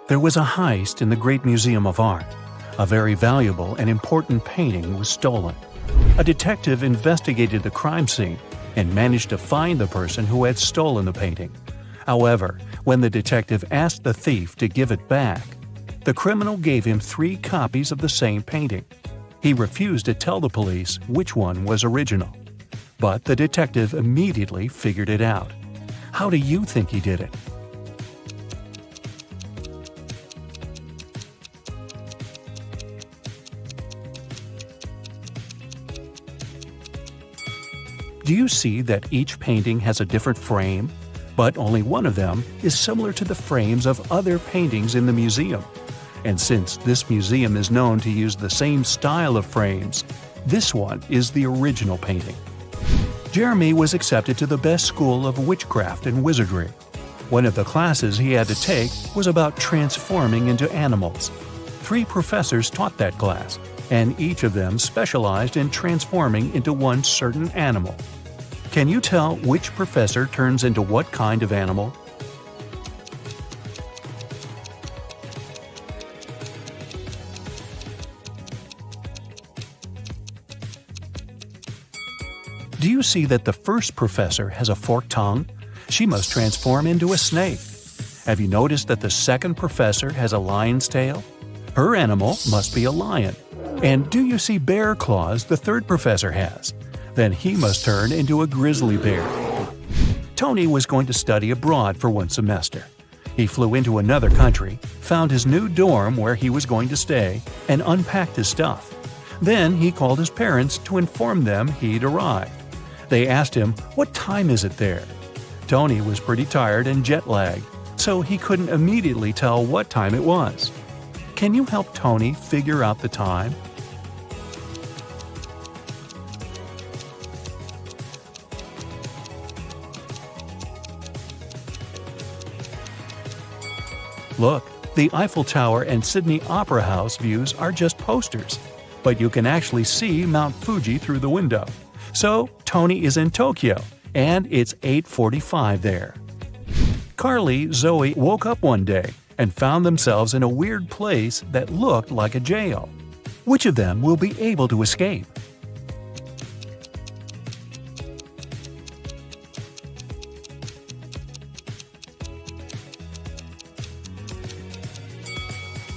There was a heist in the Great Museum of Art. A very valuable and important painting was stolen. A detective investigated the crime scene and managed to find the person who had stolen the painting. However, when the detective asked the thief to give it back, the criminal gave him 3 copies of the same painting. He refused to tell the police which one was original. But the detective immediately figured it out. How do you think he did it? Do you see that each painting has a different frame? But only one of them is similar to the frames of other paintings in the museum. And since this museum is known to use the same style of frames, this one is the original painting. Jeremy was accepted to the best school of witchcraft and wizardry. One of the classes he had to take was about transforming into animals. 3 professors taught that class, and each of them specialized in transforming into one certain animal. Can you tell which professor turns into what kind of animal? Do you see that the first professor has a forked tongue? She must transform into a snake. Have you noticed that the second professor has a lion's tail? Her animal must be a lion. And do you see bear claws the third professor has? Then he must turn into a grizzly bear. Tony was going to study abroad for 1 semester. He flew into another country, found his new dorm where he was going to stay, and unpacked his stuff. Then he called his parents to inform them he'd arrived. They asked him, "What time is it there?" Tony was pretty tired and jet-lagged, so he couldn't immediately tell what time it was. Can you help Tony figure out the time? Look, the Eiffel Tower and Sydney Opera House views are just posters, but you can actually see Mount Fuji through the window. So, Tony is in Tokyo, and it's 8:45 there. Carly, Zoe woke up one day and found themselves in a weird place that looked like a jail. Which of them will be able to escape?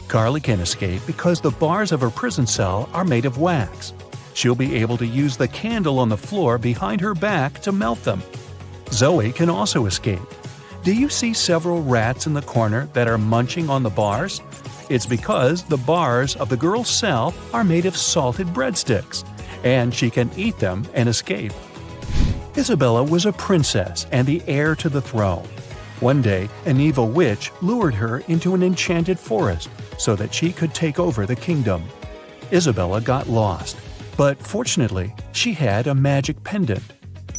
Carly can escape because the bars of her prison cell are made of wax. She'll be able to use the candle on the floor behind her back to melt them. Zoe can also escape. Do you see several rats in the corner that are munching on the bars? It's because the bars of the girl's cell are made of salted breadsticks, and she can eat them and escape. Isabella was a princess and the heir to the throne. One day, an evil witch lured her into an enchanted forest so that she could take over the kingdom. Isabella got lost, but fortunately, she had a magic pendant.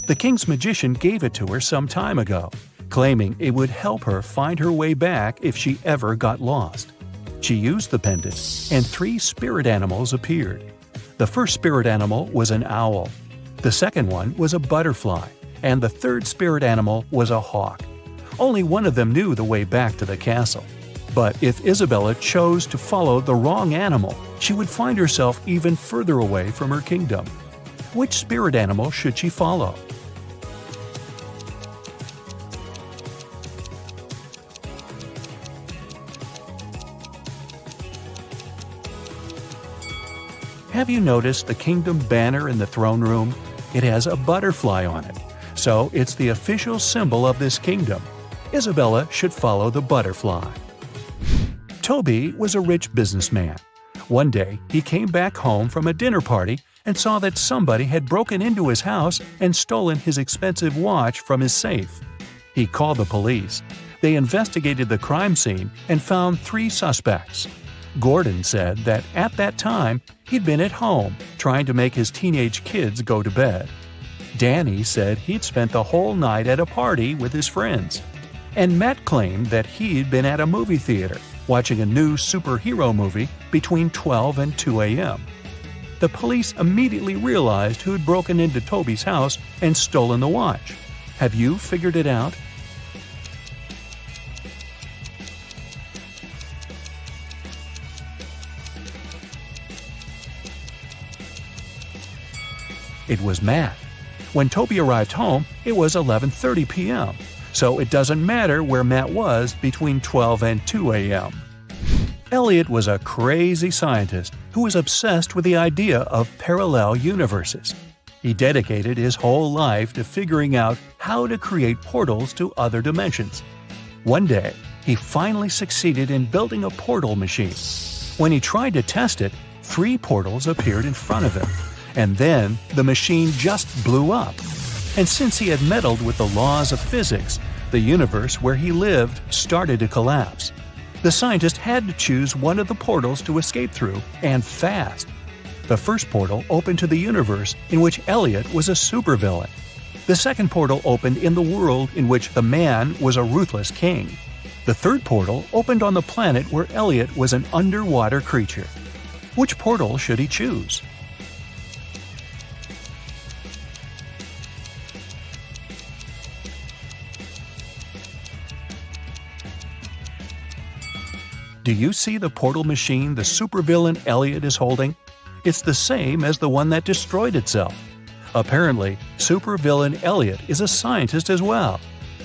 The king's magician gave it to her some time ago, claiming it would help her find her way back if she ever got lost. She used the pendant, and 3 spirit animals appeared. The first spirit animal was an owl. The second one was a butterfly, and the third spirit animal was a hawk. Only one of them knew the way back to the castle. But if Isabella chose to follow the wrong animal, she would find herself even further away from her kingdom. Which spirit animal should she follow? Have you noticed the kingdom banner in the throne room? It has a butterfly on it, so it's the official symbol of this kingdom. Isabella should follow the butterfly. Toby was a rich businessman. One day, he came back home from a dinner party and saw that somebody had broken into his house and stolen his expensive watch from his safe. He called the police. They investigated the crime scene and found 3 suspects. Gordon said that at that time, he'd been at home trying to make his teenage kids go to bed. Danny said he'd spent the whole night at a party with his friends. And Matt claimed that he'd been at a movie theater watching a new superhero movie between 12 and 2 a.m. The police immediately realized who'd broken into Toby's house and stolen the watch. Have you figured it out? It was Matt. When Toby arrived home, it was 11:30 p.m., so it doesn't matter where Matt was between 12 and 2 a.m. Elliot was a crazy scientist who was obsessed with the idea of parallel universes. He dedicated his whole life to figuring out how to create portals to other dimensions. One day, he finally succeeded in building a portal machine. When he tried to test it, 3 portals appeared in front of him, and then the machine just blew up. And since he had meddled with the laws of physics, the universe where he lived started to collapse. The scientist had to choose one of the portals to escape through, and fast. The first portal opened to the universe in which Elliot was a supervillain. The second portal opened in the world in which the man was a ruthless king. The third portal opened on the planet where Elliot was an underwater creature. Which portal should he choose? Do you see the portal machine the supervillain Elliot is holding? It's the same as the one that destroyed itself. Apparently, supervillain Elliot is a scientist as well.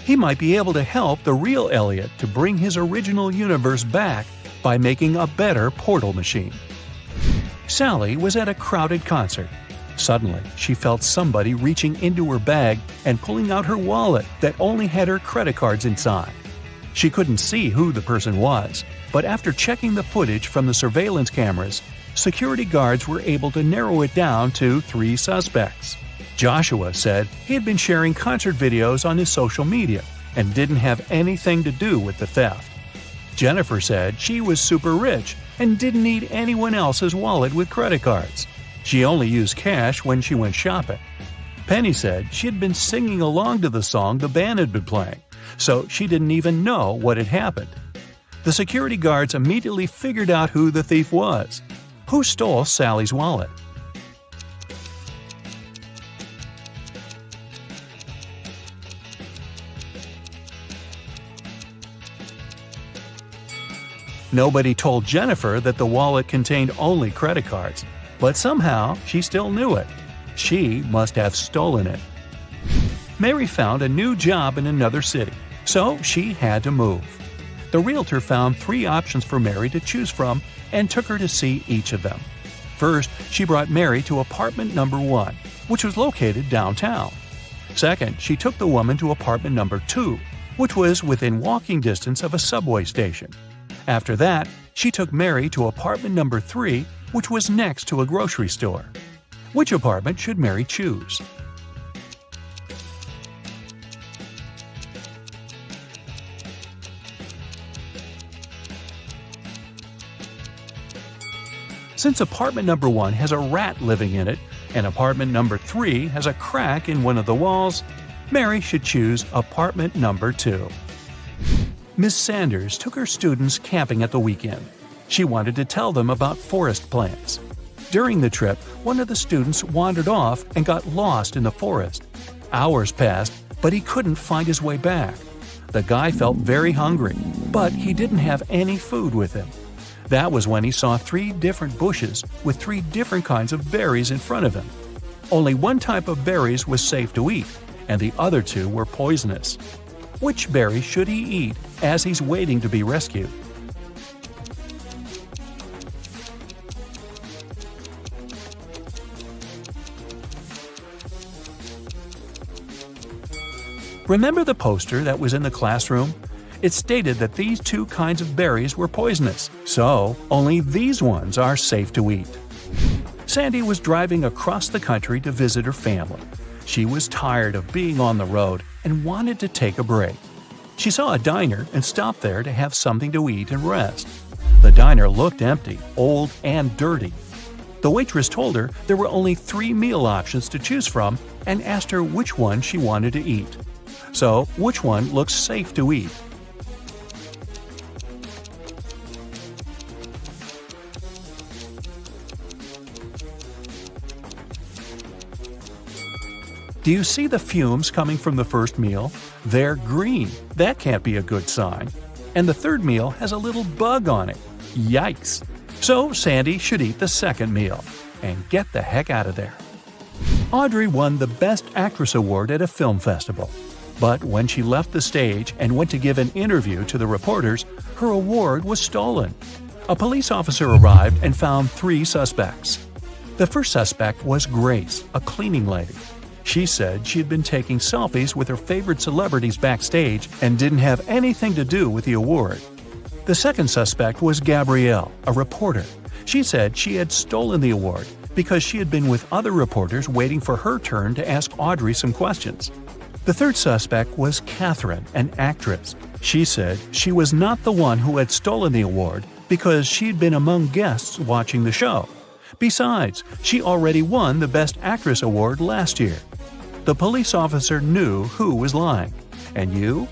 He might be able to help the real Elliot to bring his original universe back by making a better portal machine. Sally was at a crowded concert. Suddenly, she felt somebody reaching into her bag and pulling out her wallet that only had her credit cards inside. She couldn't see who the person was, but after checking the footage from the surveillance cameras, security guards were able to narrow it down to 3 suspects. Joshua said he had been sharing concert videos on his social media and didn't have anything to do with the theft. Jennifer said she was super rich and didn't need anyone else's wallet with credit cards. She only used cash when she went shopping. Penny said she had been singing along to the song the band had been playing, so she didn't even know what had happened. The security guards immediately figured out who the thief was. Who stole Sally's wallet? Nobody told Jennifer that the wallet contained only credit cards, but somehow she still knew it. She must have stolen it. Mary found a new job in another city, so she had to move. The realtor found 3 options for Mary to choose from and took her to see each of them. First, she brought Mary to apartment number 1, which was located downtown. Second, she took the woman to apartment number 2, which was within walking distance of a subway station. After that, she took Mary to apartment number 3, which was next to a grocery store. Which apartment should Mary choose? Since apartment number 1 has a rat living in it, and apartment number 3 has a crack in one of the walls, Mary should choose apartment number 2. Miss Sanders took her students camping at the weekend. She wanted to tell them about forest plants. During the trip, one of the students wandered off and got lost in the forest. Hours passed, but he couldn't find his way back. The guy felt very hungry, but he didn't have any food with him. That was when he saw 3 different bushes with 3 different kinds of berries in front of him. Only one type of berries was safe to eat, and the other 2 were poisonous. Which berry should he eat as he's waiting to be rescued? Remember the poster that was in the classroom? It stated that these 2 kinds of berries were poisonous, so only these ones are safe to eat. Sandy was driving across the country to visit her family. She was tired of being on the road and wanted to take a break. She saw a diner and stopped there to have something to eat and rest. The diner looked empty, old, and dirty. The waitress told her there were only 3 meal options to choose from and asked her which one she wanted to eat. So, which one looks safe to eat? Do you see the fumes coming from the first meal? They're green. That can't be a good sign. And the third meal has a little bug on it. Yikes! So Sandy should eat the second meal and get the heck out of there. Audrey won the Best Actress award at a film festival. But when she left the stage and went to give an interview to the reporters, her award was stolen. A police officer arrived and found 3 suspects. The first suspect was Grace, a cleaning lady. She said she had been taking selfies with her favorite celebrities backstage and didn't have anything to do with the award. The second suspect was Gabrielle, a reporter. She said she had stolen the award because she had been with other reporters waiting for her turn to ask Audrey some questions. The third suspect was Catherine, an actress. She said she was not the one who had stolen the award because she'd been among guests watching the show. Besides, she already won the Best Actress award last year. The police officer knew who was lying. And you?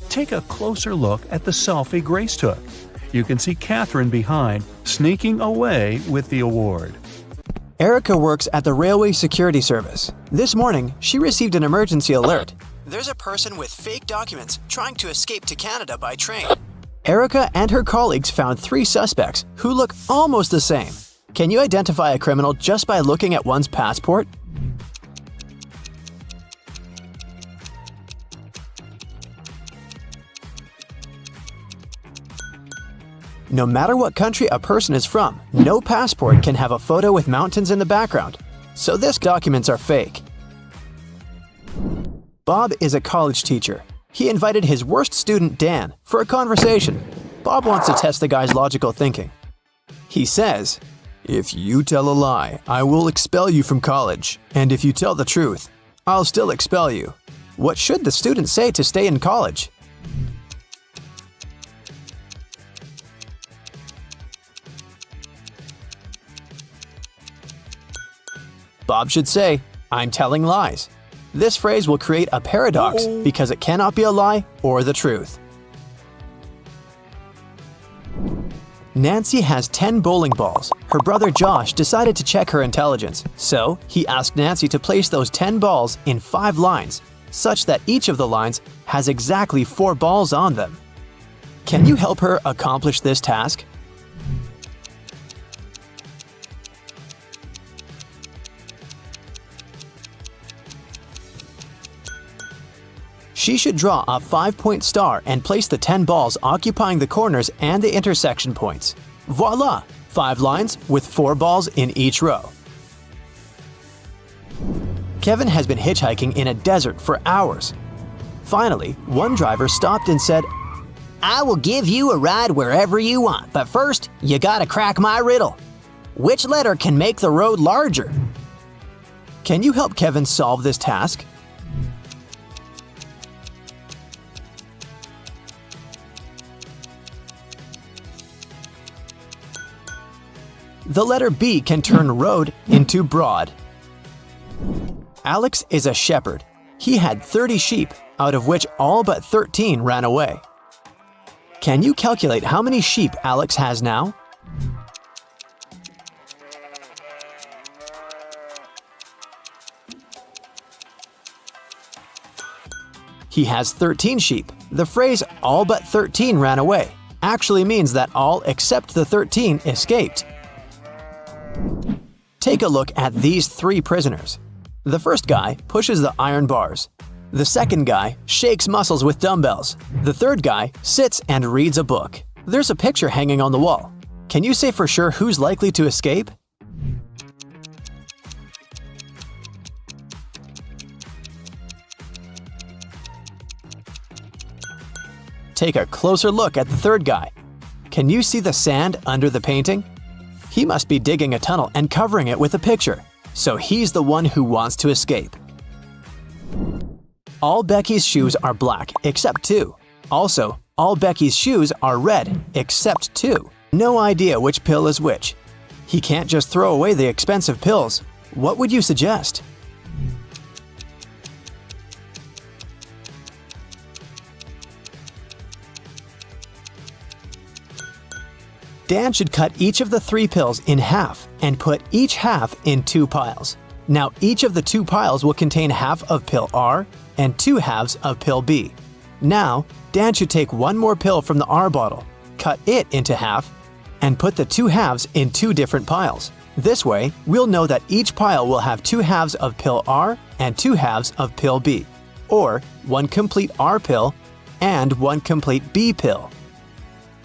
Take a closer look at the selfie Grace took. You can see Catherine behind, sneaking away with the award. Erica works at the Railway Security Service. This morning, she received an emergency alert. There's a person with fake documents trying to escape to Canada by train. Erica and her colleagues found 3 suspects who look almost the same. Can you identify a criminal just by looking at one's passport? No matter what country a person is from, no passport can have a photo with mountains in the background. So these documents are fake. Bob is a college teacher. He invited his worst student, Dan, for a conversation. Bob wants to test the guy's logical thinking. He says, "If you tell a lie, I will expel you from college. And if you tell the truth, I'll still expel you." What should the student say to stay in college? Bob should say, "I'm telling lies." This phrase will create a paradox because it cannot be a lie or the truth. Nancy has 10 bowling balls. Her brother Josh decided to check her intelligence, so he asked Nancy to place those 10 balls in 5 lines, such that each of the lines has exactly 4 balls on them. Can you help her accomplish this task? She should draw a 5-point star and place the 10 balls occupying the corners and the intersection points. Voila! 5 lines with 4 balls in each row. Kevin has been hitchhiking in a desert for hours. Finally, one driver stopped and said, "I will give you a ride wherever you want, but first, you gotta crack my riddle. Which letter can make the road larger?" Can you help Kevin solve this task? The letter B can turn road into broad. Alex is a shepherd. He had 30 sheep, out of which all but 13 ran away. Can you calculate how many sheep Alex has now? He has 13 sheep. The phrase "all but 13 ran away" actually means that all except the 13 escaped. Take a look at these 3 prisoners. The first guy pushes the iron bars. The second guy shakes muscles with dumbbells. The third guy sits and reads a book. There's a picture hanging on the wall. Can you say for sure who's likely to escape? Take a closer look at the third guy. Can you see the sand under the painting? He must be digging a tunnel and covering it with a picture, so he's the one who wants to escape. All Becky's shoes are black except 2. Also, all Becky's shoes are red except 2. No idea which pill is which. He can't just throw away the expensive pills. What would you suggest? Dan should cut each of the 3 pills in half and put each half in 2 piles. Now each of the 2 piles will contain half of pill R and 2 halves of pill B. Now, Dan should take one more pill from the R bottle, cut it into half, and put the two halves in two different piles. This way, we'll know that each pile will have two halves of pill R and two halves of pill B, or one complete R pill and one complete B pill.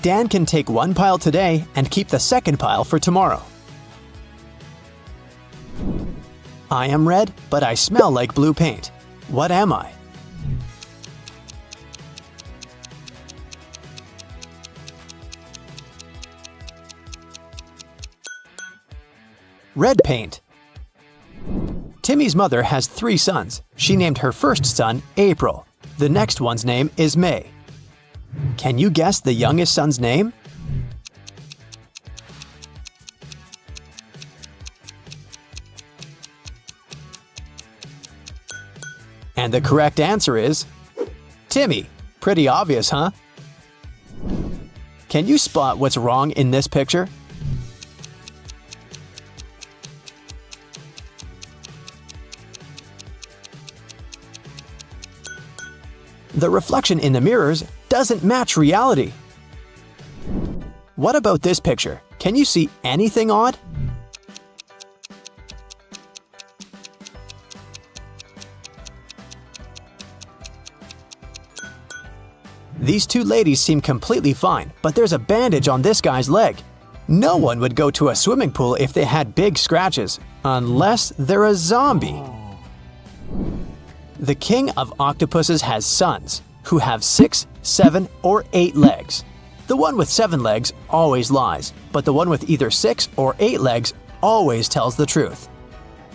Dan can take one pile today and keep the second pile for tomorrow. I am red, but I smell like blue paint. What am I? Red paint. Timmy's mother has 3 sons. She named her first son April. The next one's name is May. Can you guess the youngest son's name? And the correct answer is Timmy. Pretty obvious, huh? Can you spot what's wrong in this picture? The reflection in the mirrors doesn't match reality. What about this picture? Can you see anything odd? These two ladies seem completely fine, but there's a bandage on this guy's leg. No one would go to a swimming pool if they had big scratches, unless they're a zombie. The king of octopuses has sons, who have 6, 7, or 8 legs. The one with 7 legs always lies, but the one with either 6 or 8 legs always tells the truth.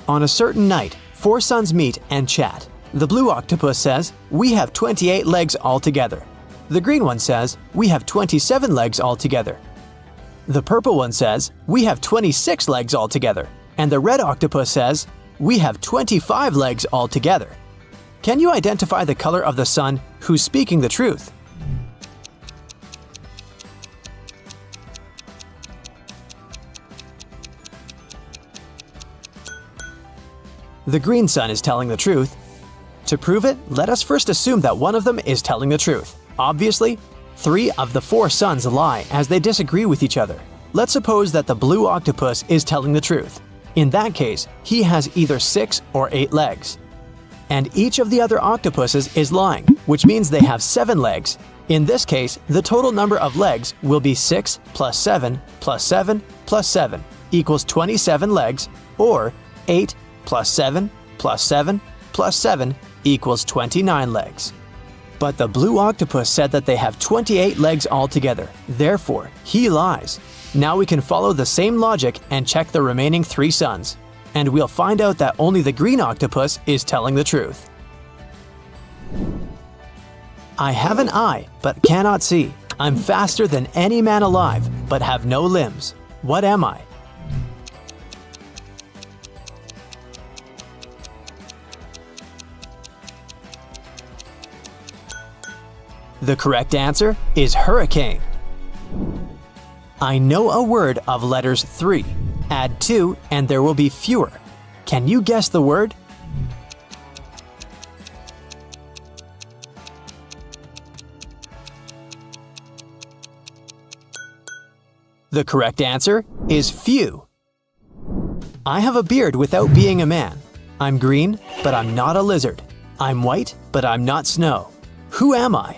On a certain night, 4 sons meet and chat. The blue octopus says, "We have 28 legs altogether." The green one says, "We have 27 legs altogether." The purple one says, "We have 26 legs altogether." And the red octopus says, "We have 25 legs altogether." Can you identify the color of the son who's speaking the truth? The green son is telling the truth. To prove it, let us first assume that one of them is telling the truth. Obviously, 3 of the 4 sons lie as they disagree with each other. Let's suppose that the blue octopus is telling the truth. In that case, he has either 6 or 8 legs. And each of the other octopuses is lying, which means they have 7 legs. In this case, the total number of legs will be 6 plus 7 plus 7 plus 7 equals 27 legs, or 8 plus 7 plus 7 plus 7 equals 29 legs. But the blue octopus said that they have 28 legs altogether. Therefore, he lies. Now we can follow the same logic and check the remaining 3 sons. And we'll find out that only the green octopus is telling the truth. I have an eye, but cannot see. I'm faster than any man alive, but have no limbs. What am I? The correct answer is hurricane. I know a word of letters 3. Add 2 and there will be fewer. Can you guess the word? The correct answer is few. I have a beard without being a man. I'm green, but I'm not a lizard. I'm white, but I'm not snow. Who am I?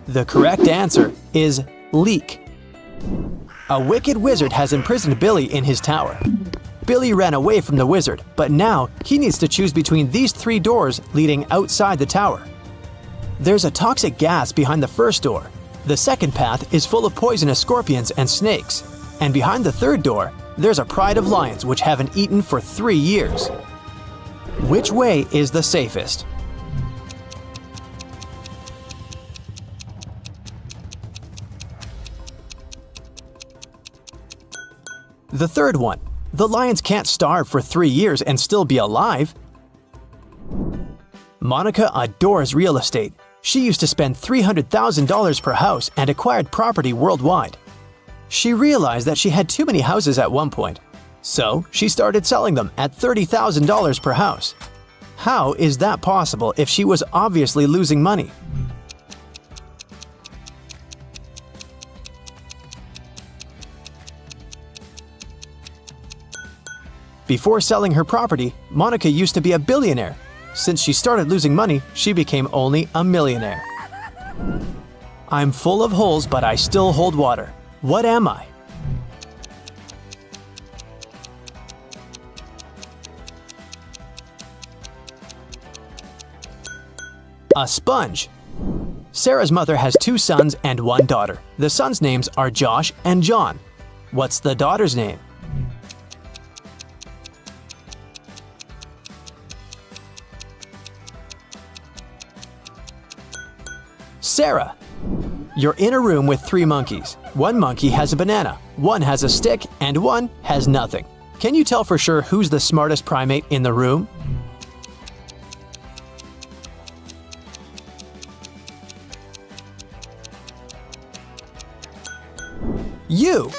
The correct answer is leek. A wicked wizard has imprisoned Billy in his tower. Billy ran away from the wizard, but now he needs to choose between these 3 doors leading outside the tower. There's a toxic gas behind the first door. The second path is full of poisonous scorpions and snakes. And behind the third door, there's a pride of lions which haven't eaten for 3 years. Which way is the safest? The third one. The lions can't starve for 3 years and still be alive. Monica adores real estate. She used to spend $300,000 per house and acquired property worldwide. She realized that she had too many houses at one point, so she started selling them at $30,000 per house. How is that possible if she was obviously losing money? Before selling her property, Monica used to be a billionaire. Since she started losing money, she became only a millionaire. I'm full of holes, but I still hold water. What am I? A sponge. Sarah's mother has 2 sons and 1 daughter. The sons' names are Josh and John. What's the daughter's name? Sarah. You're in a room with 3 monkeys. 1 monkey has a banana, 1 has a stick, and 1 has nothing. Can you tell for sure who's the smartest primate in the room? You!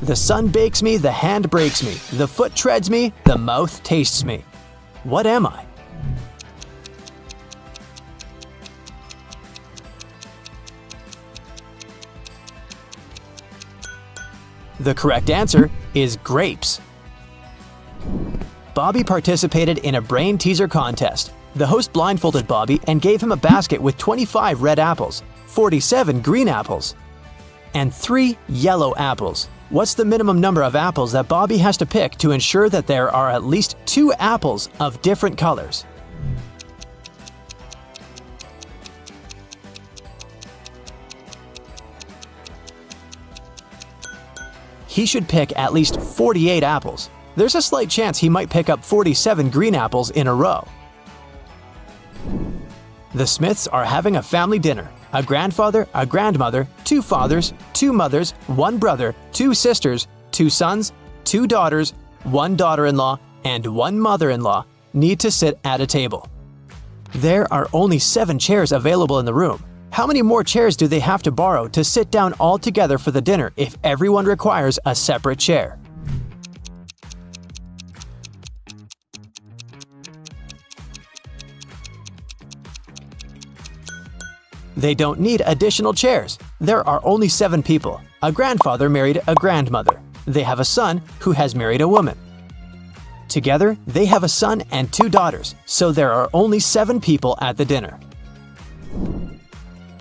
The sun bakes me, the hand breaks me, the foot treads me, the mouth tastes me. What am I? The correct answer is grapes. Bobby participated in a brain teaser contest. The host blindfolded Bobby and gave him a basket with 25 red apples, 47 green apples, and 3 yellow apples. What's the minimum number of apples that Bobby has to pick to ensure that there are at least 2 apples of different colors? He should pick at least 48 apples. There's a slight chance he might pick up 47 green apples in a row. The Smiths are having a family dinner. A grandfather, a grandmother, 2 fathers, 2 mothers, 1 brother, 2 sisters, 2 sons, 2 daughters, 1 daughter-in-law, and 1 mother-in-law need to sit at a table. There are only 7 chairs available in the room. How many more chairs do they have to borrow to sit down all together for the dinner if everyone requires a separate chair? They don't need additional chairs. There are only 7 people. A grandfather married a grandmother. They have a son who has married a woman. Together, they have a son and 2 daughters, so there are only 7 people at the dinner.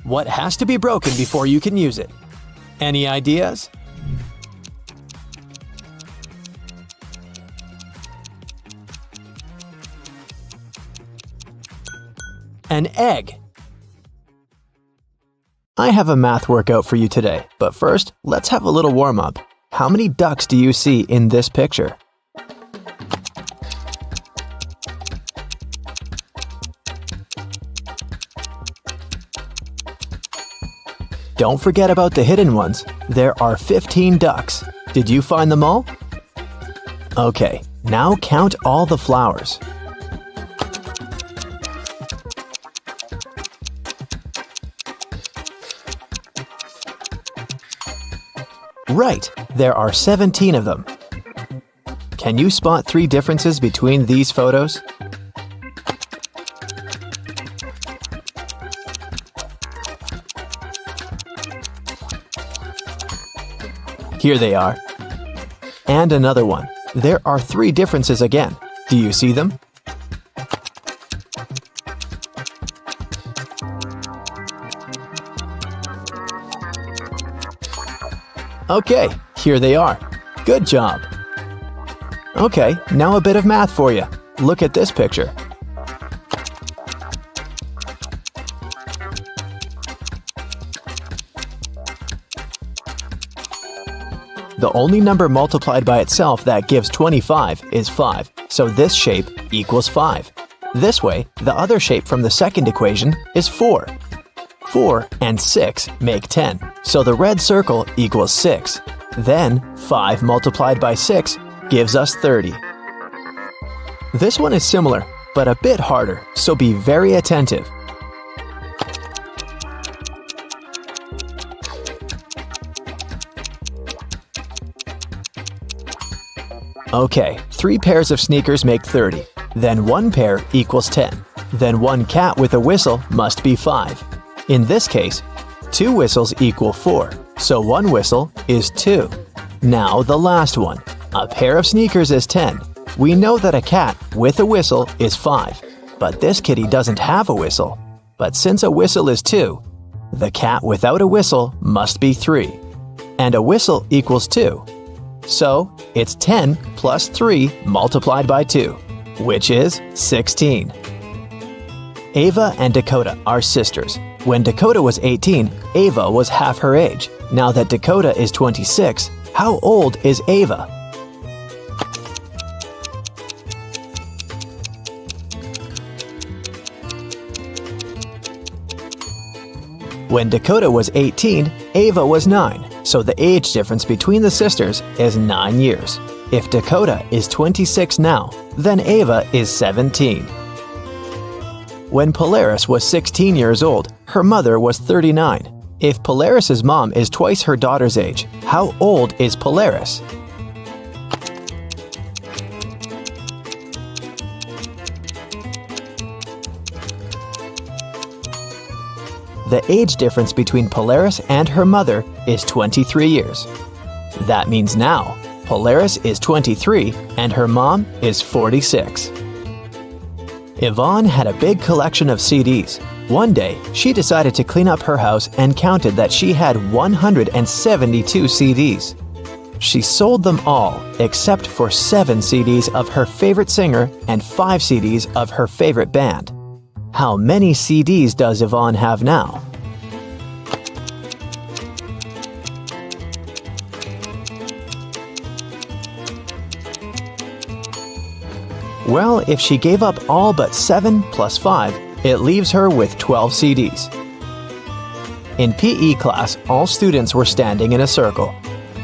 What has to be broken before you can use it? Any ideas? An egg. I have a math workout for you today, but first, let's have a little warm-up. How many ducks do you see in this picture? Don't forget about the hidden ones. There are 15 ducks. Did you find them all? Okay, now count all the flowers. Right, there are 17 of them. Can you spot 3 differences between these photos? Here they are. And another one. There are 3 differences again. Do you see them? Okay, here they are. Good job. Okay, now a bit of math for you. Look at this picture. The only number multiplied by itself that gives 25 is 5, so this shape equals 5. This way, the other shape from the second equation is 4. 4 and 6 make 10, so the red circle equals 6. Then, 5 multiplied by 6 gives us 30. This one is similar, but a bit harder, so be very attentive. Okay, 3 pairs of sneakers make 30. Then 1 pair equals 10. Then 1 cat with a whistle must be 5. In this case, 2 whistles equal 4, so 1 whistle is 2. Now the last one. A pair of sneakers is 10. We know that a cat with a whistle is 5, but this kitty doesn't have a whistle. But since a whistle is 2, the cat without a whistle must be 3. And a whistle equals 2. So, it's 10 plus 3 multiplied by 2, which is 16. Ava and Dakota are sisters. When Dakota was 18, Ava was half her age. Now that Dakota is 26, how old is Ava? When Dakota was 18, Ava was 9, so the age difference between the sisters is 9 years. If Dakota is 26 now, then Ava is 17. When Polaris was 16 years old, her mother was 39. If Polaris's mom is twice her daughter's age, how old is Polaris? The age difference between Polaris and her mother is 23 years. That means now, Polaris is 23 and her mom is 46. Yvonne had a big collection of CDs. One day, she decided to clean up her house and counted that she had 172 CDs. She sold them all except for 7 CDs of her favorite singer and 5 CDs of her favorite band. How many CDs does Yvonne have now? Well, if she gave up all but 7 plus 5, it leaves her with 12 CDs. In PE class, all students were standing in a circle.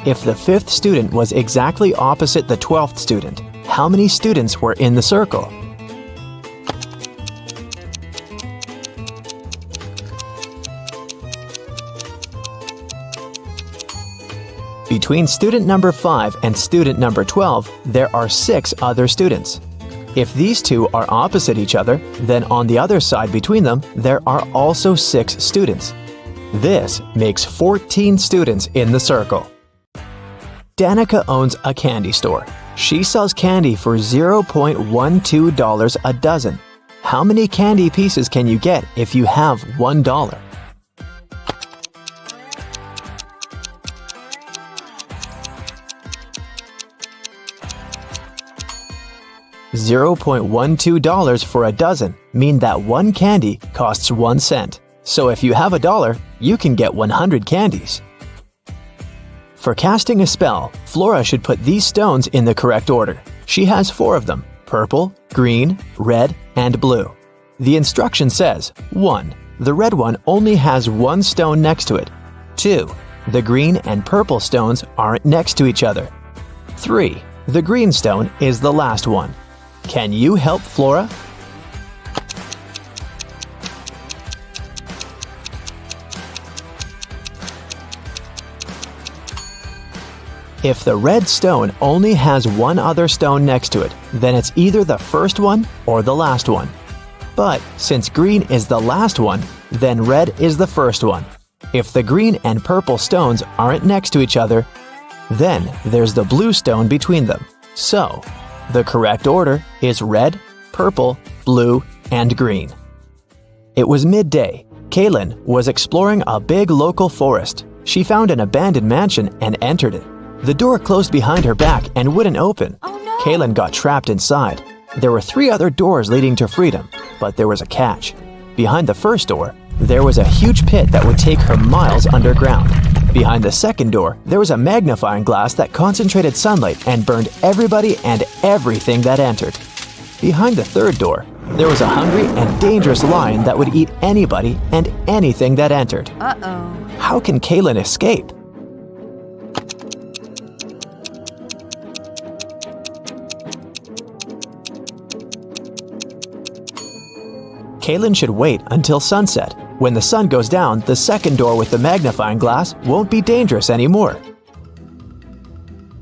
If the 5th student was exactly opposite the 12th student, how many students were in the circle? Between student number 5 and student number 12, there are 6 other students. If these two are opposite each other, then on the other side between them, there are also 6 students. This makes 14 students in the circle. Danica owns a candy store. She sells candy for $0.12 a dozen. How many candy pieces can you get if you have $1? $0.12 for a dozen mean that 1 candy costs 1 cent. So if you have $1, you can get 100 candies. For casting a spell, Flora should put these stones in the correct order. She has 4 of them: purple, green, red, and blue. The instruction says, 1. The red one only has 1 stone next to it. 2. The green and purple stones aren't next to each other. 3. The green stone is the last one. Can you help Flora? If the red stone only has 1 other stone next to it, then it's either the first one or the last one. But since green is the last one, then red is the first one. If the green and purple stones aren't next to each other, then there's the blue stone between them. So, the correct order is red, purple, blue, and green. It was midday. Kaylin was exploring a big local forest. She found an abandoned mansion and entered it. The door closed behind her back and wouldn't open. Oh no! Kaylin got trapped inside. There were 3 other doors leading to freedom, but there was a catch. Behind the first door, there was a huge pit that would take her miles underground. Behind the second door, there was a magnifying glass that concentrated sunlight and burned everybody and everything that entered. Behind the third door, there was a hungry and dangerous lion that would eat anybody and anything that entered. Uh-oh. How can Kaylin escape? Kaylin should wait until sunset. When the sun goes down, the second door with the magnifying glass won't be dangerous anymore.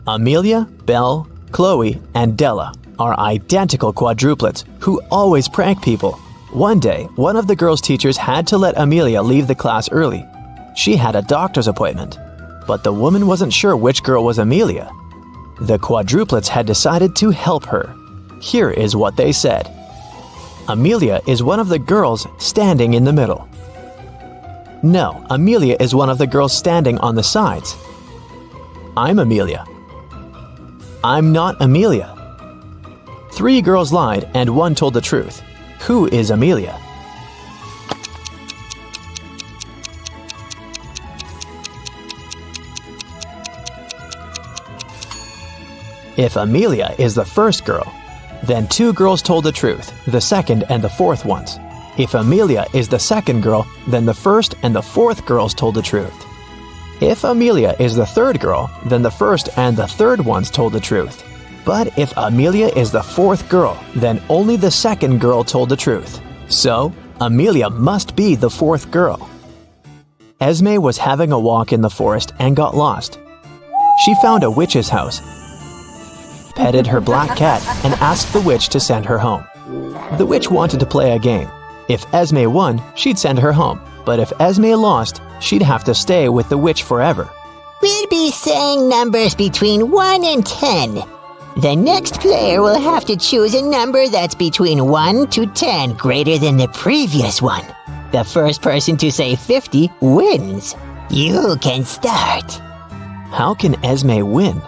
Amelia, Belle, Chloe and Della are identical quadruplets who always prank people. One day, one of the girls' teachers had to let Amelia leave the class early. She had a doctor's appointment, but the woman wasn't sure which girl was Amelia. The quadruplets had decided to help her. Here is what they said. Amelia is one of the girls standing in the middle. No, Amelia is one of the girls standing on the sides. I'm Amelia. I'm not Amelia. 3 girls lied and 1 told the truth. Who is Amelia? If Amelia is the first girl, then 2 girls told the truth, the second and the fourth ones. If Amelia is the second girl, then the first and the fourth girls told the truth. If Amelia is the third girl, then the first and the third ones told the truth. But if Amelia is the fourth girl, then only the second girl told the truth. So, Amelia must be the fourth girl. Esme was having a walk in the forest and got lost. She found a witch's house, petted her black cat, and asked the witch to send her home. The witch wanted to play a game. If Esme won, she'd send her home. But if Esme lost, she'd have to stay with the witch forever. We'll be saying numbers between 1 and 10. The next player will have to choose a number that's between 1 to 10 greater than the previous one. The first person to say 50 wins. You can start. How can Esme win?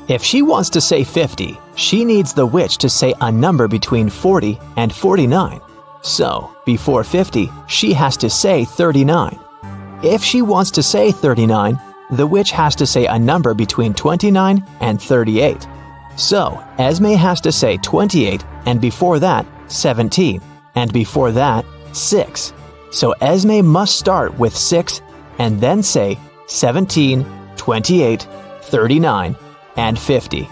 If she wants to say 50, she needs the witch to say a number between 40 and 49. So, before 50, she has to say 39. If she wants to say 39, the witch has to say a number between 29 and 38. So, Esme has to say 28, and before that, 17, and before that, 6. So Esme must start with 6 and then say 17, 28, 39, and 50.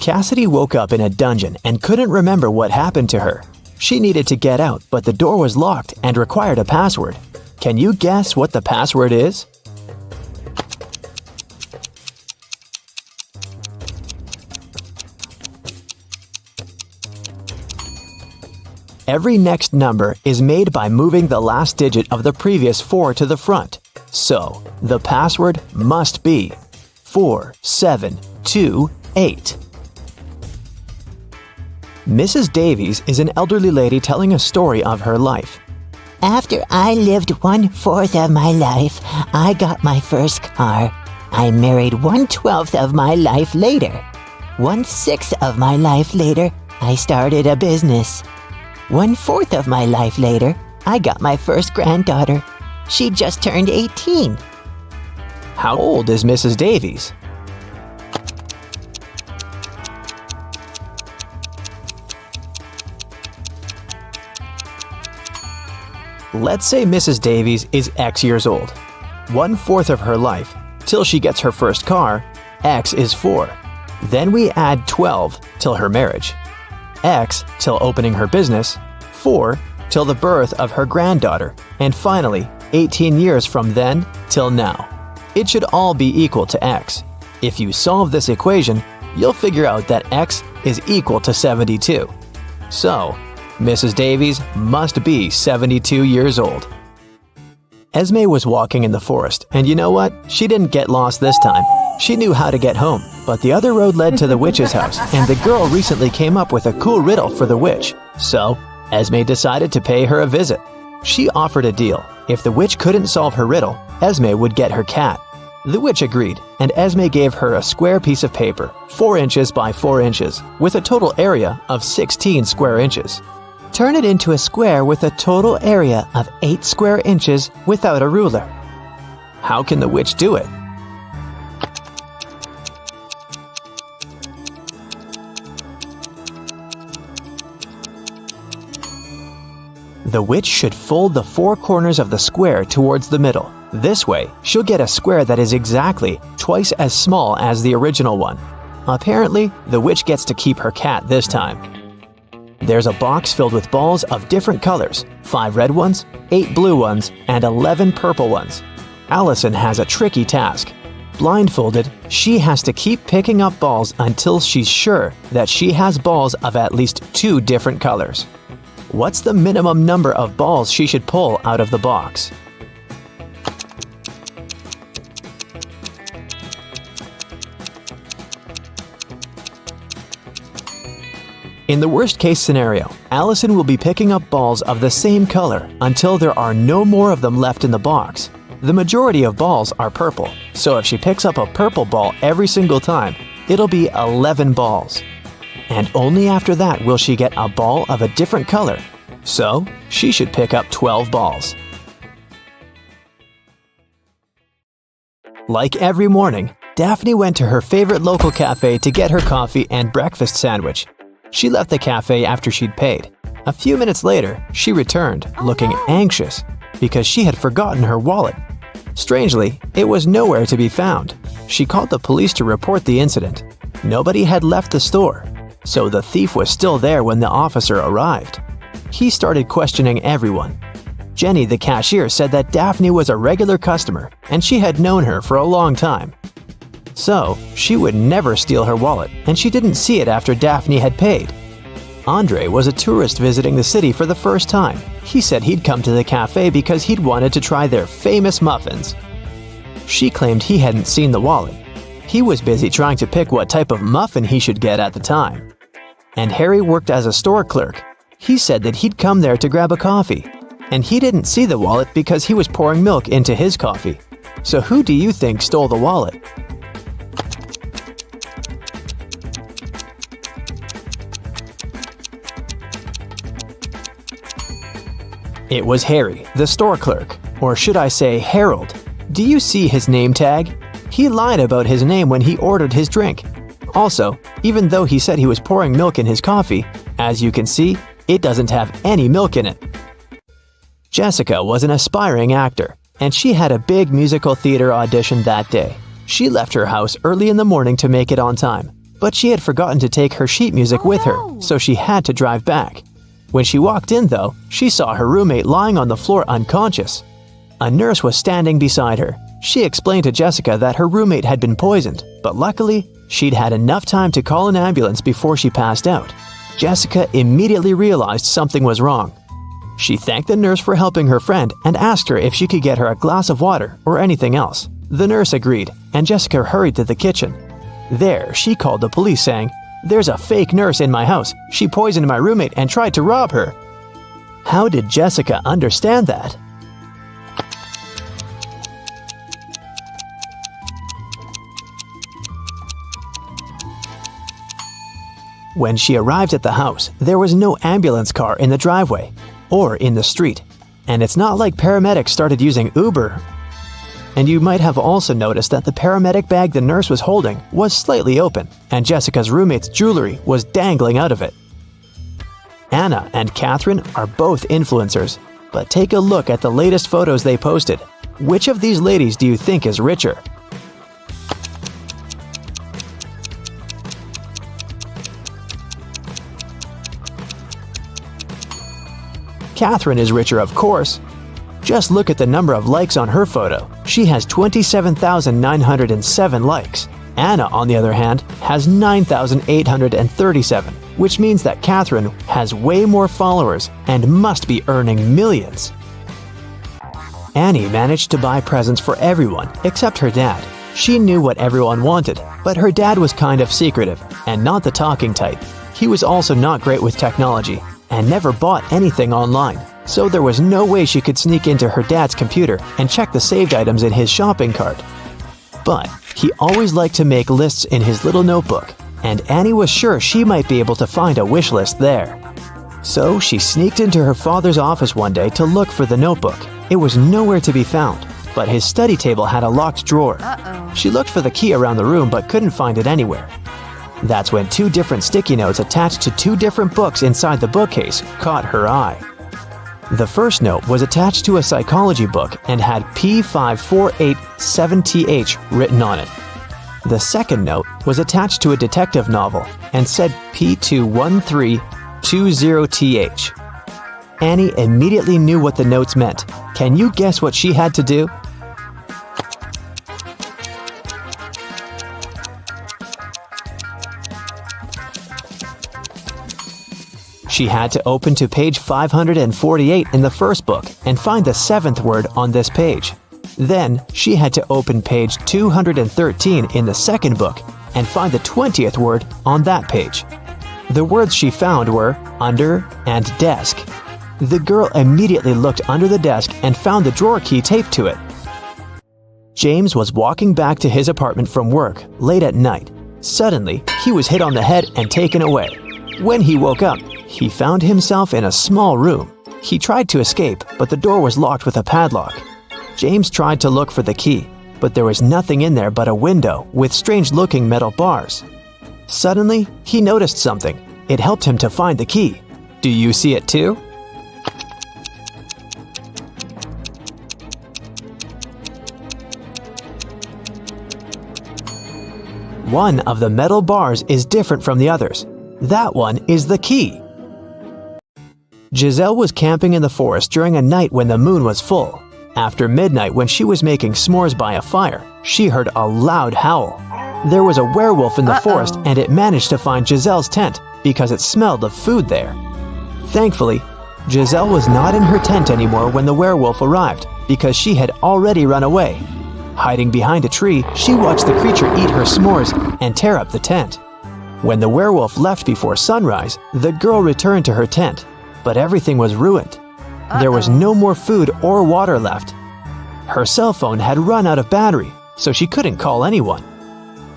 Cassidy woke up in a dungeon and couldn't remember what happened to her. She needed to get out, but the door was locked and required a password. Can you guess what the password is? Every next number is made by moving the last digit of the previous 4 to the front. So, the password must be 4728. Mrs. Davies is an elderly lady telling a story of her life. After I lived 1/4 of my life, I got my first car. I married 1/12 of my life later. 1/6 of my life later, I started a business. 1/4 of my life later, I got my first granddaughter. She just turned 18. How old is Mrs. Davies? Let's say Mrs. Davies is X years old. 1/4 of her life, till she gets her first car, X is 4. Then we add 12 till her marriage. X till opening her business, 4 till the birth of her granddaughter, and finally, 18 years from then till now. It should all be equal to X. If you solve this equation, you'll figure out that X is equal to 72. So, Mrs. Davies must be 72 years old. Esme was walking in the forest, and you know what? She didn't get lost this time. She knew how to get home, but the other road led to the witch's house, and the girl recently came up with a cool riddle for the witch. So, Esme decided to pay her a visit. She offered a deal. If the witch couldn't solve her riddle, Esme would get her cat. The witch agreed, and Esme gave her a square piece of paper, 4 inches by 4 inches, with a total area of 16 square inches. Turn it into a square with a total area of 8 square inches without a ruler. How can the witch do it? The witch should fold the 4 corners of the square towards the middle. This way, she'll get a square that is exactly twice as small as the original one. Apparently, the witch gets to keep her cat this time. There's a box filled with balls of different colors, 5 red ones, 8 blue ones, and 11 purple ones. Allison has a tricky task. Blindfolded, she has to keep picking up balls until she's sure that she has balls of at least 2 different colors. What's the minimum number of balls she should pull out of the box? In the worst-case scenario, Allison will be picking up balls of the same color until there are no more of them left in the box. The majority of balls are purple, so if she picks up a purple ball every single time, it'll be 11 balls. And only after that will she get a ball of a different color, so she should pick up 12 balls. Like every morning, Daphne went to her favorite local cafe to get her coffee and breakfast sandwich. She left the cafe after she'd paid. A few minutes later, she returned, looking anxious, because she had forgotten her wallet. Strangely, it was nowhere to be found. She called the police to report the incident. Nobody had left the store, so the thief was still there when the officer arrived. He started questioning everyone. Jenny, the cashier, said that Daphne was a regular customer and she had known her for a long time. So, she would never steal her wallet, and she didn't see it after Daphne had paid. Andre was a tourist visiting the city for the first time. He said he'd come to the cafe because he'd wanted to try their famous muffins. She claimed he hadn't seen the wallet. He was busy trying to pick what type of muffin he should get at the time. And Harry worked as a store clerk. He said that he'd come there to grab a coffee, and he didn't see the wallet because he was pouring milk into his coffee. So who do you think stole the wallet? It was Harry, the store clerk, or should I say Harold. Do you see his name tag? He lied about his name when he ordered his drink. Also, even though he said he was pouring milk in his coffee, as you can see, it doesn't have any milk in it. Jessica was an aspiring actor, and she had a big musical theater audition that day. She left her house early in the morning to make it on time, but she had forgotten to take her sheet music with her, so she had to drive back. When she walked in, though, she saw her roommate lying on the floor unconscious. A nurse was standing beside her. She explained to Jessica that her roommate had been poisoned, but luckily, she'd had enough time to call an ambulance before she passed out. Jessica immediately realized something was wrong. She thanked the nurse for helping her friend and asked her if she could get her a glass of water or anything else. The nurse agreed, and Jessica hurried to the kitchen. There, she called the police saying, "There's a fake nurse in my house. She poisoned my roommate and tried to rob her." How did Jessica understand that? When she arrived at the house, there was no ambulance car in the driveway or in the street. And it's not like paramedics started using Uber. And you might have also noticed that the paramedic bag the nurse was holding was slightly open, and Jessica's roommate's jewelry was dangling out of it. Anna and Catherine are both influencers, but take a look at the latest photos they posted. Which of these ladies do you think is richer? Catherine is richer, of course. Just look at the number of likes on her photo. She has 27,907 likes. Anna, on the other hand, has 9,837, which means that Catherine has way more followers and must be earning millions. Annie managed to buy presents for everyone except her dad. She knew what everyone wanted, but her dad was kind of secretive and not the talking type. He was also not great with technology and never bought anything online. So there was no way she could sneak into her dad's computer and check the saved items in his shopping cart. But he always liked to make lists in his little notebook, and Annie was sure she might be able to find a wish list there. So she sneaked into her father's office one day to look for the notebook. It was nowhere to be found, but his study table had a locked drawer. She looked for the key around the room but couldn't find it anywhere. That's when 2 different sticky notes attached to 2 different books inside the bookcase caught her eye. The first note was attached to a psychology book and had P5487TH written on it. The second note was attached to a detective novel and said P2132 20th. Annie immediately knew what the notes meant. Can you guess what she had to do? She had to open to page 548 in the first book and find the 7th word on this page. Then, she had to open page 213 in the second book and find the 20th word on that page. The words she found were under and desk. The girl immediately looked under the desk and found the drawer key taped to it. James was walking back to his apartment from work late at night. Suddenly, he was hit on the head and taken away. When he woke up, he found himself in a small room. He tried to escape, but the door was locked with a padlock. James tried to look for the key, but there was nothing in there but a window with strange-looking metal bars. Suddenly, he noticed something. It helped him to find the key. Do you see it too? One of the metal bars is different from the others. That one is the key. Giselle was camping in the forest during a night when the moon was full. After midnight, when she was making s'mores by a fire, she heard a loud howl. There was a werewolf in the forest, and it managed to find Giselle's tent because it smelled of food there. Thankfully, Giselle was not in her tent anymore when the werewolf arrived because she had already run away. Hiding behind a tree, she watched the creature eat her s'mores and tear up the tent. When the werewolf left before sunrise, the girl returned to her tent, but everything was ruined. There was no more food or water left. Her cell phone had run out of battery, so she couldn't call anyone.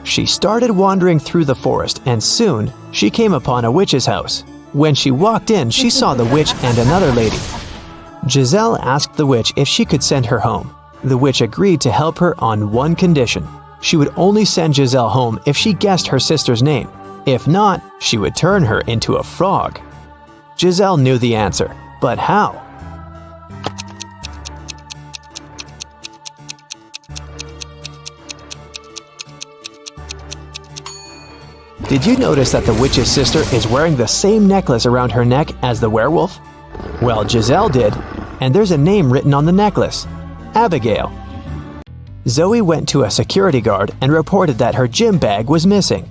She started wandering through the forest, and soon she came upon a witch's house. When she walked in, she saw the witch and another lady. Giselle asked the witch if she could send her home. The witch agreed to help her on one condition. She would only send Giselle home if she guessed her sister's name. If not, she would turn her into a frog. Giselle knew the answer, but how? Did you notice that the witch's sister is wearing the same necklace around her neck as the werewolf? Well, Giselle did, and there's a name written on the necklace: Abigail. Zoe went to a security guard and reported that her gym bag was missing.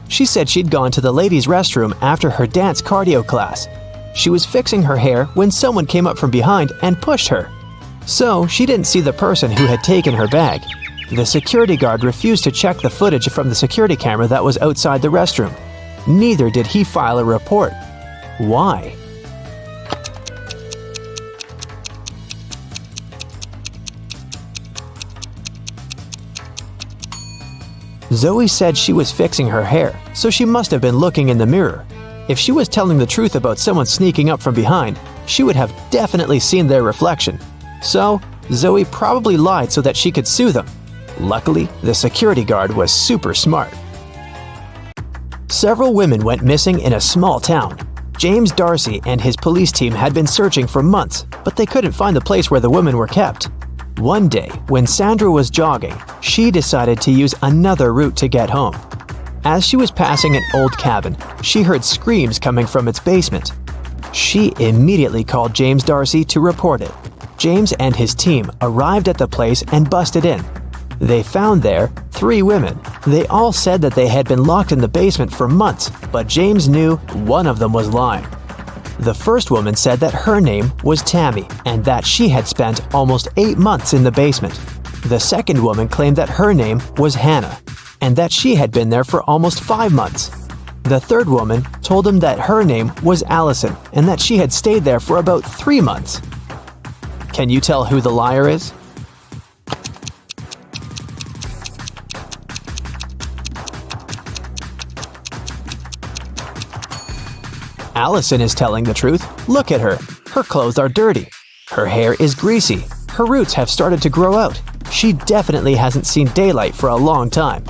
She said she'd gone to the ladies' restroom after her dance cardio class. She was fixing her hair when someone came up from behind and pushed her. So she didn't see the person who had taken her bag. The security guard refused to check the footage from the security camera that was outside the restroom. Neither did he file a report. Why? Zoe said she was fixing her hair, so she must have been looking in the mirror. If she was telling the truth about someone sneaking up from behind, she would have definitely seen their reflection. So, Zoe probably lied so that she could sue them. Luckily, the security guard was super smart. Several women went missing in a small town. James Darcy and his police team had been searching for months, but they couldn't find the place where the women were kept. One day, when Sandra was jogging, she decided to use another route to get home. As she was passing an old cabin, she heard screams coming from its basement. She immediately called James Darcy to report it. James and his team arrived at the place and busted in. They found there 3 women. They all said that they had been locked in the basement for months, but James knew one of them was lying. The first woman said that her name was Tammy and that she had spent almost 8 months in the basement. The second woman claimed that her name was Hannah and that she had been there for almost 5 months. The third woman told him that her name was Allison and that she had stayed there for about 3 months. Can you tell who the liar is? Allison is telling the truth. Look at her. Her clothes are dirty. Her hair is greasy. Her roots have started to grow out. She definitely hasn't seen daylight for a long time.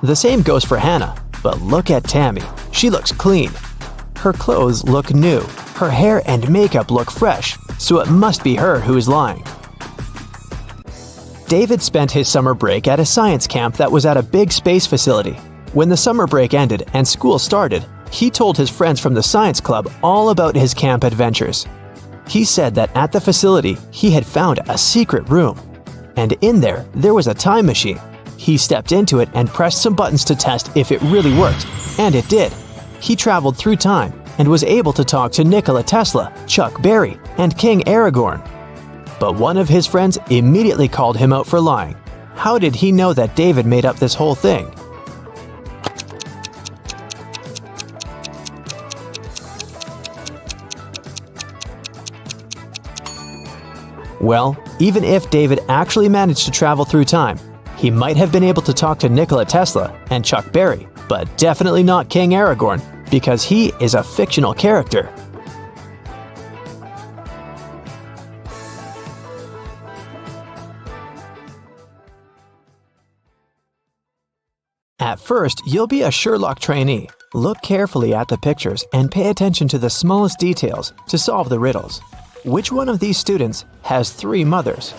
The same goes for Hannah. But look at Tammy. She looks clean. Her clothes look new. Her hair and makeup look fresh. So it must be her who is lying. David spent his summer break at a science camp that was at a big space facility. When the summer break ended and school started, He told his friends from the science club all about his camp adventures. He said that at the facility, he had found a secret room. And in there was a time machine. He stepped into it and pressed some buttons to test if it really worked. And it did. He traveled through time and was able to talk to Nikola Tesla, Chuck Berry, and King Aragorn. But one of his friends immediately called him out for lying. How did he know that David made up this whole thing? Well, even if David actually managed to travel through time, he might have been able to talk to Nikola Tesla and Chuck Berry, but definitely not King Aragorn, because he is a fictional character. At first, you'll be a Sherlock trainee. Look carefully at the pictures and pay attention to the smallest details to solve the riddles. Which one of these students has 3 mothers?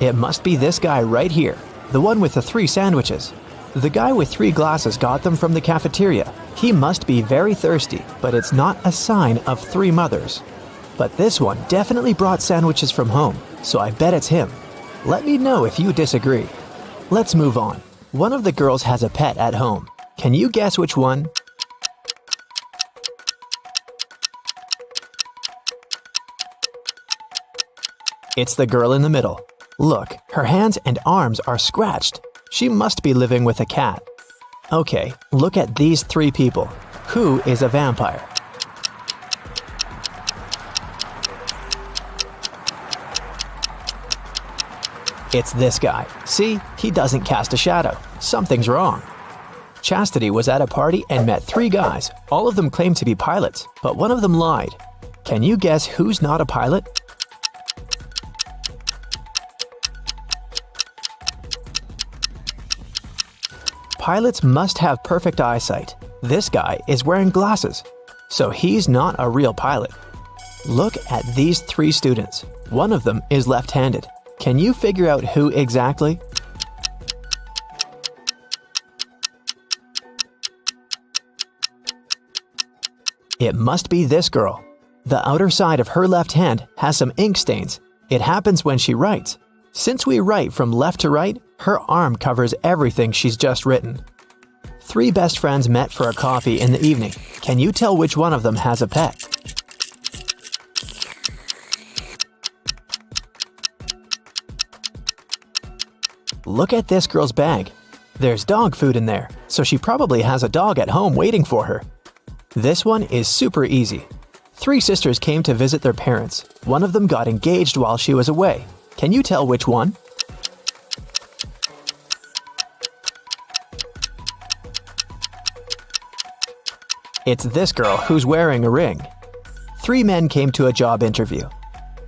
It must be this guy right here, the one with the 3 sandwiches. The guy with 3 glasses got them from the cafeteria. He must be very thirsty, but it's not a sign of 3 mothers. But this one definitely brought sandwiches from home, so I bet it's him. Let me know if you disagree. Let's move on. One of the girls has a pet at home. Can you guess which one? It's the girl in the middle. Look, her hands and arms are scratched. She must be living with a cat. Okay, look at these 3 people. Who is a vampire? It's this guy. See, he doesn't cast a shadow. Something's wrong. Chastity was at a party and met 3 guys. All of them claimed to be pilots, but one of them lied. Can you guess who's not a pilot? Pilots must have perfect eyesight. This guy is wearing glasses, so he's not a real pilot. Look at these 3 students. One of them is left-handed. Can you figure out who exactly? It must be this girl. The outer side of her left hand has some ink stains. It happens when she writes. Since we write from left to right, her arm covers everything she's just written. 3 best friends met for a coffee in the evening. Can you tell which one of them has a pet? Look at this girl's bag. There's dog food in there, so she probably has a dog at home waiting for her. This one is super easy. 3 sisters came to visit their parents. One of them got engaged while she was away. Can you tell which one? It's this girl who's wearing a ring. 3 men came to a job interview.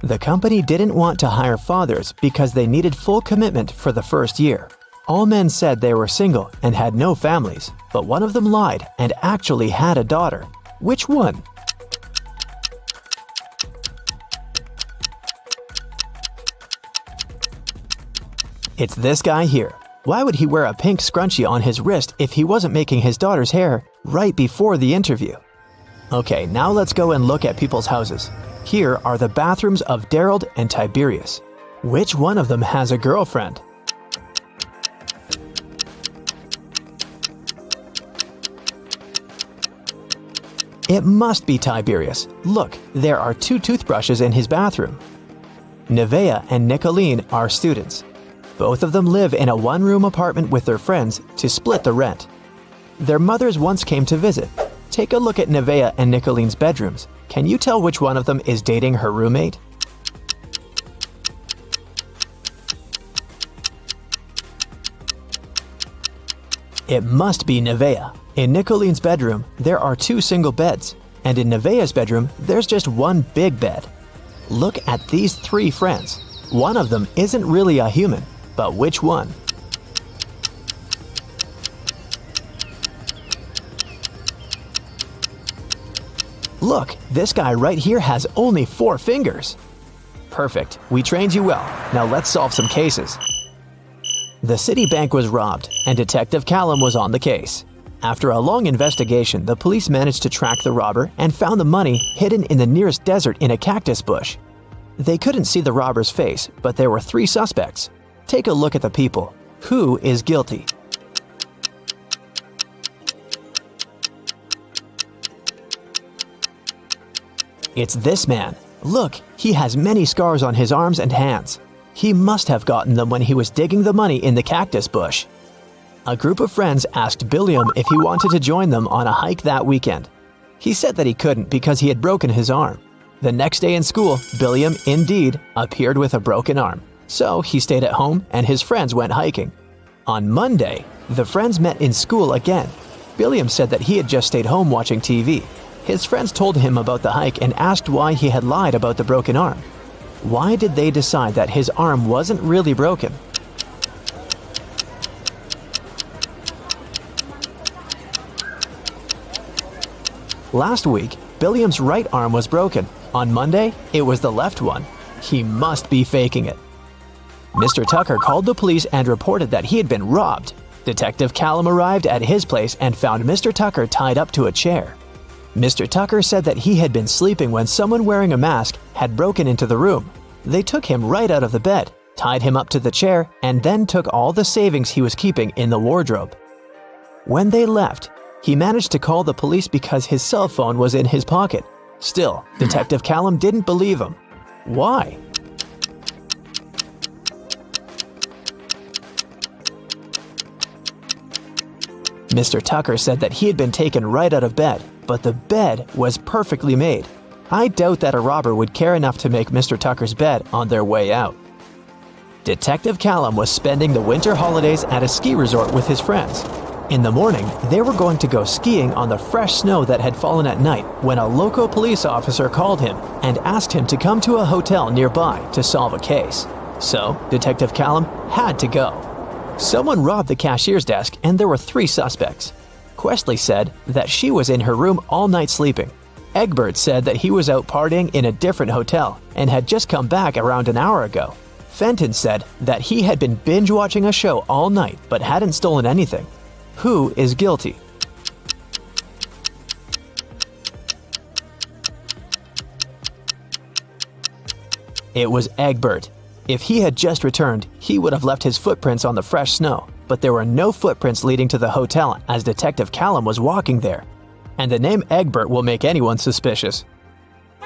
The company didn't want to hire fathers because they needed full commitment for the first year. All men said they were single and had no families, but one of them lied and actually had a daughter. Which one? It's this guy here. Why would he wear a pink scrunchie on his wrist if he wasn't making his daughter's hair right before the interview? Okay, now let's go and look at people's houses. Here are the bathrooms of Daryl and Tiberius. Which one of them has a girlfriend? It must be Tiberius. Look, there are 2 toothbrushes in his bathroom. Nevaeh and Nicolene are students. Both of them live in a 1-room apartment with their friends to split the rent. Their mothers once came to visit. Take a look at Nevaeh and Nicolene's bedrooms. Can you tell which one of them is dating her roommate? It must be Nevaeh. In Nicolene's bedroom, there are 2 single beds, and in Nevaeh's bedroom, there's just 1 big bed. Look at these 3 friends. One of them isn't really a human, but which one? Look, this guy right here has only 4 fingers. Perfect, we trained you well. Now let's solve some cases. The city bank was robbed, and Detective Callum was on the case. After a long investigation, the police managed to track the robber and found the money hidden in the nearest desert in a cactus bush. They couldn't see the robber's face, but there were 3 suspects. Take a look at the people. Who is guilty? It's this man. Look, he has many scars on his arms and hands. He must have gotten them when he was digging the money in the cactus bush. A group of friends asked Billiam if he wanted to join them on a hike that weekend. He said that he couldn't because he had broken his arm. The next day in school, Billiam, indeed, appeared with a broken arm. So he stayed at home and his friends went hiking. On Monday, the friends met in school again. Billiam said that he had just stayed home watching TV. His friends told him about the hike and asked why he had lied about the broken arm. Why did they decide that his arm wasn't really broken? Last week, Billiam's right arm was broken. On Monday, it was the left one. He must be faking it. Mr. Tucker called the police and reported that he had been robbed. Detective Callum arrived at his place and found Mr. Tucker tied up to a chair. Mr. Tucker said that he had been sleeping when someone wearing a mask had broken into the room. They took him right out of the bed, tied him up to the chair, and then took all the savings he was keeping in the wardrobe. When they left, he managed to call the police because his cell phone was in his pocket. Still, Detective Callum didn't believe him. Why? Mr. Tucker said that he had been taken right out of bed, but the bed was perfectly made. I doubt that a robber would care enough to make Mr. Tucker's bed on their way out. Detective Callum was spending the winter holidays at a ski resort with his friends. In the morning, they were going to go skiing on the fresh snow that had fallen at night when a local police officer called him and asked him to come to a hotel nearby to solve a case. So, Detective Callum had to go. Someone robbed the cashier's desk and there were 3 suspects. Questley said that she was in her room all night sleeping. Egbert said that he was out partying in a different hotel and had just come back around an hour ago. Fenton said that he had been binge-watching a show all night but hadn't stolen anything. Who is guilty? It was Egbert. If he had just returned, he would have left his footprints on the fresh snow, but there were no footprints leading to the hotel as Detective Callum was walking there. And the name Egbert will make anyone suspicious.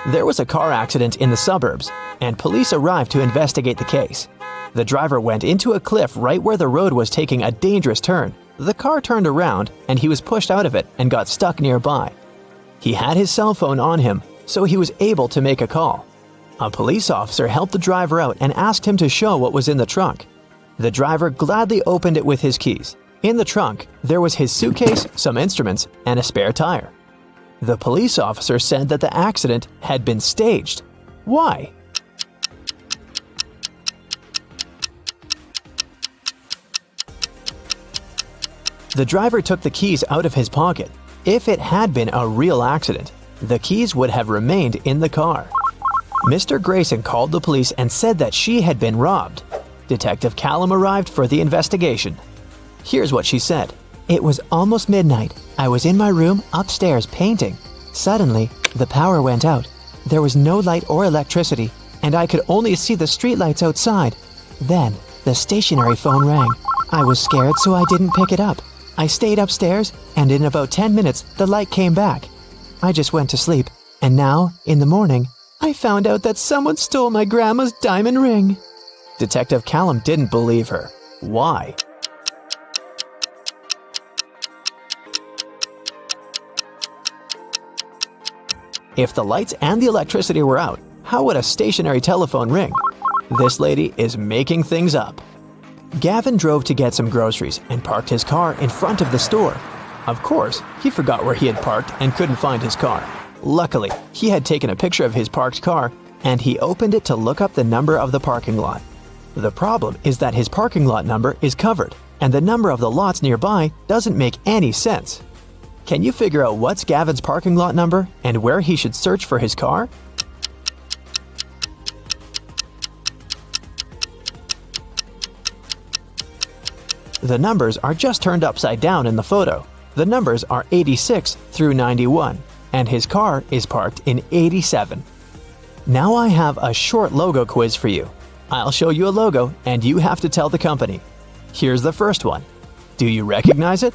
There was a car accident in the suburbs, and police arrived to investigate the case. The driver went into a cliff right where the road was taking a dangerous turn. The car turned around, and he was pushed out of it and got stuck nearby. He had his cell phone on him, so he was able to make a call. A police officer helped the driver out and asked him to show what was in the trunk. The driver gladly opened it with his keys. In the trunk, there was his suitcase, some instruments, and a spare tire. The police officer said that the accident had been staged. Why? The driver took the keys out of his pocket. If it had been a real accident, the keys would have remained in the car. Mr. Grayson called the police and said that she had been robbed. Detective Callum arrived for the investigation. Here's what she said. It was almost midnight. I was in my room upstairs painting. Suddenly, the power went out. There was no light or electricity, and I could only see the streetlights outside. Then, the stationary phone rang. I was scared, so I didn't pick it up. I stayed upstairs, and in about 10 minutes, the light came back. I just went to sleep, and now, in the morning, I found out that someone stole my grandma's diamond ring. Detective Callum didn't believe her. Why? If the lights and the electricity were out, how would a stationary telephone ring? This lady is making things up. Gavin drove to get some groceries and parked his car in front of the store. Of course, he forgot where he had parked and couldn't find his car. Luckily, he had taken a picture of his parked car and he opened it to look up the number of the parking lot. The problem is that his parking lot number is covered and the number of the lots nearby doesn't make any sense. Can you figure out what's Gavin's parking lot number and where he should search for his car? The numbers are just turned upside down in the photo. The numbers are 86 through 91, and his car is parked in 87. Now I have a short logo quiz for you. I'll show you a logo and you have to tell the company. Here's the first one. Do you recognize it?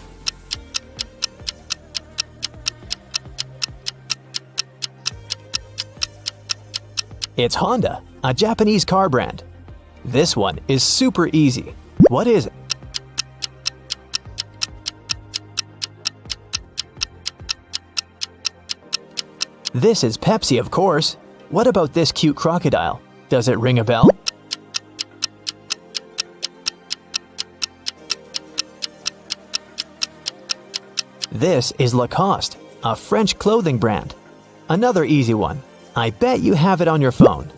It's Honda, a Japanese car brand. This one is super easy. What is it? This is Pepsi, of course. What about this cute crocodile? Does it ring a bell? This is Lacoste, a French clothing brand. Another easy one. I bet you have it on your phone.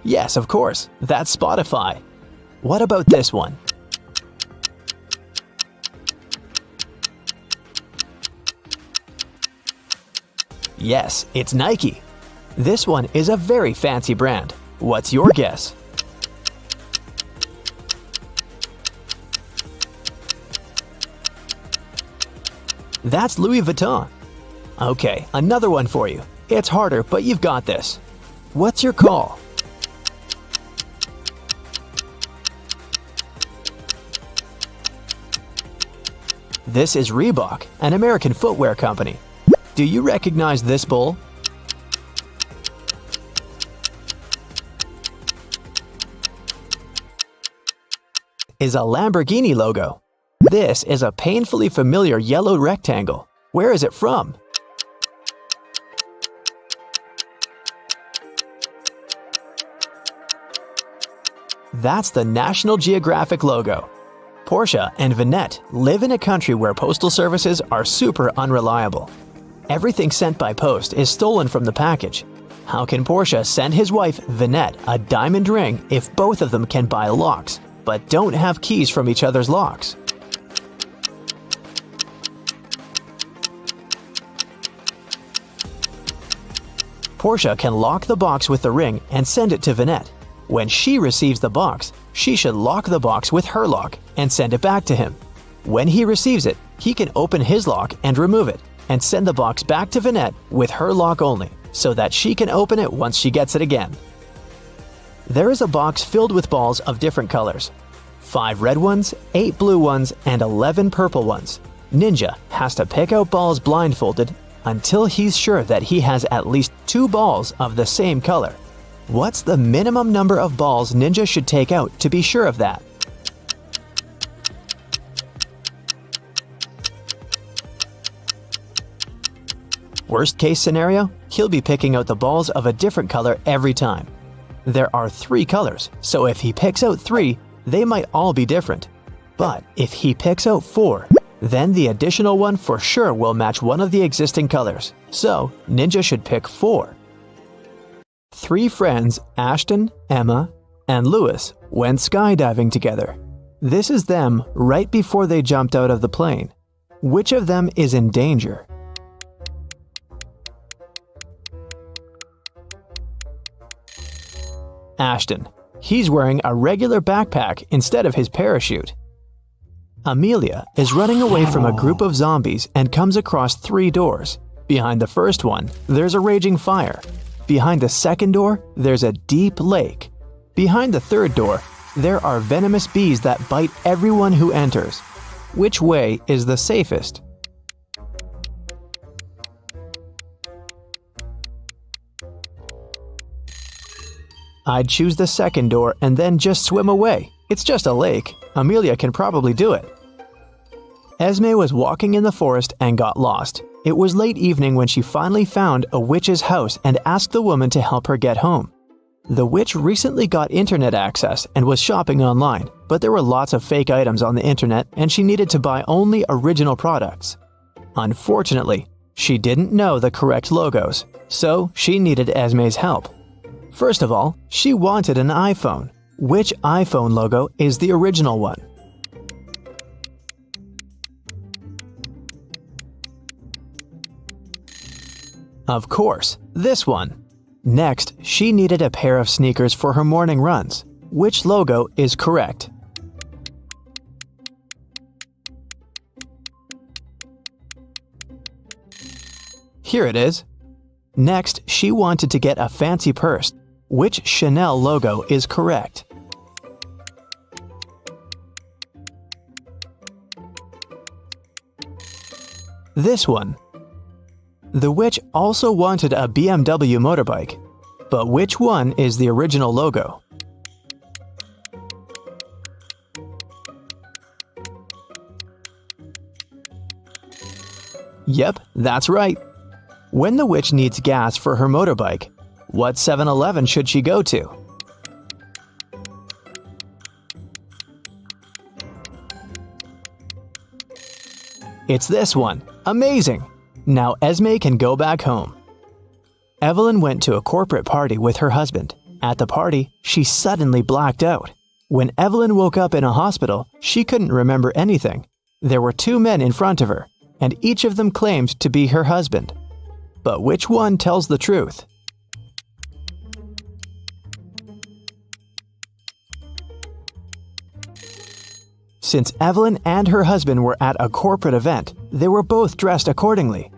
Yes, of course. That's Spotify. What about this one? Yes, it's Nike. This one is a very fancy brand. What's your guess? That's Louis Vuitton. Okay, another one for you. It's harder, but you've got this. What's your call? This is Reebok, an American footwear company. Do you recognize this bull? Is a Lamborghini logo. This is a painfully familiar yellow rectangle. Where is it from? That's the National Geographic logo. Porsche and Vinette live in a country where postal services are super unreliable. Everything sent by post is stolen from the package. How can Porsche send his wife, Vinette, a diamond ring if both of them can buy locks, but don't have keys from each other's locks? Porsche can lock the box with the ring and send it to Vinette. When she receives the box, she should lock the box with her lock and send it back to him. When he receives it, he can open his lock and remove it, and send the box back to Vinette with her lock only, so that she can open it once she gets it again. There is a box filled with balls of different colors. 5 red ones, 8 blue ones, and 11 purple ones. Ninja has to pick out balls blindfolded until he's sure that he has at least 2 balls of the same color. What's the minimum number of balls Ninja should take out to be sure of that? Worst case scenario, he'll be picking out the balls of a different color every time. There are 3 colors, so if he picks out 3, they might all be different. But if he picks out 4, then the additional one for sure will match one of the existing colors. So, Ninja should pick 4. 3 friends, Ashton, Emma, and Lewis, went skydiving together. This is them right before they jumped out of the plane. Which of them is in danger? Ashton. He's wearing a regular backpack instead of his parachute. Amelia is running away from a group of zombies and comes across 3 doors. Behind the first one, there's a raging fire. Behind the second door, there's a deep lake. Behind the third door, there are venomous bees that bite everyone who enters. Which way is the safest? I'd choose the second door and then just swim away. It's just a lake. Amelia can probably do it. Esme was walking in the forest and got lost. It was late evening when she finally found a witch's house and asked the woman to help her get home. The witch recently got internet access and was shopping online, but there were lots of fake items on the internet and she needed to buy only original products. Unfortunately, she didn't know the correct logos, so she needed Esme's help. First of all, she wanted an iPhone. Which iPhone logo is the original one? Of course, this one. Next, she needed a pair of sneakers for her morning runs. Which logo is correct? Here it is. Next, she wanted to get a fancy purse. Which Chanel logo is correct? This one. The witch also wanted a BMW motorbike. But which one is the original logo? Yep, that's right. When the witch needs gas for her motorbike, what 7-Eleven should she go to? It's this one. Amazing! Now Esme can go back home. Evelyn went to a corporate party with her husband. At the party, she suddenly blacked out. When Evelyn woke up in a hospital, she couldn't remember anything. There were 2 men in front of her, and each of them claimed to be her husband. But which one tells the truth? Since Evelyn and her husband were at a corporate event, they were both dressed accordingly.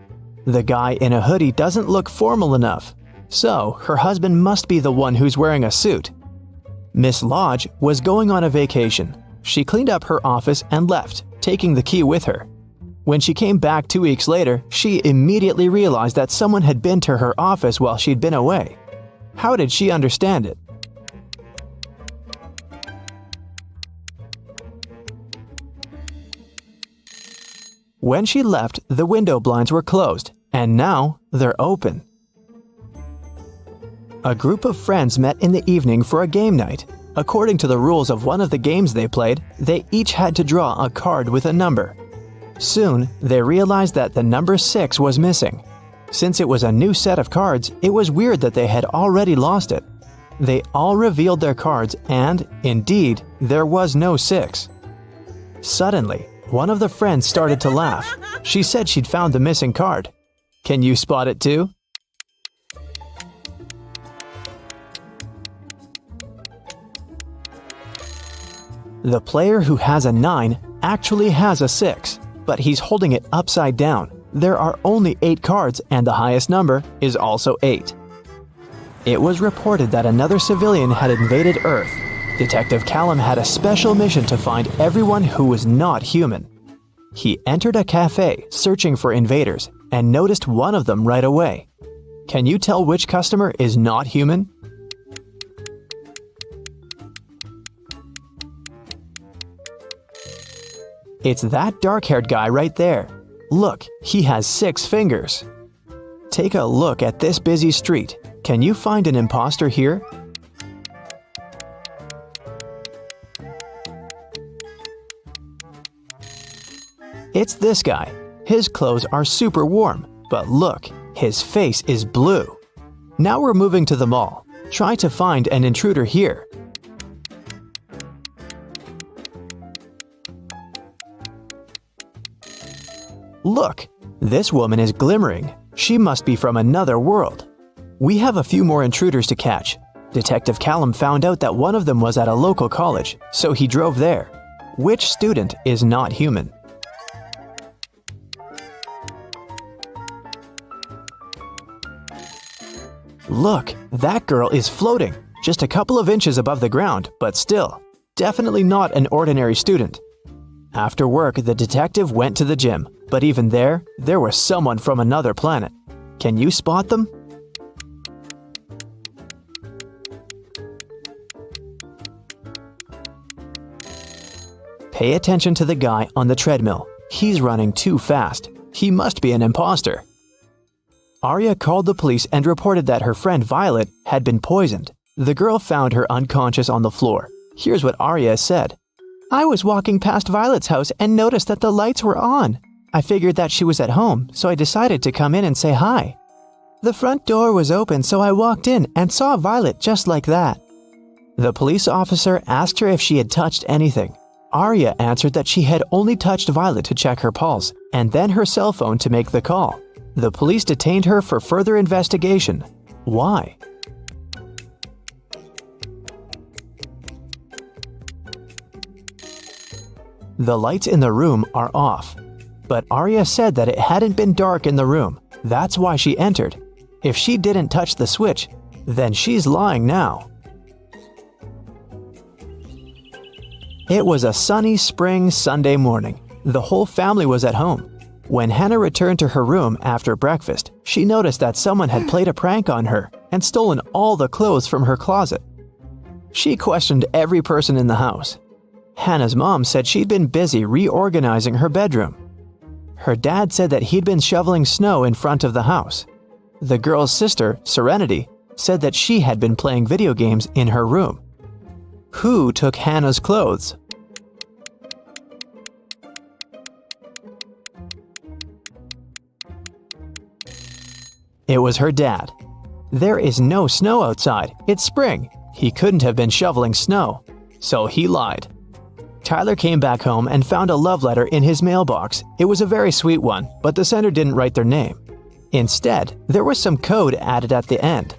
The guy in a hoodie doesn't look formal enough, so her husband must be the one who's wearing a suit. Miss Lodge was going on a vacation. She cleaned up her office and left, taking the key with her. When she came back 2 weeks later, she immediately realized that someone had been to her office while she'd been away. How did she understand it? When she left, the window blinds were closed, and now they're open. A group of friends met in the evening for a game night. According to the rules of one of the games they played, they each had to draw a card with a number. Soon, they realized that the number 6 was missing. Since it was a new set of cards, it was weird that they had already lost it. They all revealed their cards and, indeed, there was no 6. Suddenly, one of the friends started to laugh. She said she'd found the missing card. Can you spot it too? The player who has a 9 actually has a 6, but he's holding it upside down. There are only 8 cards and the highest number is also 8. It was reported that another civilian had invaded Earth. Detective Callum had a special mission to find everyone who was not human. He entered a cafe searching for invaders and noticed one of them right away. Can you tell which customer is not human? It's that dark-haired guy right there. Look, he has 6 fingers. Take a look at this busy street. Can you find an imposter here? It's this guy. His clothes are super warm, but look, his face is blue. Now we're moving to the mall. Try to find an intruder here. Look, this woman is glimmering. She must be from another world. We have a few more intruders to catch. Detective Callum found out that one of them was at a local college, so he drove there. Which student is not human? Look, that girl is floating, just a couple of inches above the ground, but still, definitely not an ordinary student. After work, the detective went to the gym, but even there was someone from another planet. Can you spot them? Pay attention to the guy on the treadmill. He's running too fast. He must be an imposter. Arya called the police and reported that her friend Violet had been poisoned. The girl found her unconscious on the floor. Here's what Arya said. I was walking past Violet's house and noticed that the lights were on. I figured that she was at home, so I decided to come in and say hi. The front door was open, so I walked in and saw Violet just like that. The police officer asked her if she had touched anything. Arya answered that she had only touched Violet to check her pulse, and then her cell phone to make the call. The police detained her for further investigation. Why? The lights in the room are off. But Arya said that it hadn't been dark in the room. That's why she entered. If she didn't touch the switch, then she's lying now. It was a sunny spring Sunday morning. The whole family was at home. When Hannah returned to her room after breakfast, she noticed that someone had played a prank on her and stolen all the clothes from her closet. She questioned every person in the house. Hannah's mom said she'd been busy reorganizing her bedroom. Her dad said that he'd been shoveling snow in front of the house. The girl's sister, Serenity, said that she had been playing video games in her room. Who took Hannah's clothes? It was her dad. There is no snow outside. It's spring. He couldn't have been shoveling snow. So he lied. Tyler came back home and found a love letter in his mailbox. It was a very sweet one, but the sender didn't write their name. Instead, there was some code added at the end.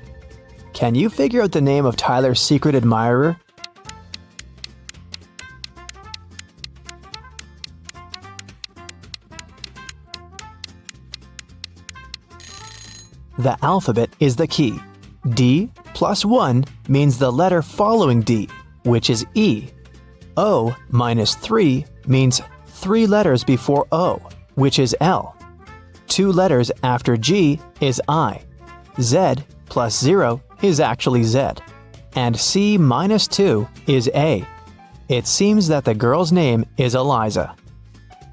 Can you figure out the name of Tyler's secret admirer? The alphabet is the key. D plus 1 means the letter following D, which is E. O minus 3 means 3 letters before O, which is L. 2 letters after G is I. Z plus 0 is actually Z. And C minus 2 is A. It seems that the girl's name is Eliza.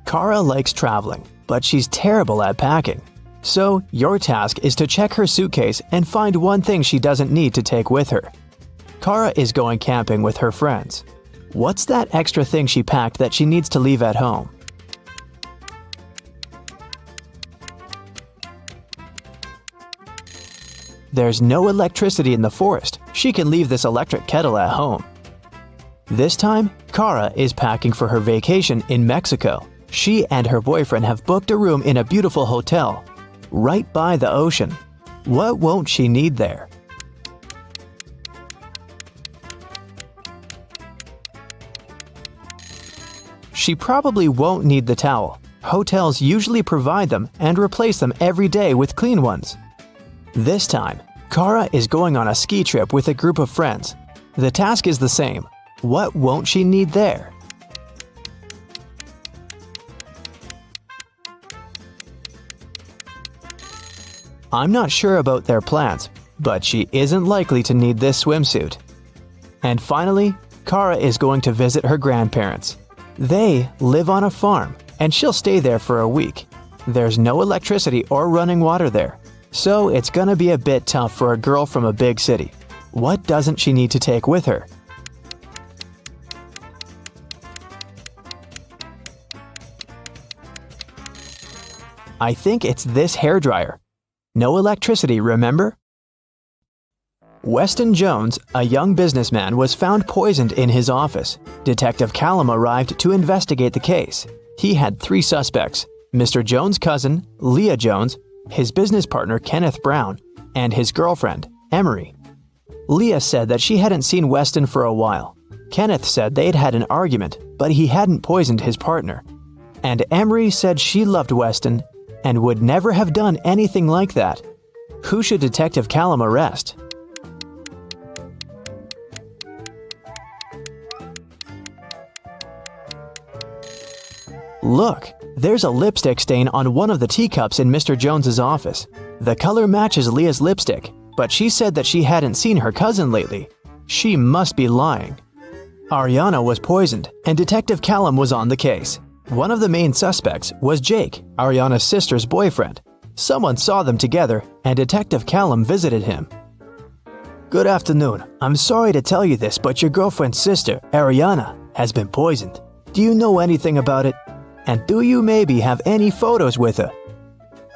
Kara likes traveling, but she's terrible at packing. So, your task is to check her suitcase and find one thing she doesn't need to take with her. Kara is going camping with her friends. What's that extra thing she packed that she needs to leave at home? There's no electricity in the forest. She can leave this electric kettle at home. This time, Kara is packing for her vacation in Mexico. She and her boyfriend have booked a room in a beautiful hotel right by the ocean. What won't she need there? She probably won't need the towel. Hotels usually provide them and replace them every day with clean ones. This time, Kara is going on a ski trip with a group of friends. The task is the same. What won't she need there? I'm not sure about their plans, but she isn't likely to need this swimsuit. And finally, Kara is going to visit her grandparents. They live on a farm, and she'll stay there for a week. There's no electricity or running water there, so it's gonna be a bit tough for a girl from a big city. What doesn't she need to take with her? I think it's this hairdryer. No electricity, remember? Weston Jones, a young businessman, was found poisoned in his office. Detective Callum arrived to investigate the case. He had 3 suspects: Mr. Jones' cousin, Leah Jones, his business partner Kenneth Brown, and his girlfriend, Emery. Leah said that she hadn't seen Weston for a while. Kenneth said they'd had an argument, but he hadn't poisoned his partner. And Emery said she loved Weston and would never have done anything like that. Who should Detective Callum arrest? Look, there's a lipstick stain on one of the teacups in Mr. Jones's office. The color matches Leah's lipstick, but she said that she hadn't seen her cousin lately. She must be lying. Ariana was poisoned, and Detective Callum was on the case. One of the main suspects was Jake, Ariana's sister's boyfriend. Someone saw them together, and Detective Callum visited him. Good afternoon. I'm sorry to tell you this, but your girlfriend's sister, Ariana, has been poisoned. Do you know anything about it? And do you maybe have any photos with her?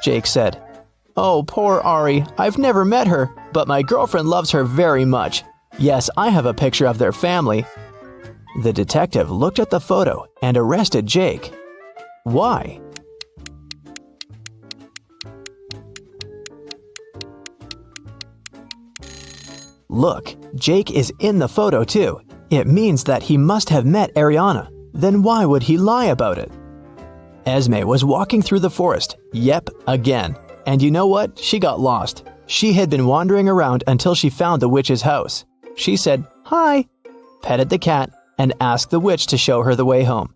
Jake said, Oh, poor Ari. I've never met her, but my girlfriend loves her very much. Yes, I have a picture of their family. The detective looked at the photo and arrested Jake. Why? Look, Jake is in the photo too. It means that he must have met Ariana. Then why would he lie about it? Esme was walking through the forest, again. And you know what? She got lost. She had been wandering around until she found the witch's house. She said, "Hi," petted the cat, and asked the witch to show her the way home.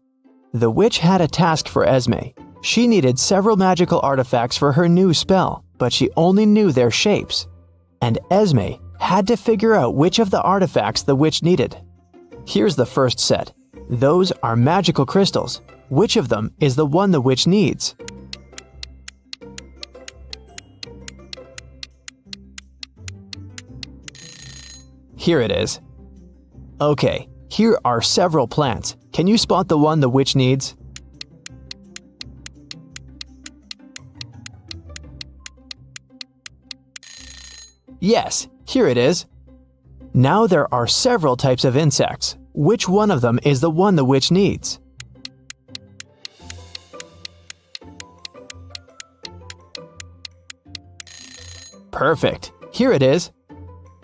The witch had a task for Esme. She needed several magical artifacts for her new spell, but she only knew their shapes. And Esme had to figure out which of the artifacts the witch needed. Here's the first set. Those are magical crystals. Which of them is the one the witch needs? Here it is. Okay, here are several plants. Can you spot the one the witch needs? Yes, here it is. Now there are several types of insects. Which one of them is the one the witch needs? Perfect. Here it is.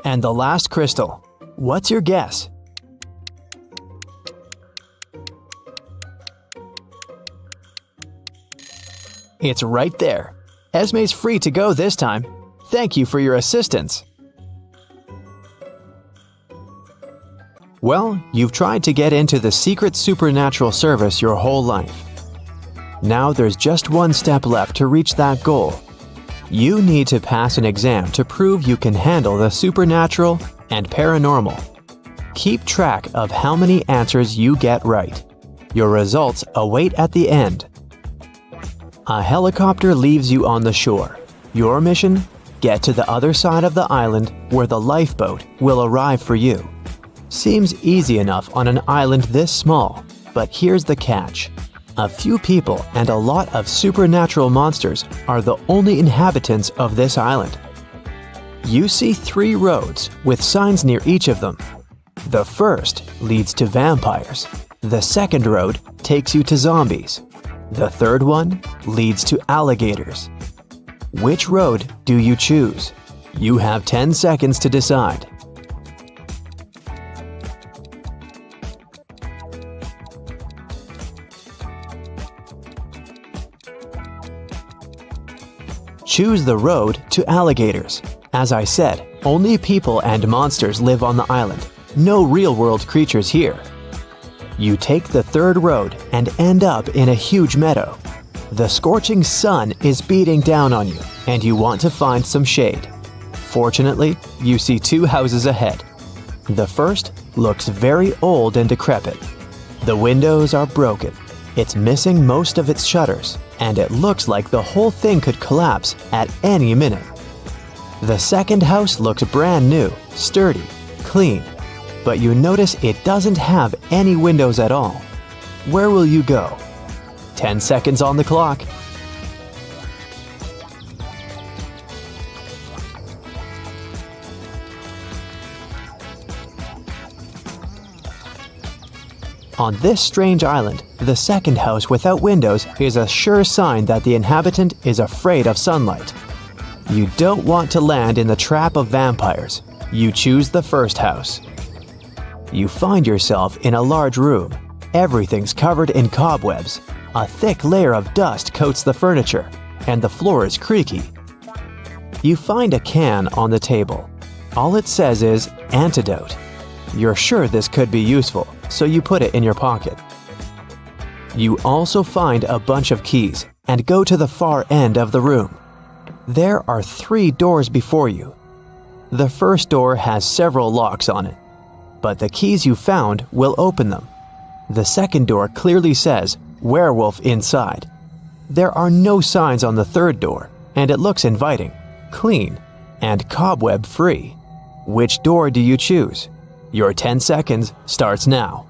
And the last crystal. What's your guess? It's right there. Esme's free to go this time. Thank you for your assistance. Well, you've tried to get into the secret supernatural service your whole life. Now there's just one step left to reach that goal. You need to pass an exam to prove you can handle the supernatural and paranormal. Keep track of how many answers you get right. Your results await at the end. A helicopter leaves you on the shore. Your mission? Get to the other side of the island where the lifeboat will arrive for you. Seems easy enough on an island this small, but here's the catch. A few people and a lot of supernatural monsters are the only inhabitants of this island. You see 3 roads with signs near each of them. The first leads to vampires. The second road takes you to zombies. The third one leads to alligators. Which road do you choose? You have 10 seconds to decide. Choose the road to alligators. As I said, only people and monsters live on the island. No real-world creatures here. You take the third road and end up in a huge meadow. The scorching sun is beating down on you, and you want to find some shade. Fortunately, you see 2 houses ahead. The first looks very old and decrepit. The windows are broken. It's missing most of its shutters, and it looks like the whole thing could collapse at any minute. The second house looks brand new, sturdy, clean, but you notice it doesn't have any windows at all. Where will you go? 10 seconds on the clock. On this strange island, the second house without windows is a sure sign that the inhabitant is afraid of sunlight. You don't want to land in the trap of vampires. You choose the first house. You find yourself in a large room. Everything's covered in cobwebs. A thick layer of dust coats the furniture, and the floor is creaky. You find a can on the table. All it says is antidote. You're sure this could be useful, so you put it in your pocket. You also find a bunch of keys and go to the far end of the room. There are 3 doors before you. The first door has several locks on it, but the keys you found will open them. The second door clearly says werewolf inside. There are no signs on the third door, and it looks inviting, clean, and cobweb-free. Which door do you choose? Your 10 seconds starts now.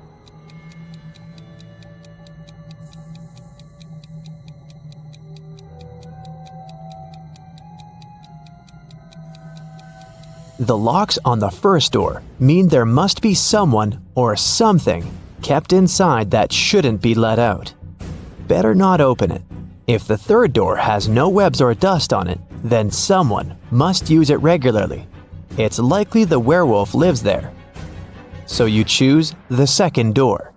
The locks on the first door mean there must be someone or something kept inside that shouldn't be let out. Better not open it. If the third door has no webs or dust on it, then someone must use it regularly. It's likely the werewolf lives there. So you choose the second door.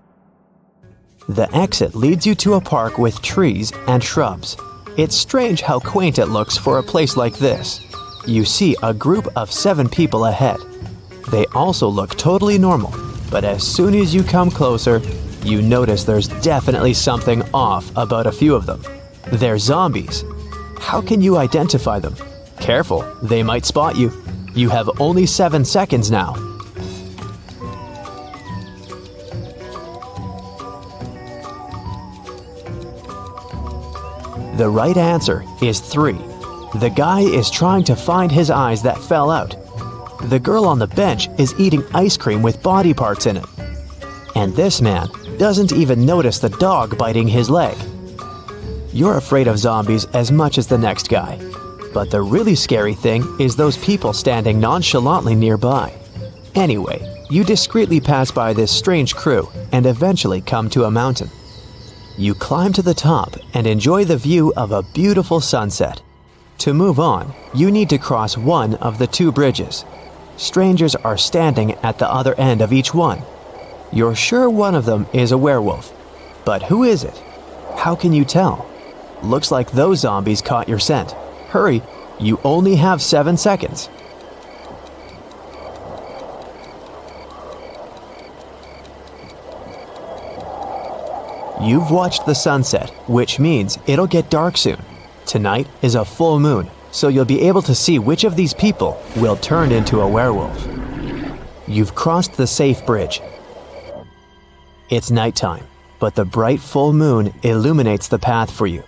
The exit leads you to a park with trees and shrubs. It's strange how quaint it looks for a place like this. You see a group of 7 people ahead. They also look totally normal, but as soon as you come closer, you notice there's definitely something off about a few of them. They're zombies. How can you identify them? Careful, they might spot you. You have only 7 seconds now. The right answer is 3. The guy is trying to find his eyes that fell out. The girl on the bench is eating ice cream with body parts in it. And this man doesn't even notice the dog biting his leg. You're afraid of zombies as much as the next guy. But the really scary thing is those people standing nonchalantly nearby. Anyway, you discreetly pass by this strange crew and eventually come to a mountain. You climb to the top and enjoy the view of a beautiful sunset. To move on, you need to cross one of the 2 bridges. Strangers are standing at the other end of each one. You're sure one of them is a werewolf. But who is it? How can you tell? Looks like those zombies caught your scent. Hurry, you only have 7 seconds. You've watched the sunset, which means it'll get dark soon. Tonight is a full moon, so you'll be able to see which of these people will turn into a werewolf. You've crossed the safe bridge. It's nighttime, but the bright full moon illuminates the path for you.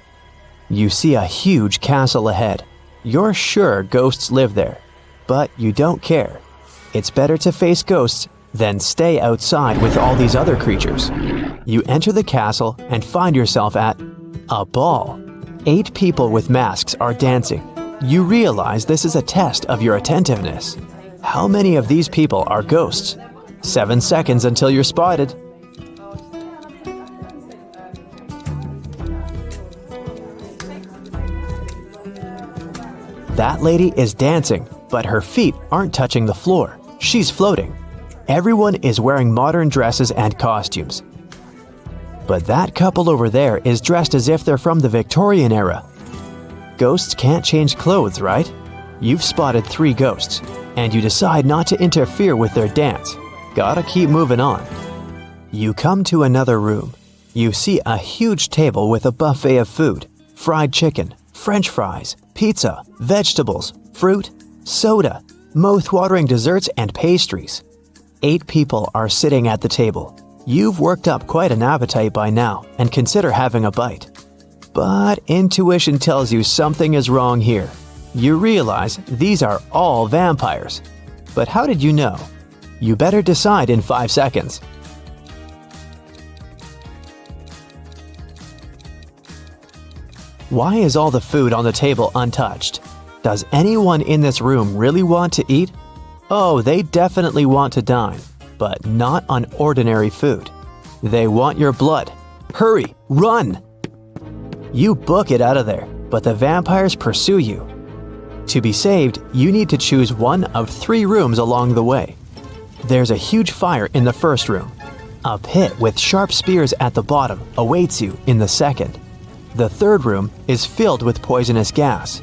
You see a huge castle ahead. You're sure ghosts live there, but you don't care. It's better to face ghosts than stay outside with all these other creatures. You enter the castle and find yourself at a ball. 8 people with masks are dancing. You realize this is a test of your attentiveness. How many of these people are ghosts? 7 seconds until you're spotted. That lady is dancing, but her feet aren't touching the floor. She's floating. Everyone is wearing modern dresses and costumes. But that couple over there is dressed as if they're from the Victorian era. Ghosts can't change clothes, right? You've spotted 3 ghosts, and you decide not to interfere with their dance. Gotta keep moving on. You come to another room. You see a huge table with a buffet of food. Fried chicken, French fries, pizza, vegetables, fruit, soda, mouth-watering desserts, and pastries. 8 people are sitting at the table. You've worked up quite an appetite by now and consider having a bite. But intuition tells you something is wrong here. You realize these are all vampires. But how did you know? You better decide in 5 seconds. Why is all the food on the table untouched? Does anyone in this room really want to eat? Oh, they definitely want to dine, but not on ordinary food. They want your blood. Hurry, run! You book it out of there, but the vampires pursue you. To be saved, you need to choose one of 3 rooms along the way. There's a huge fire in the first room. A pit with sharp spears at the bottom awaits you in the second. The third room is filled with poisonous gas.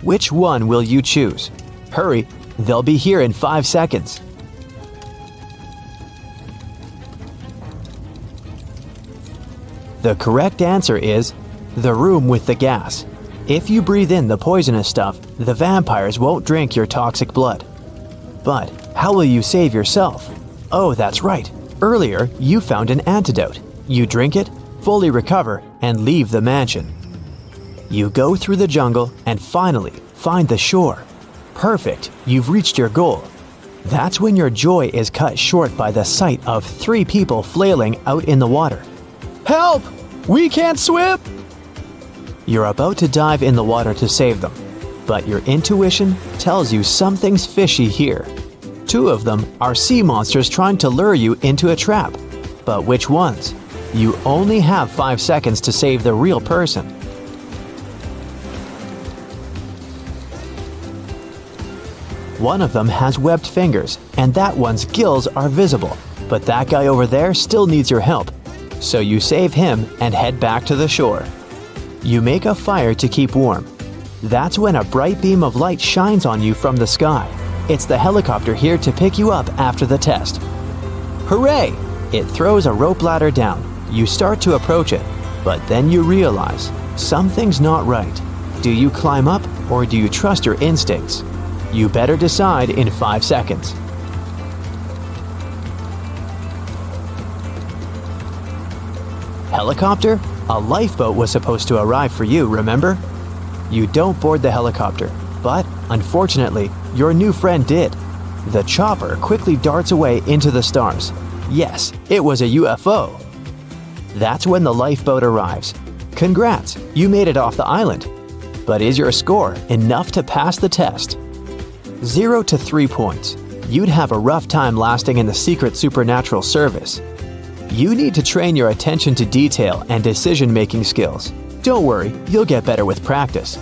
Which one will you choose? Hurry, they'll be here in 5 seconds. The correct answer is the room with the gas. If you breathe in the poisonous stuff, the vampires won't drink your toxic blood. But how will you save yourself? Oh, that's right. Earlier, you found an antidote. You drink it, fully recover, and leave the mansion. You go through the jungle and finally find the shore. Perfect, you've reached your goal. That's when your joy is cut short by the sight of 3 people flailing out in the water. Help! We can't swim! You're about to dive in the water to save them, but your intuition tells you something's fishy here. 2 of them are sea monsters trying to lure you into a trap. But which ones? You only have 5 seconds to save the real person. One of them has webbed fingers, and that one's gills are visible, but that guy over there still needs your help. So you save him and head back to the shore. You make a fire to keep warm. That's when a bright beam of light shines on you from the sky. It's the helicopter here to pick you up after the test. Hooray! It throws a rope ladder down. You start to approach it, but then you realize something's not right. Do you climb up or do you trust your instincts? You better decide in 5 seconds. Helicopter? A lifeboat was supposed to arrive for you, remember? You don't board the helicopter, but unfortunately, your new friend did. The chopper quickly darts away into the stars. Yes, it was a UFO. That's when the lifeboat arrives. Congrats, you made it off the island. But is your score enough to pass the test? 0 to 3 points. You'd have a rough time lasting in the secret supernatural service. You need to train your attention to detail and decision-making skills. Don't worry, you'll get better with practice.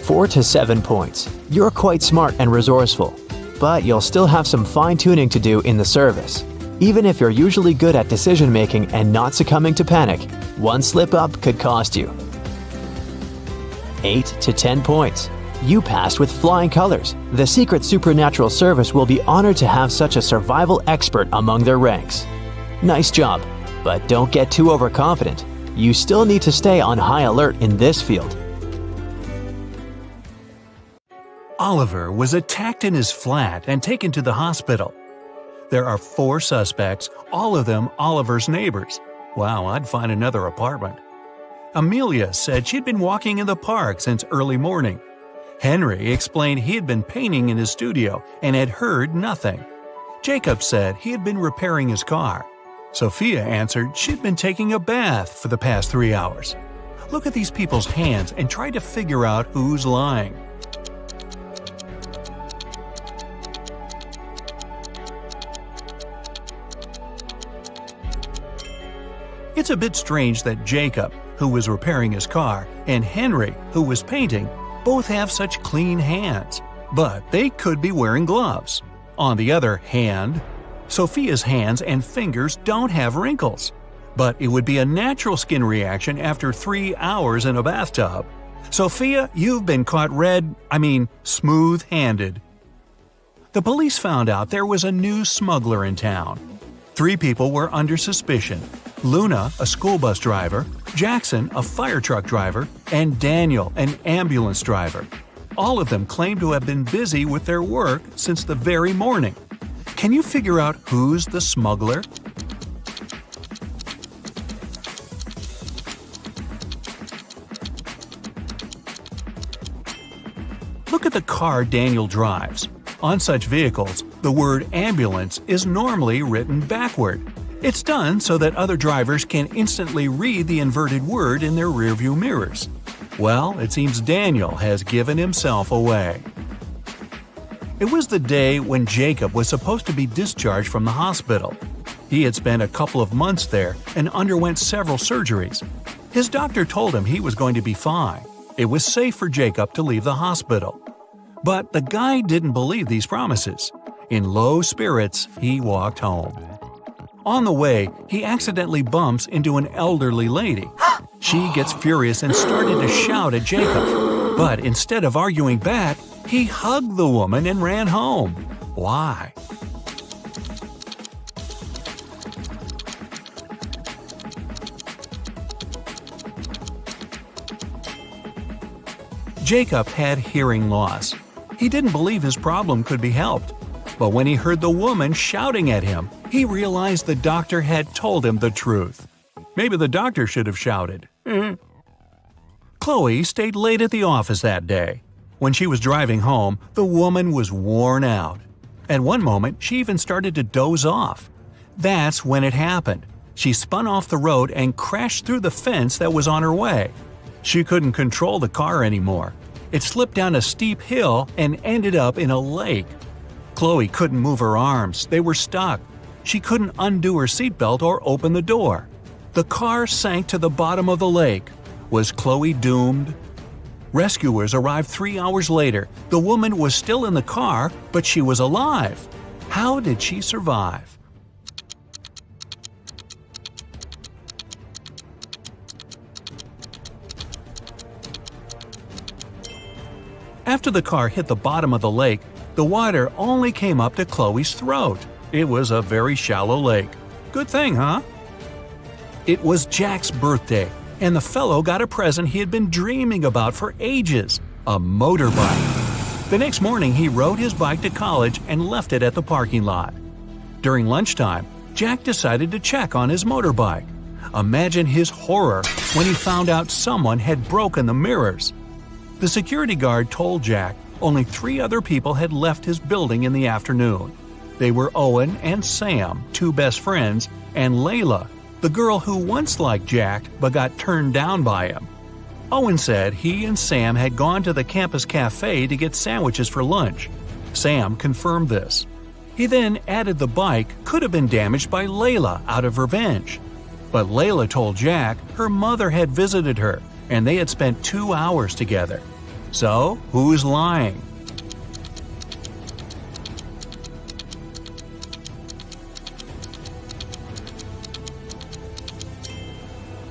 4 to 7 points. You're quite smart and resourceful, but you'll still have some fine-tuning to do in the service. Even if you're usually good at decision-making and not succumbing to panic, one slip-up could cost you. 8 to 10 points. You passed with flying colors. The Secret Supernatural Service will be honored to have such a survival expert among their ranks. Nice job, but don't get too overconfident. You still need to stay on high alert in this field. Oliver was attacked in his flat and taken to the hospital. There are 4 suspects, all of them Oliver's neighbors. Wow, I'd find another apartment. Amelia said she'd been walking in the park since early morning. Henry explained he had been painting in his studio and had heard nothing. Jacob said he had been repairing his car. Sophia answered she'd been taking a bath for the past 3 hours. Look at these people's hands and try to figure out who's lying. It's a bit strange that Jacob, who was repairing his car, and Henry, who was painting, both have such clean hands, but they could be wearing gloves. On the other hand, Sophia's hands and fingers don't have wrinkles, but it would be a natural skin reaction after 3 hours in a bathtub. Sophia, you've been caught smooth-handed. The police found out there was a new smuggler in town. 3 people were under suspicion: Luna, a school bus driver, Jackson, a fire truck driver, and Daniel, an ambulance driver. All of them claimed to have been busy with their work since the very morning. Can you figure out who's the smuggler? Look at the car Daniel drives. On such vehicles, the word ambulance is normally written backward. It's done so that other drivers can instantly read the inverted word in their rearview mirrors. Well, it seems Daniel has given himself away. It was the day when Jacob was supposed to be discharged from the hospital. He had spent a couple of months there and underwent several surgeries. His doctor told him he was going to be fine. It was safe for Jacob to leave the hospital. But the guy didn't believe these promises. In low spirits, he walked home. On the way, he accidentally bumps into an elderly lady. She gets furious and started to shout at Jacob. But instead of arguing back, he hugged the woman and ran home. Why? Jacob had hearing loss. He didn't believe his problem could be helped. But when he heard the woman shouting at him, he realized the doctor had told him the truth. Maybe the doctor should have shouted. Chloe stayed late at the office that day. When she was driving home, the woman was worn out. At one moment, she even started to doze off. That's when it happened. She spun off the road and crashed through the fence that was on her way. She couldn't control the car anymore. It slipped down a steep hill and ended up in a lake. Chloe couldn't move her arms. They were stuck. She couldn't undo her seatbelt or open the door. The car sank to the bottom of the lake. Was Chloe doomed? Rescuers arrived 3 hours later. The woman was still in the car, but she was alive. How did she survive? After the car hit the bottom of the lake, the water only came up to Chloe's throat. It was a very shallow lake. Good thing, huh? It was Jack's birthday, and the fellow got a present he had been dreaming about for ages – a motorbike. The next morning, he rode his bike to college and left it at the parking lot. During lunchtime, Jack decided to check on his motorbike. Imagine his horror when he found out someone had broken the mirrors. The security guard told Jack only 3 other people had left his building in the afternoon. They were Owen and Sam, 2 best friends, and Layla, the girl who once liked Jack but got turned down by him. Owen said he and Sam had gone to the campus cafe to get sandwiches for lunch. Sam confirmed this. He then added the bike could have been damaged by Layla out of revenge. But Layla told Jack her mother had visited her and they had spent 2 hours together. So, who's lying?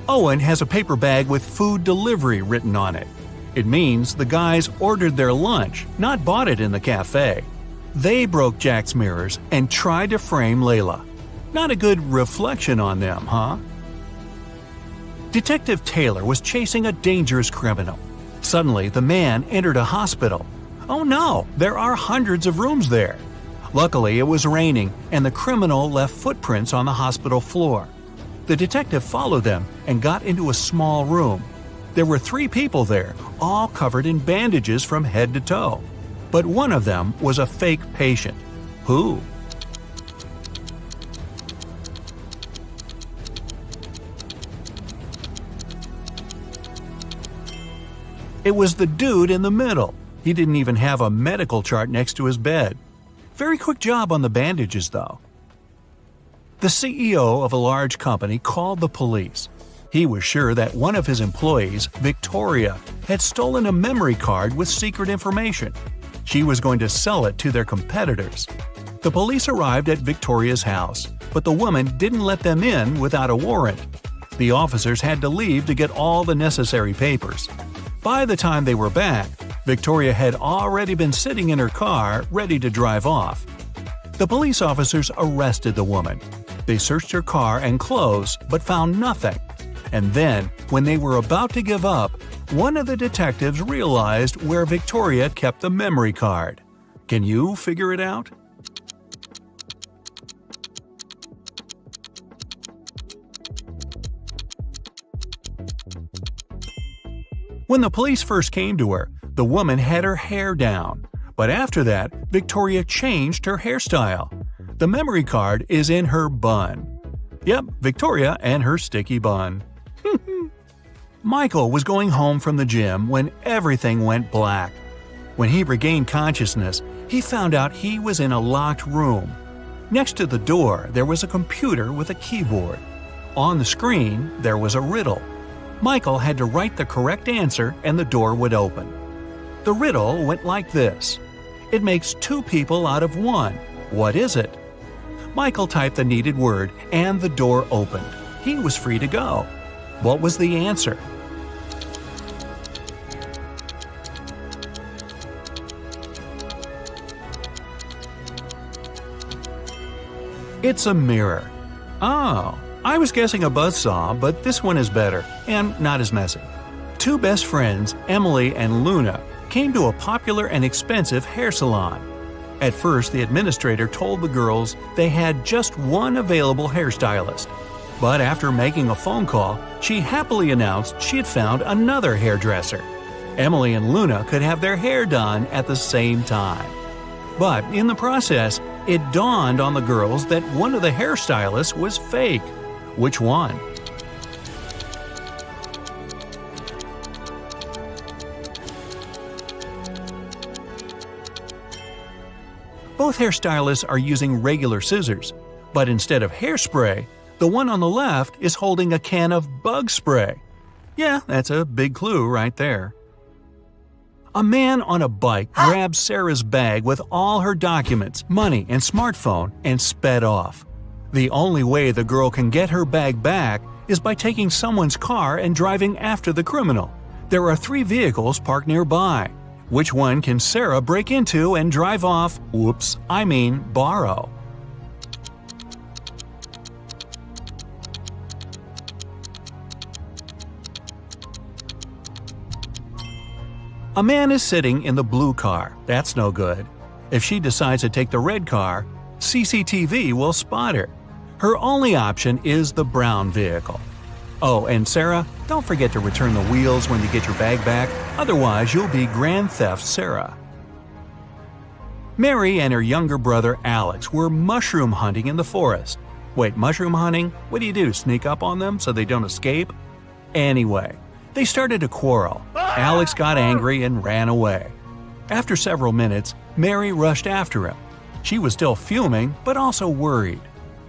Owen has a paper bag with food delivery written on it. It means the guys ordered their lunch, not bought it in the cafe. They broke Jack's mirrors and tried to frame Layla. Not a good reflection on them, huh? Detective Taylor was chasing a dangerous criminal. Suddenly, the man entered a hospital. Oh no, there are hundreds of rooms there. Luckily, it was raining and the criminal left footprints on the hospital floor. The detective followed them and got into a small room. There were 3 people there, all covered in bandages from head to toe. But one of them was a fake patient. Who? It was the dude in the middle. He didn't even have a medical chart next to his bed. Very quick job on the bandages, though. The CEO of a large company called the police. He was sure that one of his employees, Victoria, had stolen a memory card with secret information. She was going to sell it to their competitors. The police arrived at Victoria's house, but the woman didn't let them in without a warrant. The officers had to leave to get all the necessary papers. By the time they were back, Victoria had already been sitting in her car, ready to drive off. The police officers arrested the woman. They searched her car and clothes, but found nothing. And then, when they were about to give up, one of the detectives realized where Victoria kept the memory card. Can you figure it out? When the police first came to her, the woman had her hair down. But after that, Victoria changed her hairstyle. The memory card is in her bun. Yep, Victoria and her sticky bun. Michael was going home from the gym when everything went black. When he regained consciousness, he found out he was in a locked room. Next to the door, there was a computer with a keyboard. On the screen, there was a riddle. Michael had to write the correct answer and the door would open. The riddle went like this. It makes 2 people out of 1. What is it? Michael typed the needed word and the door opened. He was free to go. What was the answer? It's a mirror. Oh, I was guessing a buzzsaw, but this one is better and not as messy. 2 best friends, Emily and Luna, came to a popular and expensive hair salon. At first, the administrator told the girls they had just one available hairstylist. But after making a phone call, she happily announced she had found another hairdresser. Emily and Luna could have their hair done at the same time. But in the process, it dawned on the girls that one of the hairstylists was fake. Which one? Both hairstylists are using regular scissors, but instead of hairspray, the one on the left is holding a can of bug spray. Yeah, that's a big clue right there. A man on a bike grabbed Sarah's bag with all her documents, money, and smartphone and sped off. The only way the girl can get her bag back is by taking someone's car and driving after the criminal. There are 3 vehicles parked nearby. Which one can Sarah break into and drive off, borrow? A man is sitting in the blue car. That's no good. If she decides to take the red car, CCTV will spot her. Her only option is the brown vehicle. Oh, and Sarah, don't forget to return the wheels when you get your bag back, otherwise you'll be Grand Theft Sarah. Mary and her younger brother Alex were mushroom hunting in the forest. Wait, mushroom hunting? What do? Sneak up on them so they don't escape? Anyway, they started to quarrel. Alex got angry and ran away. After several minutes, Mary rushed after him. She was still fuming, but also worried.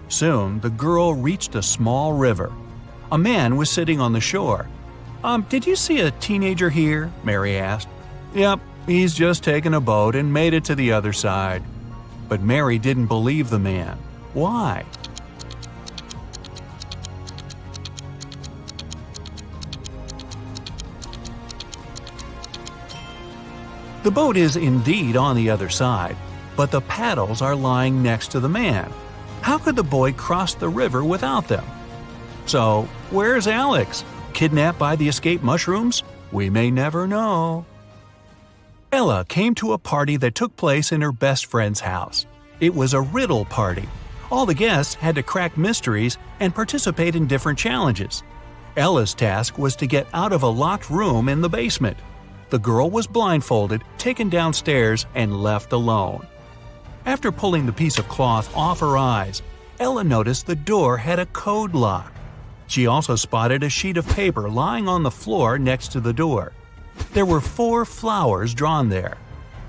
Soon, the girl reached a small river. A man was sitting on the shore. Did you see a teenager here?" Mary asked. "Yep, he's just taken a boat and made it to the other side." But Mary didn't believe the man. Why? The boat is indeed on the other side, but the paddles are lying next to the man. How could the boy cross the river without them? So, where's Alex? Kidnapped by the escaped mushrooms? We may never know. Ella came to a party that took place in her best friend's house. It was a riddle party. All the guests had to crack mysteries and participate in different challenges. Ella's task was to get out of a locked room in the basement. The girl was blindfolded, taken downstairs, and left alone. After pulling the piece of cloth off her eyes, Ella noticed the door had a code lock. She also spotted a sheet of paper lying on the floor next to the door. There were 4 flowers drawn there.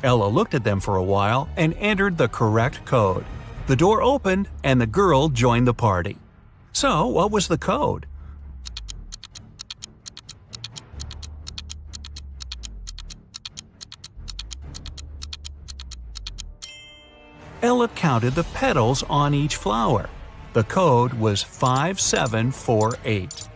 Ella looked at them for a while and entered the correct code. The door opened and the girl joined the party. So, what was the code? Ella counted the petals on each flower. The code was 5748.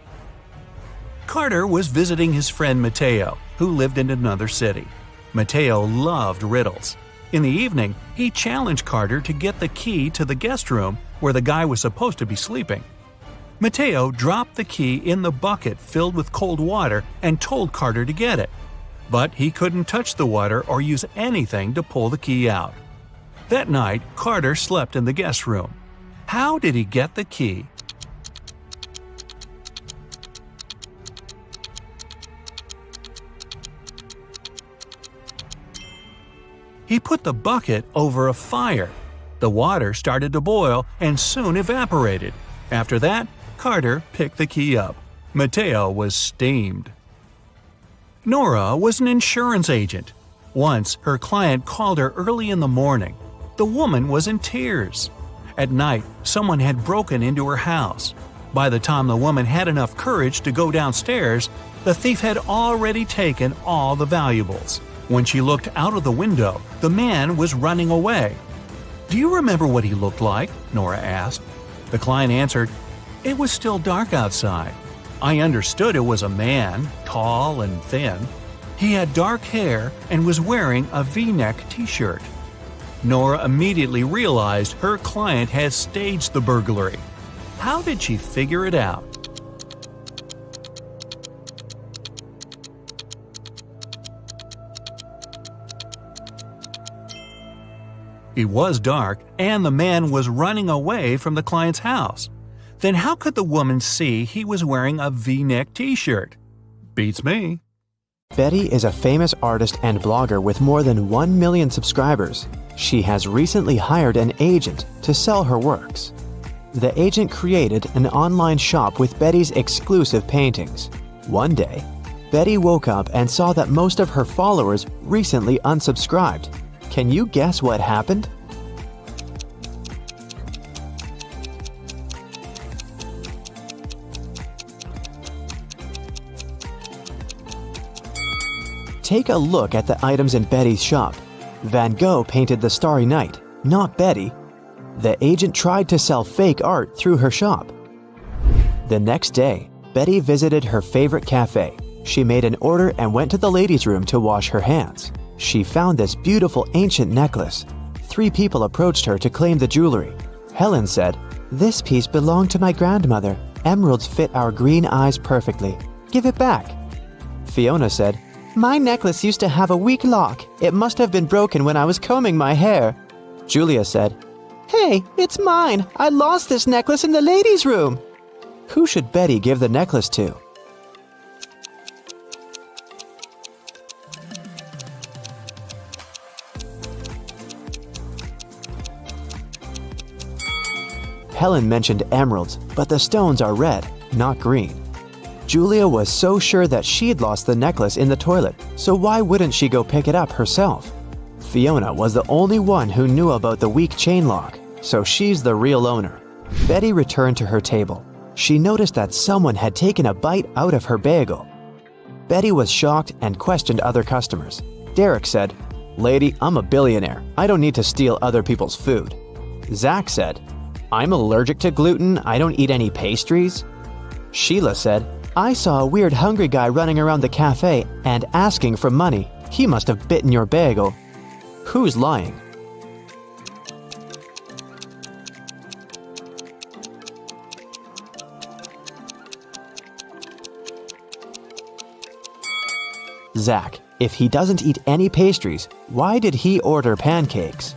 Carter was visiting his friend Mateo, who lived in another city. Mateo loved riddles. In the evening, he challenged Carter to get the key to the guest room where the guy was supposed to be sleeping. Mateo dropped the key in the bucket filled with cold water and told Carter to get it. But he couldn't touch the water or use anything to pull the key out. That night, Carter slept in the guest room. How did he get the key? He put the bucket over a fire. The water started to boil and soon evaporated. After that, Carter picked the key up. Mateo was steamed. Nora was an insurance agent. Once, her client called her early in the morning. The woman was in tears. At night, someone had broken into her house. By the time the woman had enough courage to go downstairs, the thief had already taken all the valuables. When she looked out of the window, the man was running away. "Do you remember what he looked like?" Nora asked. The client answered, "It was still dark outside. I understood it was a man, tall and thin. He had dark hair and was wearing a V-neck t-shirt." Nora immediately realized her client had staged the burglary. How did she figure it out? It was dark, and the man was running away from the client's house. Then how could the woman see he was wearing a V-neck t-shirt? Beats me. Betty is a famous artist and blogger with more than 1 million subscribers. She has recently hired an agent to sell her works. The agent created an online shop with Betty's exclusive paintings. One day, Betty woke up and saw that most of her followers recently unsubscribed. Can you guess what happened? Take a look at the items in Betty's shop. Van Gogh painted the Starry Night, not Betty. The agent tried to sell fake art through her shop. The next day, Betty visited her favorite cafe. She made an order and went to the ladies' room to wash her hands. She found this beautiful ancient necklace. 3 people approached her to claim the jewelry. Helen said, "This piece belonged to my grandmother. Emeralds fit our green eyes perfectly. Give it back." Fiona said, "My necklace used to have a weak lock. It must have been broken when I was combing my hair." Julia said, "Hey, it's mine. I lost this necklace in the ladies' room." Who should Betty give the necklace to? Helen mentioned emeralds, but the stones are red, not green. Julia was so sure that she'd lost the necklace in the toilet, so why wouldn't she go pick it up herself? Fiona was the only one who knew about the weak chain lock, so she's the real owner. Betty returned to her table. She noticed that someone had taken a bite out of her bagel. Betty was shocked and questioned other customers. Derek said, "Lady, I'm a billionaire. I don't need to steal other people's food." Zach said, "I'm allergic to gluten. I don't eat any pastries." Sheila said, "I saw a weird hungry guy running around the cafe and asking for money. He must have bitten your bagel." Who's lying? Zach. If he doesn't eat any pastries, why did he order pancakes?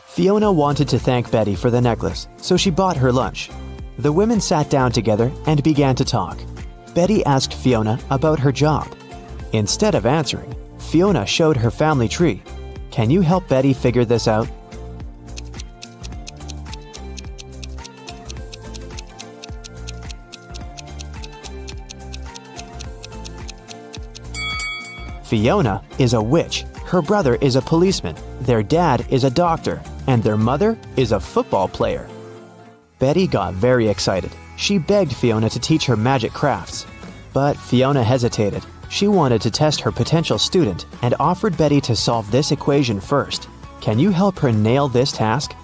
Fiona wanted to thank Betty for the necklace, so she bought her lunch. The women sat down together and began to talk. Betty asked Fiona about her job. Instead of answering, Fiona showed her family tree. Can you help Betty figure this out? Fiona is a witch. Her brother is a policeman. Their dad is a doctor. And their mother is a football player. Betty got very excited. She begged Fiona to teach her magic crafts. But Fiona hesitated. She wanted to test her potential student and offered Betty to solve this equation first. Can you help her nail this task?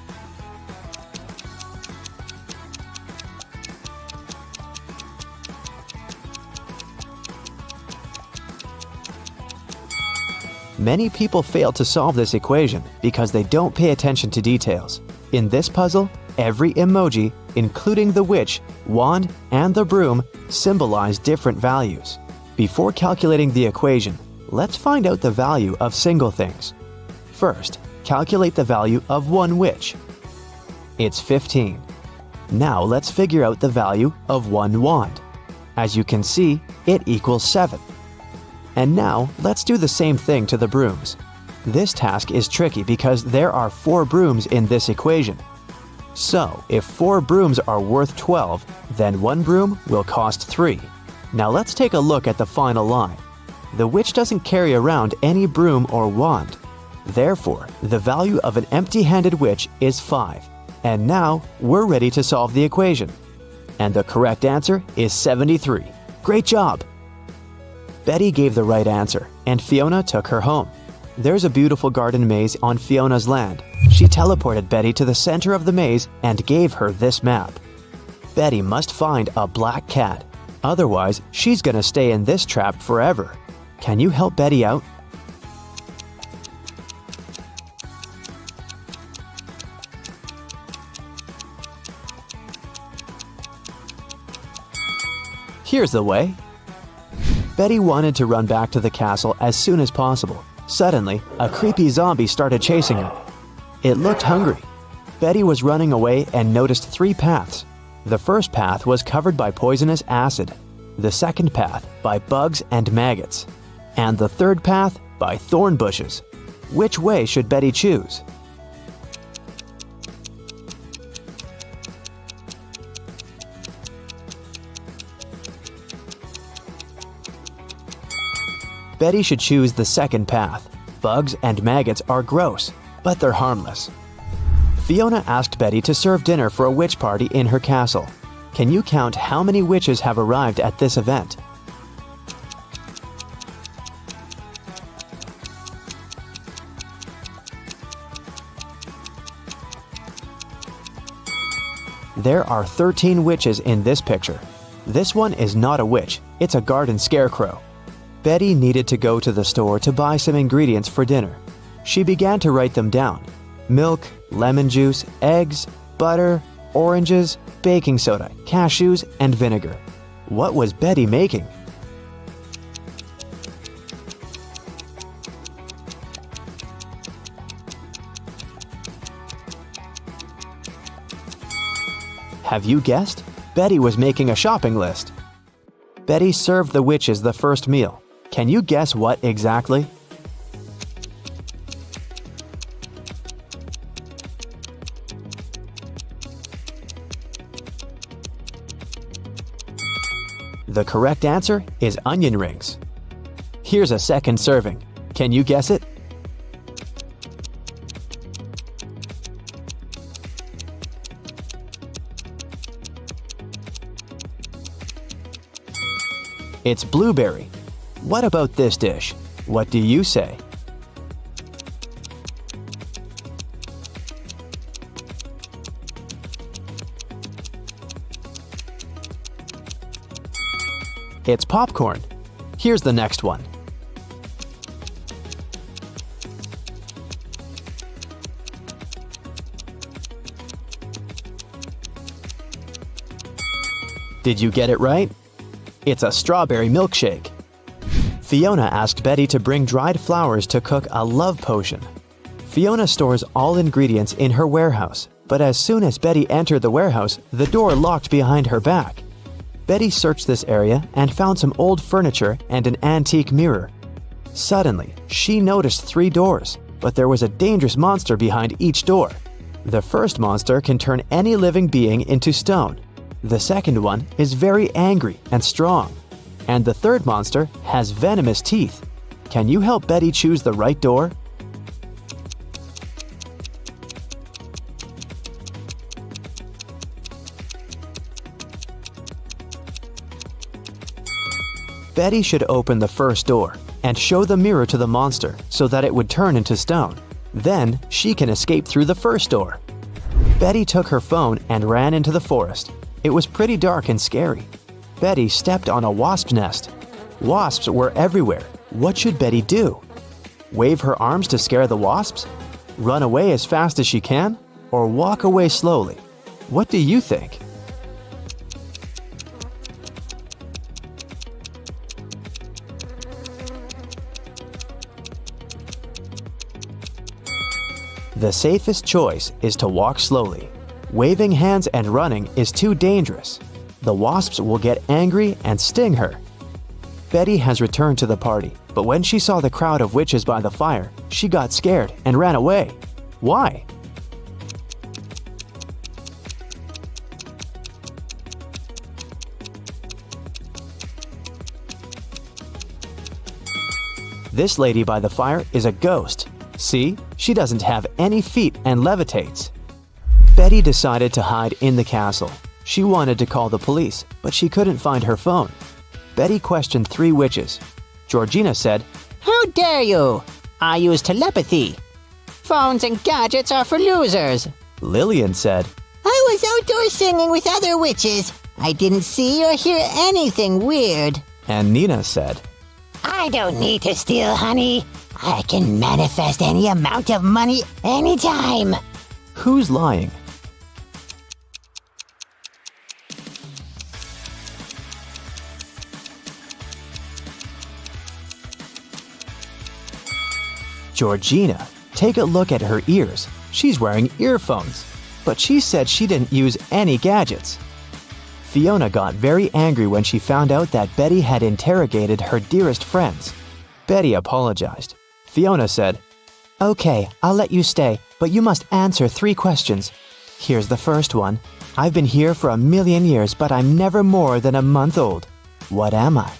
Many people fail to solve this equation because they don't pay attention to details. In this puzzle, every emoji, including the witch, wand, and the broom, symbolize different values. Before calculating the equation, let's find out the value of single things. First, calculate the value of one witch. It's 15. Now let's figure out the value of one wand. As you can see, it equals 7. And now, let's do the same thing to the brooms. This task is tricky because there are 4 brooms in this equation. So, if 4 brooms are worth 12, then 1 broom will cost 3. Now let's take a look at the final line. The witch doesn't carry around any broom or wand. Therefore, the value of an empty-handed witch is 5. And now, we're ready to solve the equation. And the correct answer is 73. Great job! Betty gave the right answer, and Fiona took her home. There's a beautiful garden maze on Fiona's land. She teleported Betty to the center of the maze and gave her this map. Betty must find a black cat. Otherwise, she's gonna stay in this trap forever. Can you help Betty out? Here's the way. Betty wanted to run back to the castle as soon as possible. Suddenly, a creepy zombie started chasing her. It looked hungry. Betty was running away and noticed 3 paths. The first path was covered by poisonous acid, the second path by bugs and maggots, and the third path by thorn bushes. Which way should Betty choose? Betty should choose the second path. Bugs and maggots are gross, but they're harmless. Fiona asked Betty to serve dinner for a witch party in her castle. Can you count how many witches have arrived at this event? There are 13 witches in this picture. This one is not a witch, it's a garden scarecrow. Betty needed to go to the store to buy some ingredients for dinner. She began to write them down: milk, lemon juice, eggs, butter, oranges, baking soda, cashews, and vinegar. What was Betty making? Have you guessed? Betty was making a shopping list. Betty served the witches the first meal. Can you guess what exactly? The correct answer is onion rings. Here's a second serving. Can you guess it? It's blueberry. What about this dish? What do you say? It's popcorn. Here's the next one. Did you get it right? It's a strawberry milkshake. Fiona asked Betty to bring dried flowers to cook a love potion. Fiona stores all ingredients in her warehouse, but as soon as Betty entered the warehouse, the door locked behind her back. Betty searched this area and found some old furniture and an antique mirror. Suddenly, she noticed 3 doors, but there was a dangerous monster behind each door. The first monster can turn any living being into stone. The second one is very angry and strong. And the third monster has venomous teeth. Can you help Betty choose the right door? Betty should open the first door and show the mirror to the monster so that it would turn into stone. Then she can escape through the first door. Betty took her phone and ran into the forest. It was pretty dark and scary. Betty stepped on a wasp's nest. Wasps were everywhere. What should Betty do? Wave her arms to scare the wasps? Run away as fast as she can? Or walk away slowly? What do you think? The safest choice is to walk slowly. Waving hands and running is too dangerous. The wasps will get angry and sting her. Betty has returned to the party, but when she saw the crowd of witches by the fire, she got scared and ran away. Why? This lady by the fire is a ghost. See, she doesn't have any feet and levitates. Betty decided to hide in the castle. She wanted to call the police, but she couldn't find her phone. Betty questioned 3 witches. Georgina said, How dare you? I use telepathy. Phones and gadgets are for losers. Lillian said, I was outdoors singing with other witches. I didn't see or hear anything weird. and Nina said, I don't need to steal honey. I can manifest any amount of money anytime. Who's lying? Georgina, take a look at her ears. She's wearing earphones. But she said she didn't use any gadgets. Fiona got very angry when she found out that Betty had interrogated her dearest friends. Betty apologized. Fiona said, Okay, I'll let you stay, but you must answer 3 questions. Here's the first one. I've been here for 1,000,000 years, but I'm never more than a month old. What am I?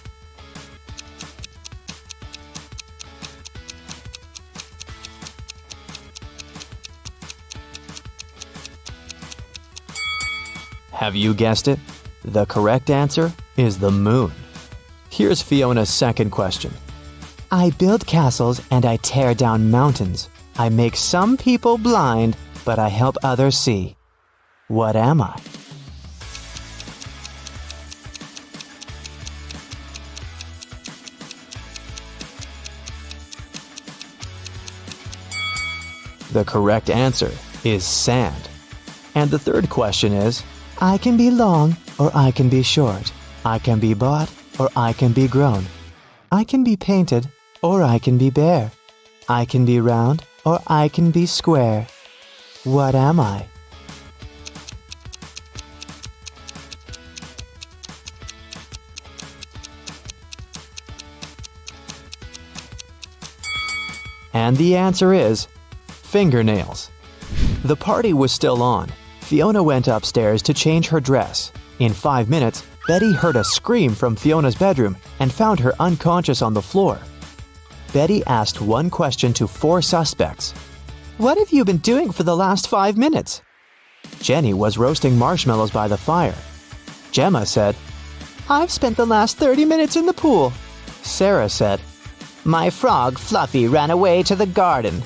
Have you guessed it? The correct answer is the moon. Here's Fiona's second question. I build castles and I tear down mountains. I make some people blind, but I help others see. What am I? The correct answer is sand. And the third question is, I can be long or I can be short. I can be bought or I can be grown. I can be painted or I can be bare. I can be round or I can be square. What am I? And the answer is fingernails. The party was still on. Fiona went upstairs to change her dress. In 5 minutes, Betty heard a scream from Fiona's bedroom and found her unconscious on the floor. Betty asked one question to 4 suspects. What have you been doing for the last 5 minutes? Jenny was roasting marshmallows by the fire. Gemma said, I've spent the last 30 minutes in the pool. Sarah said, My frog Fluffy ran away to the garden.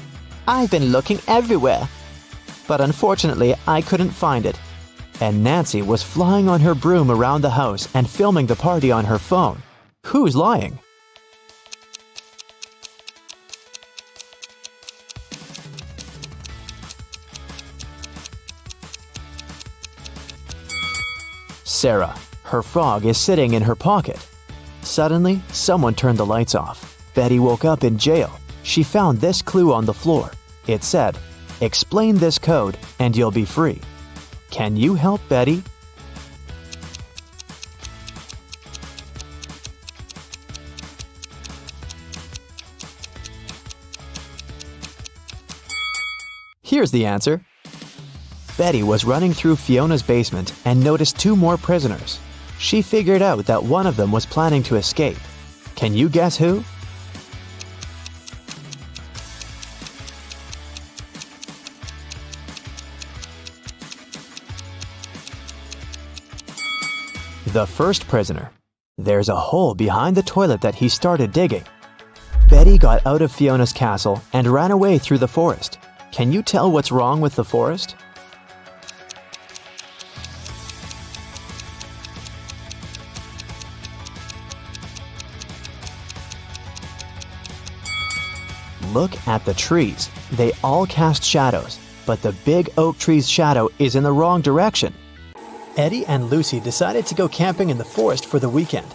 I've been looking everywhere. but unfortunately I couldn't find it. And Nancy was flying on her broom around the house and filming the party on her phone. Who's lying? Sarah. Her frog is sitting in her pocket. Suddenly, someone turned the lights off. Betty woke up in jail. She found this clue on the floor. It said, "Explain this code and you'll be free." Can you help Betty? Here's the answer. Betty was running through Fiona's basement and noticed 2 more prisoners. She figured out that one of them was planning to escape. Can you guess who? The first prisoner. There's a hole behind the toilet that he started digging. Betty got out of Fiona's castle and ran away through the forest. Can you tell what's wrong with the forest? Look at the trees. They all cast shadows, but the big oak tree's shadow is in the wrong direction. Eddie and Lucy decided to go camping in the forest for the weekend.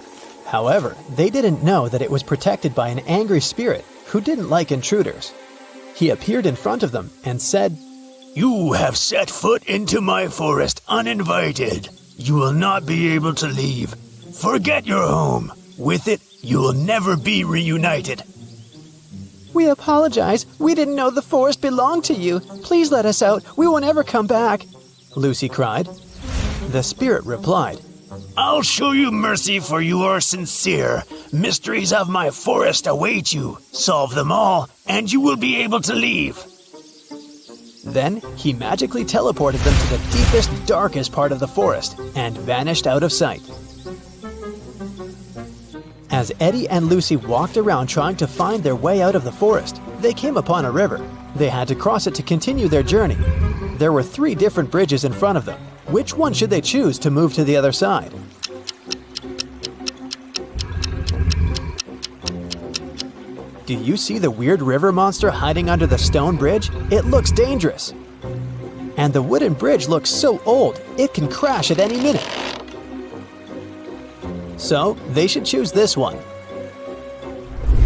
However, they didn't know that it was protected by an angry spirit who didn't like intruders. He appeared in front of them and said, "You have set foot into my forest uninvited. You will not be able to leave. Forget your home. With it, you will never be reunited." We apologize. We didn't know the forest belonged to you. Please let us out. We won't ever come back. Lucy cried. The spirit replied, "I'll show you mercy, for you are sincere. Mysteries of my forest await you. Solve them all, and you will be able to leave." Then he magically teleported them to the deepest, darkest part of the forest and vanished out of sight. As Eddie and Lucy walked around trying to find their way out of the forest, they came upon a river. They had to cross it to continue their journey. There were 3 different bridges in front of them. Which one should they choose to move to the other side? Do you see the weird river monster hiding under the stone bridge? It looks dangerous. And the wooden bridge looks so old, it can crash at any minute. So, they should choose this one.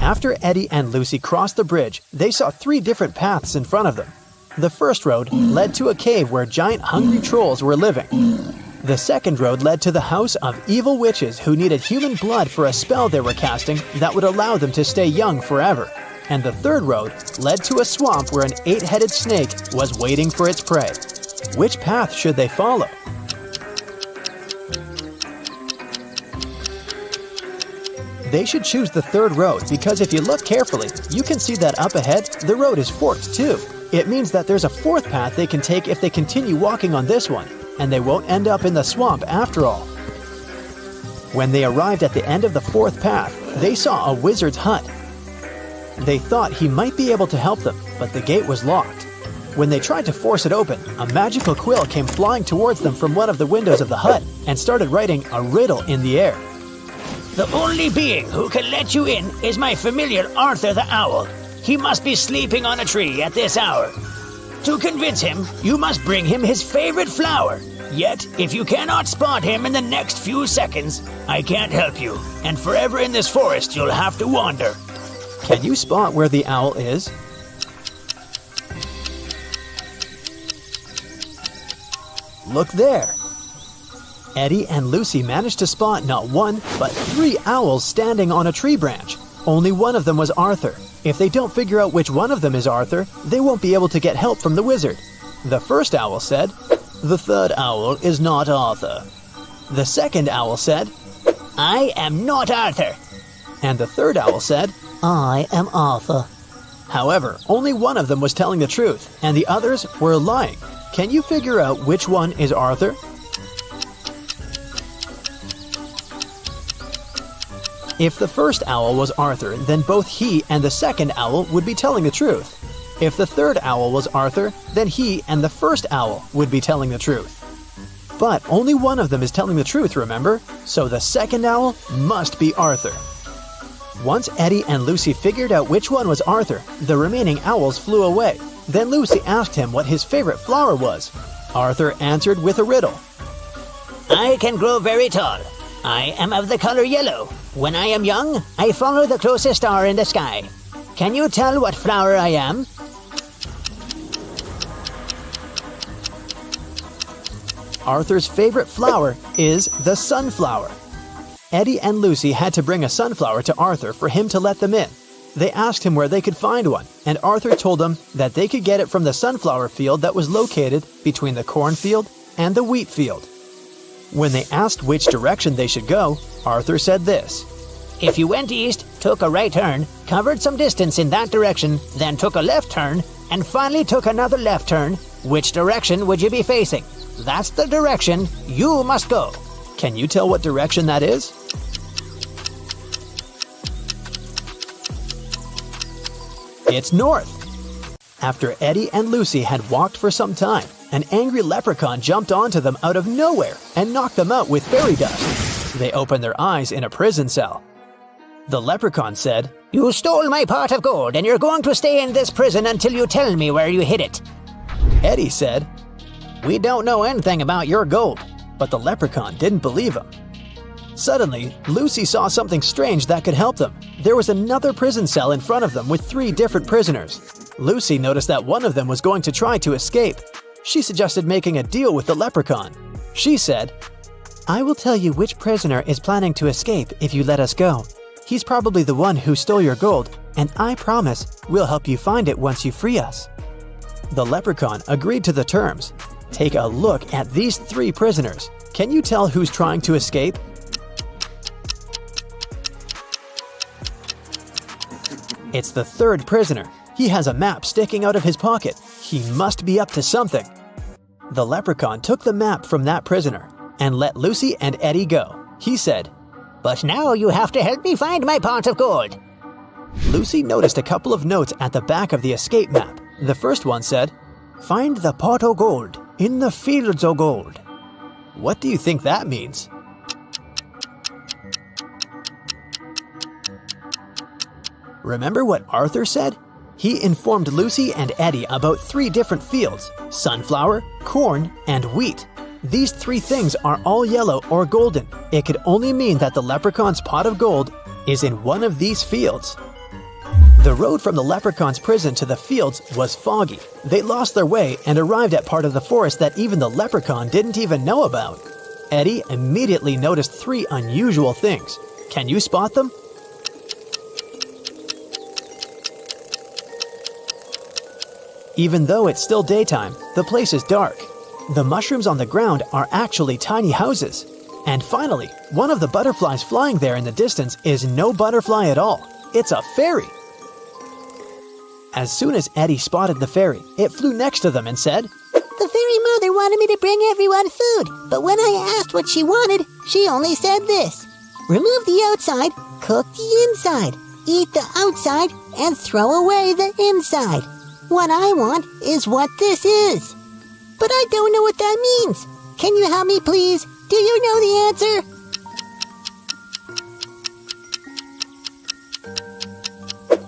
After Eddie and Lucy crossed the bridge, they saw 3 different paths in front of them. The first road led to a cave where giant hungry trolls were living. The second road led to the house of evil witches who needed human blood for a spell they were casting that would allow them to stay young forever. And the third road led to a swamp where an 8-headed snake was waiting for its prey. Which path should they follow? They should choose the third road because if you look carefully, you can see that up ahead, the road is forked too. It means that there's a 4th path they can take if they continue walking on this one, and they won't end up in the swamp after all. When they arrived at the end of the 4th path, they saw a wizard's hut. They thought he might be able to help them, but the gate was locked. When they tried to force it open, a magical quill came flying towards them from one of the windows of the hut and started writing a riddle in the air. "The only being who can let you in is my familiar Arthur the Owl. He must be sleeping on a tree at this hour. To convince him, you must bring him his favorite flower. Yet, if you cannot spot him in the next few seconds, I can't help you, and forever in this forest you'll have to wander. Can you spot where the owl is? Look there. Eddie and Lucy managed to spot not one, but 3 owls standing on a tree branch. Only one of them was Arthur. If they don't figure out which one of them is Arthur, they won't be able to get help from the wizard. The first owl said, "The third owl is not Arthur." The second owl said, I am not Arthur. and the third owl said, I am Arthur. However, only one of them was telling the truth, and the others were lying. Can you figure out which one is Arthur? If the first owl was Arthur, then both he and the second owl would be telling the truth. If the third owl was Arthur, then he and the first owl would be telling the truth. But only one of them is telling the truth, remember? So the second owl must be Arthur. Once Eddie and Lucy figured out which one was Arthur, the remaining owls flew away. Then Lucy asked him what his favorite flower was. Arthur answered with a riddle. I can grow very tall. I am of the color yellow. When I am young, I follow the closest star in the sky. Can you tell what flower I am? Arthur's favorite flower is the sunflower. Eddie and Lucy had to bring a sunflower to Arthur for him to let them in. They asked him where they could find one, and Arthur told them that they could get it from the sunflower field that was located between the cornfield and the wheat field. When they asked which direction they should go, Arthur said this. If you went east, took a right turn, covered some distance in that direction, then took a left turn, and finally took another left turn, which direction would you be facing? That's the direction you must go. Can you tell what direction that is? It's north. After Eddie and Lucy had walked for some time, an angry leprechaun jumped onto them out of nowhere and knocked them out with fairy dust. They opened their eyes in a prison cell. The leprechaun said, You stole my pot of gold, and you're going to stay in this prison until you tell me where you hid it. Eddie said, We don't know anything about your gold, but the leprechaun didn't believe him. Suddenly, Lucy saw something strange that could help them. There was another prison cell in front of them with 3 different prisoners. Lucy noticed that one of them was going to try to escape. She suggested making a deal with the leprechaun. She said, I will tell you which prisoner is planning to escape if you let us go. He's probably the one who stole your gold, and I promise we'll help you find it once you free us. The leprechaun agreed to the terms. Take a look at these 3 prisoners. Can you tell who's trying to escape? It's the 3rd prisoner. He has a map sticking out of his pocket. He must be up to something. The leprechaun took the map from that prisoner and let Lucy and Eddie go. He said, But now you have to help me find my pot of gold. Lucy noticed a couple of notes at the back of the escape map. The first one said, Find the pot of gold in the fields of gold. What do you think that means? Remember what Arthur said? He informed Lucy and Eddie about 3 different fields: sunflower, corn, and wheat. These 3 things are all yellow or golden. It could only mean that the leprechaun's pot of gold is in one of these fields. The road from the leprechaun's prison to the fields was foggy. They lost their way and arrived at part of the forest that even the leprechaun didn't even know about. Eddie immediately noticed 3 unusual things. Can you spot them? Even though it's still daytime, the place is dark. The mushrooms on the ground are actually tiny houses. And finally, one of the butterflies flying there in the distance is no butterfly at all. It's a fairy. As soon as Eddie spotted the fairy, it flew next to them and said, The fairy mother wanted me to bring everyone food, but when I asked what she wanted, she only said this. Remove the outside, cook the inside, eat the outside, and throw away the inside. What I want is what this is. But I don't know what that means. Can you help me, please? Do you know the answer?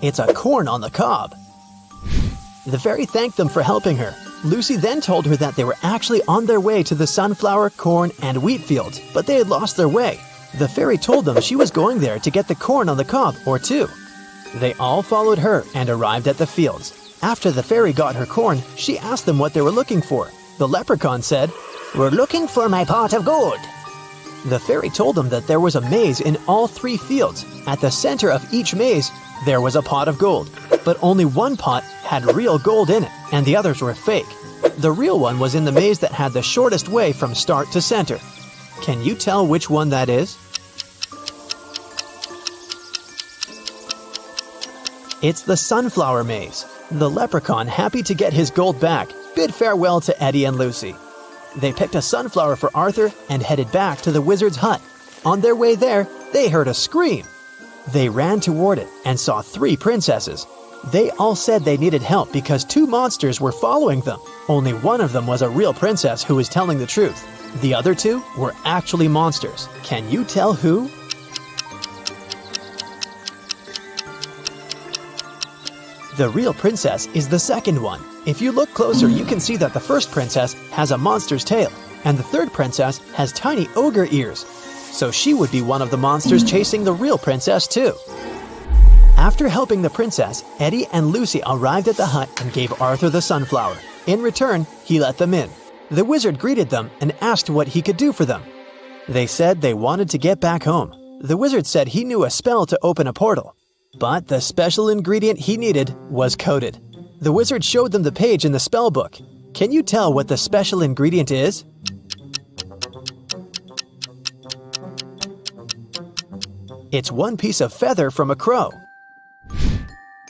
It's a corn on the cob. The fairy thanked them for helping her, Lucy then told her that they were actually on their way to the sunflower, corn, and wheat fields, but they had lost their way. The fairy told them she was going there to get the corn on the cob or two. They all followed her and arrived at the fields. After the fairy got her corn, she asked them what they were looking for. The leprechaun said, "We're looking for my pot of gold." The fairy told them that there was a maze in all 3 fields. At the center of each maze, there was a pot of gold, but only one pot had real gold in it, and the others were fake. The real one was in the maze that had the shortest way from start to center. Can you tell which one that is? It's the sunflower maze. The leprechaun, happy to get his gold back, bid farewell to Eddie and Lucy. They picked a sunflower for Arthur and headed back to the wizard's hut. On their way there, they heard a scream. They ran toward it and saw 3 princesses. They all said they needed help because 2 monsters were following them. Only one of them was a real princess who was telling the truth. The other 2 were actually monsters. Can you tell who? The real princess is the second one. If you look closer, you can see that the first princess has a monster's tail, and the third princess has tiny ogre ears. So she would be one of the monsters chasing the real princess too. After helping the princess, Eddie and Lucy arrived at the hut and gave Arthur the sunflower. In return, he let them in. The wizard greeted them and asked what he could do for them. They said they wanted to get back home. The wizard said he knew a spell to open a portal, but the special ingredient he needed was coded. The wizard showed them the page in the spell book. Can you tell what the special ingredient is? It's one piece of feather from a crow.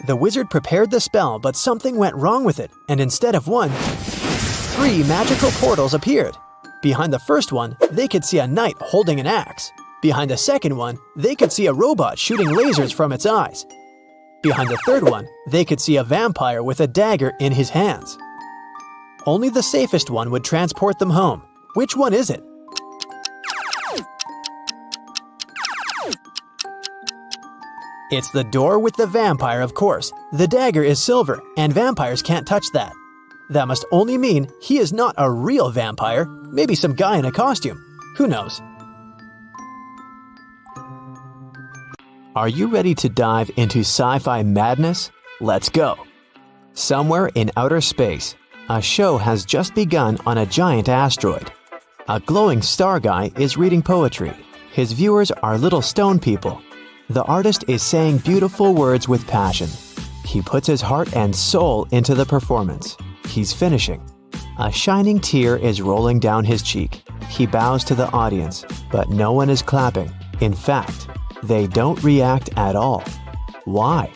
The wizard prepared the spell, but something went wrong with it, and instead of 1, 3 magical portals appeared. Behind the first one, they could see a knight holding an axe. Behind the second one, they could see a robot shooting lasers from its eyes. Behind the third one, they could see a vampire with a dagger in his hands. Only the safest one would transport them home. Which one is it? It's the door with the vampire, of course. The dagger is silver, and vampires can't touch that. That must only mean he is not a real vampire, maybe some guy in a costume. Who knows? Are you ready to dive into sci-fi madness? Let's go! Somewhere in outer space, a show has just begun on a giant asteroid. A glowing star guy is reading poetry. His viewers are little stone people. The artist is saying beautiful words with passion. He puts his heart and soul into the performance. He's finishing. A shining tear is rolling down his cheek. He bows to the audience, but no one is clapping. In fact, they don't react at all. Why?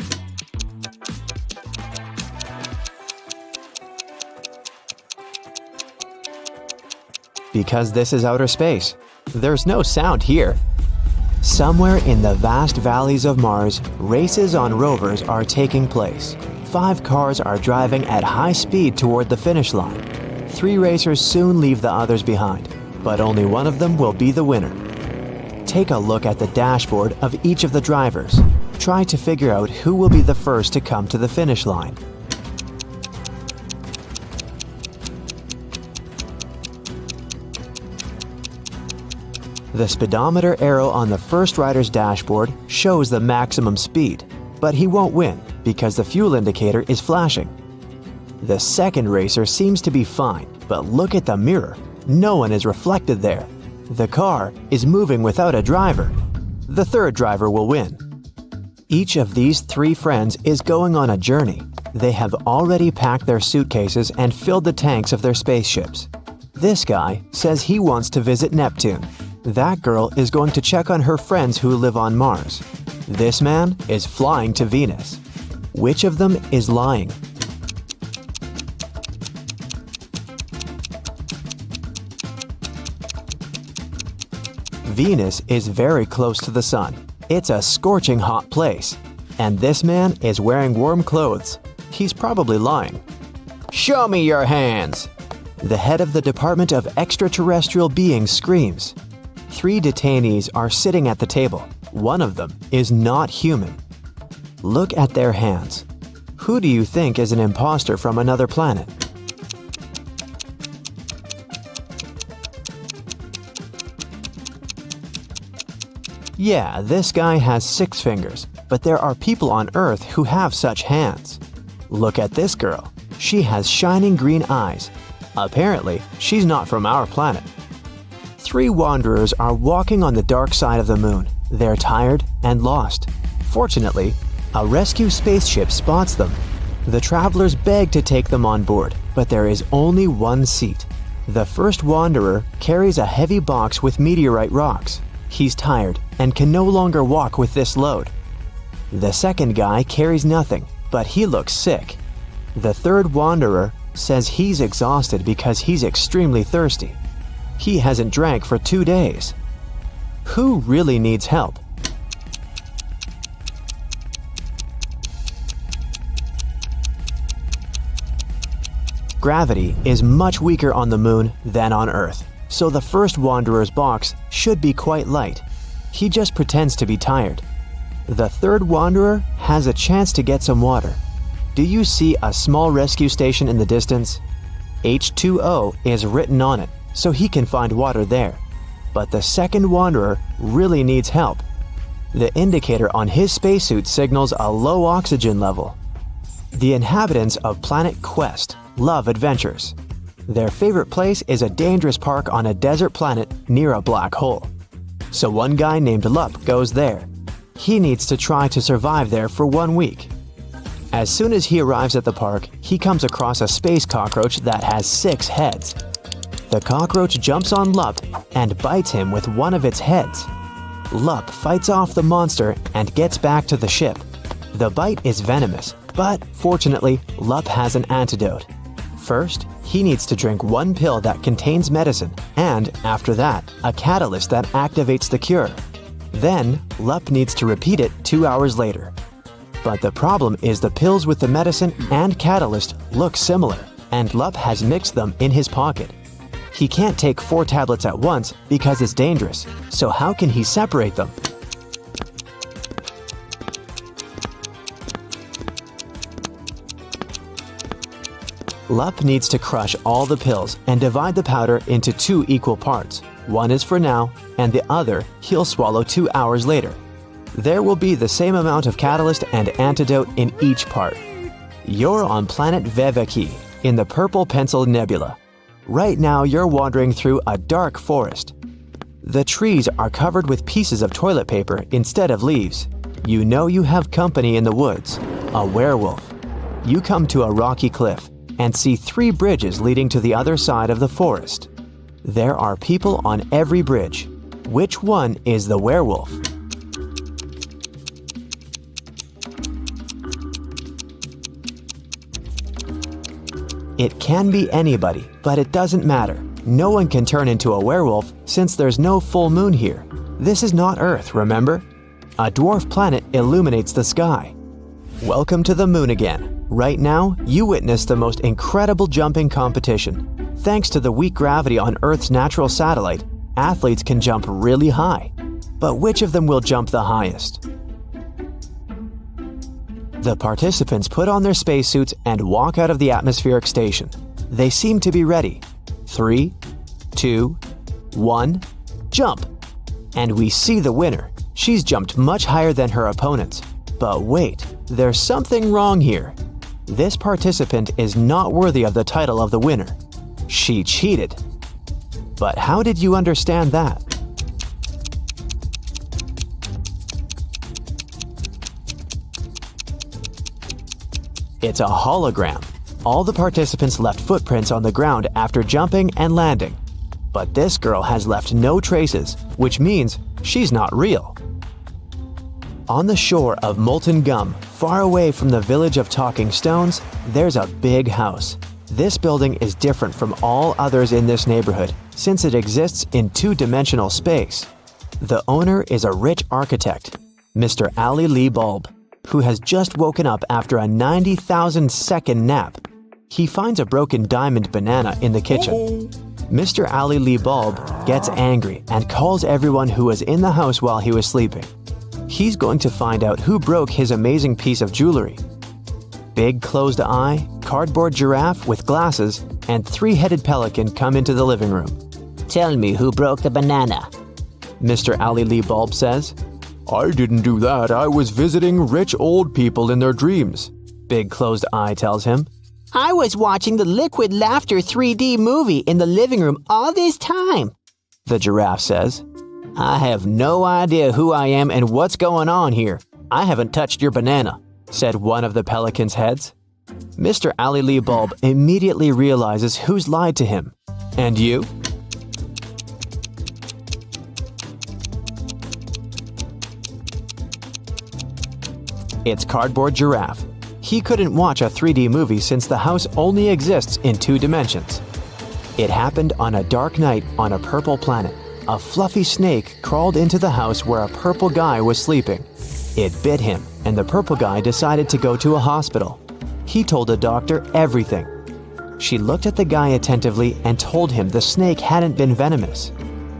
Because this is outer space. There's no sound here. Somewhere in the vast valleys of Mars, races on rovers are taking place. 5 cars are driving at high speed toward the finish line. 3 racers soon leave the others behind, but only one of them will be the winner. Take a look at the dashboard of each of the drivers. Try to figure out who will be the first to come to the finish line. The speedometer arrow on the first rider's dashboard shows the maximum speed, but he won't win because the fuel indicator is flashing. The second racer seems to be fine, but look at the mirror. No one is reflected there. The car is moving without a driver. The third driver will win. Each of these 3 friends is going on a journey. They have already packed their suitcases and filled the tanks of their spaceships. This guy says he wants to visit Neptune. That girl is going to check on her friends who live on Mars. This man is flying to Venus. Which of them is lying? Venus is very close to the sun. It's a scorching hot place. And this man is wearing warm clothes. He's probably lying. Show me your hands! The head of the Department of Extraterrestrial Beings screams. 3 detainees are sitting at the table. One of them is not human. Look at their hands. Who do you think is an imposter from another planet? Yeah, this guy has 6 fingers, but there are people on Earth who have such hands. Look at this girl. She has shining green eyes. Apparently, she's not from our planet. 3 wanderers are walking on the dark side of the moon. They're tired and lost. Fortunately, a rescue spaceship spots them. The travelers beg to take them on board, but there is only one seat. The first wanderer carries a heavy box with meteorite rocks. He's tired and can no longer walk with this load. The second guy carries nothing, but he looks sick. The third wanderer says he's exhausted because he's extremely thirsty. He hasn't drank for 2 days. Who really needs help? Gravity is much weaker on the moon than on Earth, so the first wanderer's box should be quite light. He just pretends to be tired. The third wanderer has a chance to get some water. Do you see a small rescue station in the distance? H2O is written on it, so he can find water there. But the second wanderer really needs help. The indicator on his spacesuit signals a low oxygen level. The inhabitants of Planet Quest love adventures. Their favorite place is a dangerous park on a desert planet near a black hole. So one guy named Lup goes there. He needs to try to survive there for 1 week. As soon as he arrives at the park, he comes across a space cockroach that has 6 heads. The cockroach jumps on Lup and bites him with one of its heads. Lup fights off the monster and gets back to the ship. The bite is venomous, but fortunately, Lup has an antidote. First, he needs to drink 1 pill that contains medicine, and after that, a catalyst that activates the cure. Then, Lup needs to repeat it 2 hours later. But the problem is the pills with the medicine and catalyst look similar, and Lup has mixed them in his pocket. He can't take 4 tablets at once because it's dangerous, so how can he separate them? Lup needs to crush all the pills and divide the powder into 2 equal parts. One is for now, and the other he'll swallow 2 hours later. There will be the same amount of catalyst and antidote in each part. You're on planet Veveki in the Purple Pencil Nebula. Right now you're wandering through a dark forest. The trees are covered with pieces of toilet paper instead of leaves. You know you have company in the woods, a werewolf. You come to a rocky cliff and see 3 bridges leading to the other side of the forest. There are people on every bridge. Which one is the werewolf? It can be anybody, but it doesn't matter. No one can turn into a werewolf since there's no full moon here. This is not Earth, remember? A dwarf planet illuminates the sky. Welcome to the moon again. Right now, you witness the most incredible jumping competition. Thanks to the weak gravity on Earth's natural satellite, athletes can jump really high. But which of them will jump the highest? The participants put on their spacesuits and walk out of the atmospheric station. They seem to be ready. 3, 2, 1, jump! And we see the winner. She's jumped much higher than her opponents. But wait, there's something wrong here. This participant is not worthy of the title of the winner. She cheated. But how did you understand that? It's a hologram. All the participants left footprints on the ground after jumping and landing. But this girl has left no traces, which means she's not real. On the shore of Molten Gum, far away from the village of Talking Stones, there's a big house. This building is different from all others in this neighborhood since it exists in 2-dimensional space. The owner is a rich architect, Mr. Ali Lee Bulb, who has just woken up after a 90,000-second nap. He finds a broken diamond banana in the kitchen. Mr. Ali Lee Bulb gets angry and calls everyone who was in the house while he was sleeping. He's going to find out who broke his amazing piece of jewelry. Big closed eye, cardboard giraffe with glasses, and 3-headed pelican come into the living room. Tell me who broke the banana. Mr. Ali Lee Bulb says. I didn't do that. I was visiting rich old people in their dreams, Big Closed Eye tells him. I was watching the Liquid Laughter 3D movie in the living room all this time, the giraffe says. I have no idea who I am and what's going on here. I haven't touched your banana, said one of the pelican's heads. Mr. Ali Lee Bulb immediately realizes who's lied to him. And you? It's Cardboard Giraffe. He couldn't watch a 3D movie since the house only exists in 2 dimensions. It happened on a dark night on a purple planet. A fluffy snake crawled into the house where a purple guy was sleeping. It bit him, and the purple guy decided to go to a hospital. He told the doctor everything. She looked at the guy attentively and told him the snake hadn't been venomous.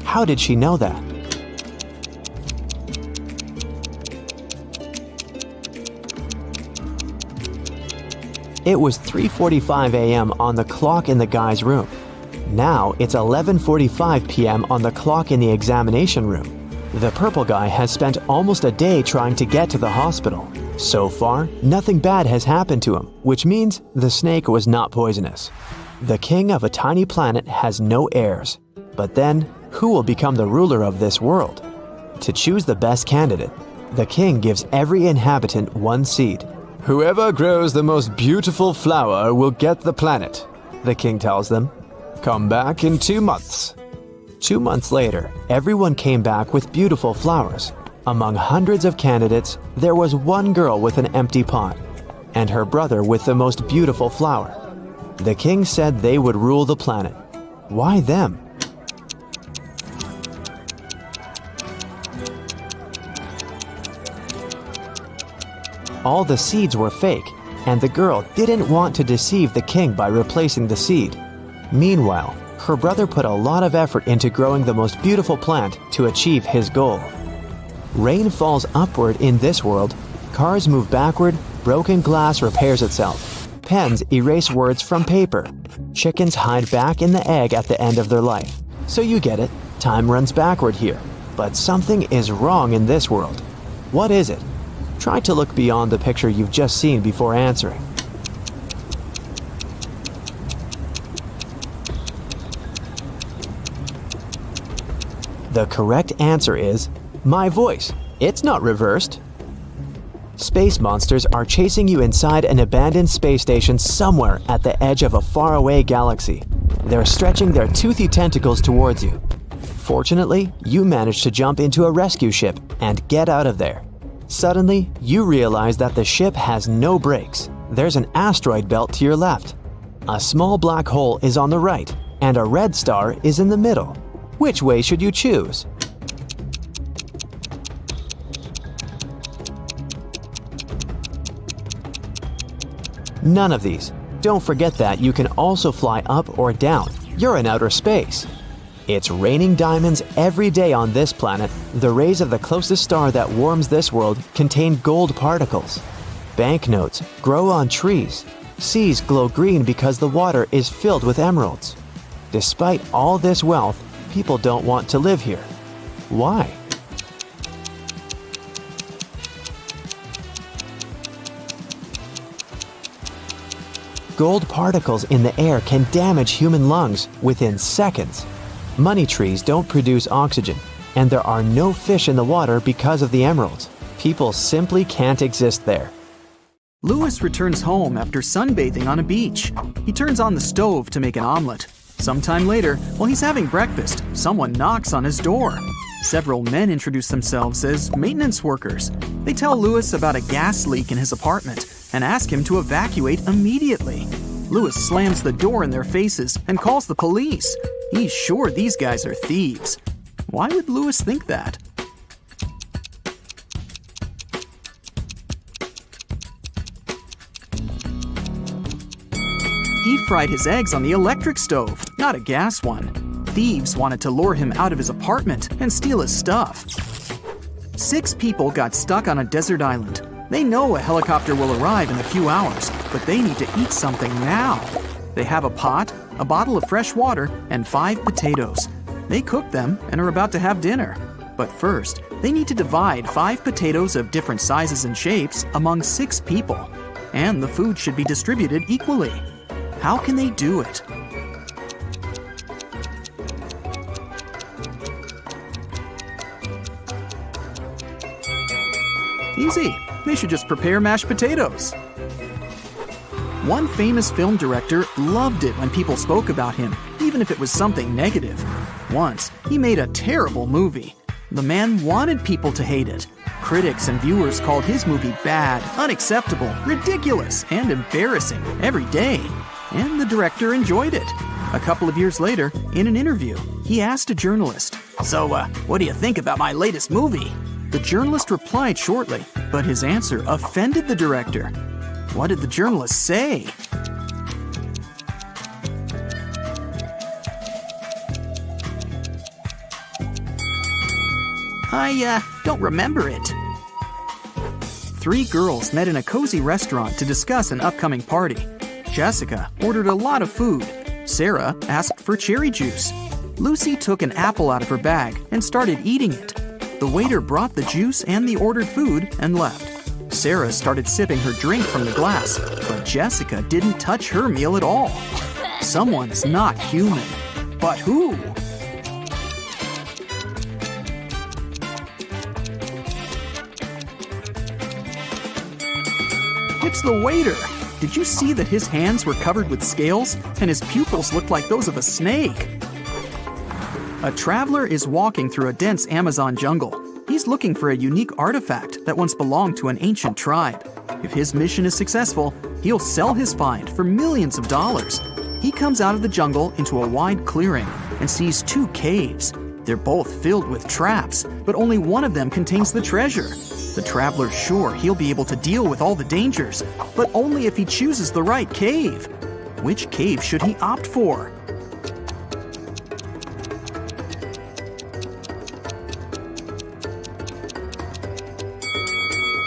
How did she know that? It was 3:45 a.m. on the clock in the guy's room. Now it's 11:45 p.m. on the clock in the examination room. The purple guy has spent almost a day trying to get to the hospital. So far, nothing bad has happened to him, which means the snake was not poisonous. The king of a tiny planet has no heirs. But then, who will become the ruler of this world? To choose the best candidate, the king gives every inhabitant 1 seed. Whoever grows the most beautiful flower will get the planet, the king tells them. Come back in 2 months. 2 months later, everyone came back with beautiful flowers. Among hundreds of candidates, there was one girl with an empty pot, and her brother with the most beautiful flower. The king said they would rule the planet. Why them? All the seeds were fake, and the girl didn't want to deceive the king by replacing the seed. Meanwhile, her brother put a lot of effort into growing the most beautiful plant to achieve his goal. Rain falls upward in this world, cars move backward, broken glass repairs itself, pens erase words from paper, chickens hide back in the egg at the end of their life. So you get it, time runs backward here. But something is wrong in this world. What is it? Try to look beyond the picture you've just seen before answering. The correct answer is my voice. It's not reversed. Space monsters are chasing you inside an abandoned space station somewhere at the edge of a faraway galaxy. They're stretching their toothy tentacles towards you. Fortunately, you manage to jump into a rescue ship and get out of there. Suddenly, you realize that the ship has no brakes. There's an asteroid belt to your left. A small black hole is on the right, and a red star is in the middle. Which way should you choose? None of these. Don't forget that you can also fly up or down. You're in outer space. It's raining diamonds every day on this planet. The rays of the closest star that warms this world contain gold particles. Banknotes grow on trees. Seas glow green because the water is filled with emeralds. Despite all this wealth, people don't want to live here. Why? Gold particles in the air can damage human lungs within seconds. Money trees don't produce oxygen, and there are no fish in the water because of the emeralds. People simply can't exist there. Louis returns home after sunbathing on a beach. He turns on the stove to make an omelet. Sometime later, while he's having breakfast, someone knocks on his door. Several men introduce themselves as maintenance workers. They tell Louis about a gas leak in his apartment and ask him to evacuate immediately. Louis slams the door in their faces and calls the police. He's sure these guys are thieves. Why would Louis think that? He fried his eggs on the electric stove, not a gas one. Thieves wanted to lure him out of his apartment and steal his stuff. 6 people got stuck on a desert island. They know a helicopter will arrive in a few hours, but they need to eat something now. They have a pot, a bottle of fresh water, and 5 potatoes. They cook them and are about to have dinner. But first, they need to divide 5 potatoes of different sizes and shapes among 6 people. And the food should be distributed equally. How can they do it? Easy. They should just prepare mashed potatoes. One famous film director loved it when people spoke about him, even if it was something negative. Once, he made a terrible movie. The man wanted people to hate it. Critics and viewers called his movie bad, unacceptable, ridiculous, and embarrassing every day. And the director enjoyed it. A couple of years later, in an interview, he asked a journalist, "So, what do you think about my latest movie?" The journalist replied shortly, but his answer offended the director. What did the journalist say? I don't remember it. 3 girls met in a cozy restaurant to discuss an upcoming party. Jessica ordered a lot of food. Sarah asked for cherry juice. Lucy took an apple out of her bag and started eating it. The waiter brought the juice and the ordered food and left. Sarah started sipping her drink from the glass, but Jessica didn't touch her meal at all. Someone's not human. But who? It's the waiter. Did you see that his hands were covered with scales and his pupils looked like those of a snake? A traveler is walking through a dense Amazon jungle. He's looking for a unique artifact that once belonged to an ancient tribe. If his mission is successful, he'll sell his find for millions of dollars. He comes out of the jungle into a wide clearing and sees 2 caves. They're both filled with traps, but only one of them contains the treasure. The traveler's sure he'll be able to deal with all the dangers, but only if he chooses the right cave. Which cave should he opt for?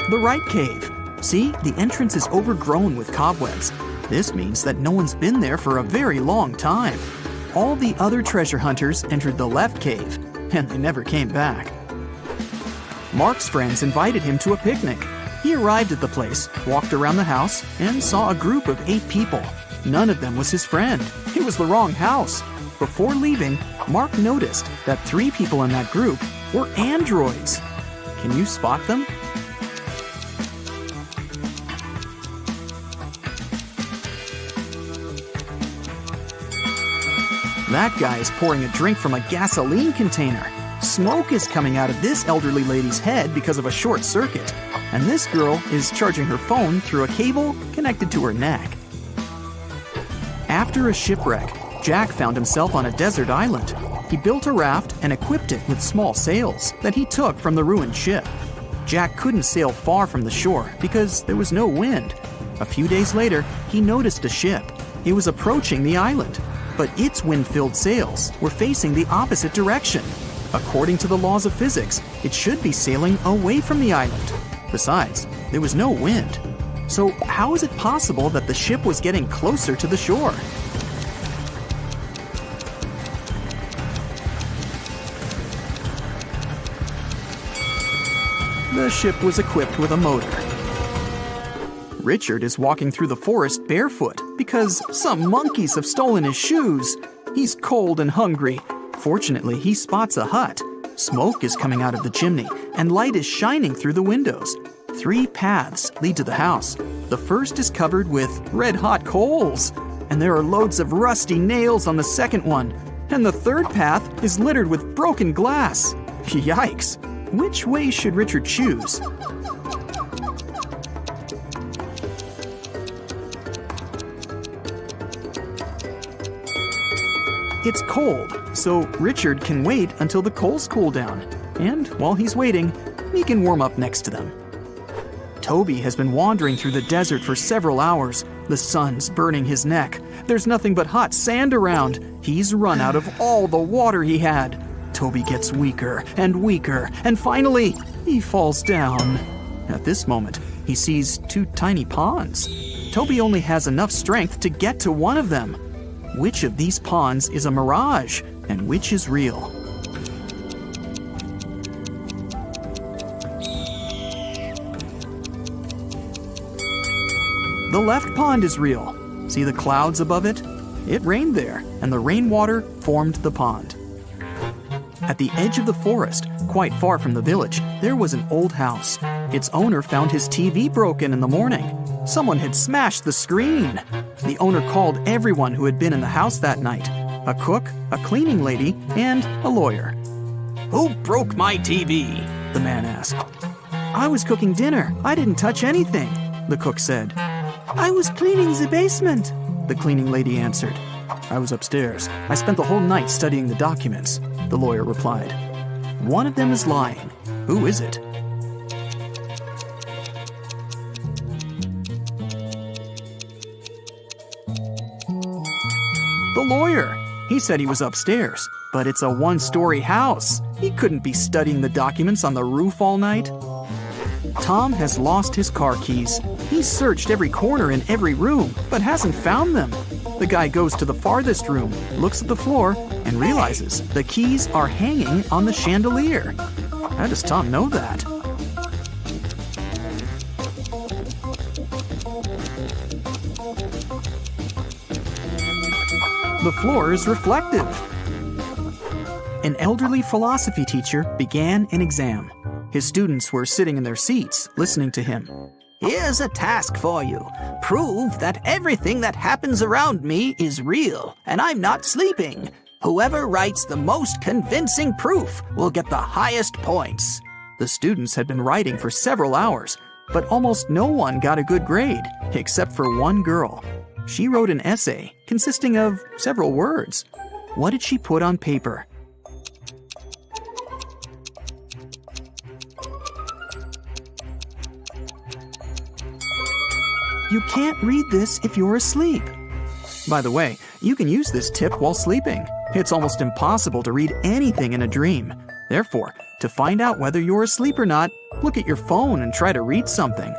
The right cave. See, the entrance is overgrown with cobwebs. This means that no one's been there for a very long time. All the other treasure hunters entered the left cave, and they never came back. Mark's friends invited him to a picnic. He arrived at the place, walked around the house, and saw a group of 8 people. None of them was his friend. It was the wrong house. Before leaving, Mark noticed that 3 people in that group were androids. Can you spot them? That guy is pouring a drink from a gasoline container. Smoke is coming out of this elderly lady's head because of a short circuit. And this girl is charging her phone through a cable connected to her neck. After a shipwreck, Jack found himself on a desert island. He built a raft and equipped it with small sails that he took from the ruined ship. Jack couldn't sail far from the shore because there was no wind. A few days later, he noticed a ship. It was approaching the island, but its wind-filled sails were facing the opposite direction. According to the laws of physics, it should be sailing away from the island. Besides, there was no wind. So how is it possible that the ship was getting closer to the shore? The ship was equipped with a motor. Richard is walking through the forest barefoot because some monkeys have stolen his shoes. He's cold and hungry. Fortunately, he spots a hut. Smoke is coming out of the chimney, and light is shining through the windows. 3 paths lead to the house. The first is covered with red-hot coals, and there are loads of rusty nails on the second one. And the third path is littered with broken glass. Yikes! Which way should Richard choose? It's cold, so Richard can wait until the coals cool down. And while he's waiting, he can warm up next to them. Toby has been wandering through the desert for several hours. The sun's burning his neck. There's nothing but hot sand around. He's run out of all the water he had. Toby gets weaker and weaker, and finally, he falls down. At this moment, he sees 2 tiny ponds. Toby only has enough strength to get to one of them. Which of these ponds is a mirage, and which is real? The left pond is real. See the clouds above it? It rained there, and the rainwater formed the pond. At the edge of the forest, quite far from the village, there was an old house. Its owner found his TV broken in the morning. Someone had smashed the screen. The owner called everyone who had been in the house that night: a cook, a cleaning lady, and a lawyer. "Who broke my TV?" the man asked. "I was cooking dinner. I didn't touch anything," the cook said. "I was cleaning the basement," the cleaning lady answered. "I was upstairs. I spent the whole night studying the documents," the lawyer replied. One of them is lying. Who is it? The lawyer. He said he was upstairs, but it's a one-story house. He couldn't be studying the documents on the roof all night. Tom has lost his car keys. He's searched every corner in every room, but hasn't found them. The guy goes to the farthest room, looks at the floor, and realizes the keys are hanging on the chandelier. How does Tom know that? The floor is reflective. An elderly philosophy teacher began an exam. His students were sitting in their seats, listening to him. "Here's a task for you. Prove that everything that happens around me is real, and I'm not sleeping. Whoever writes the most convincing proof will get the highest points." The students had been writing for several hours, but almost no one got a good grade, except for one girl. She wrote an essay consisting of several words. What did she put on paper? You can't read this if you're asleep. By the way, you can use this tip while sleeping. It's almost impossible to read anything in a dream. Therefore, to find out whether you're asleep or not, look at your phone and try to read something.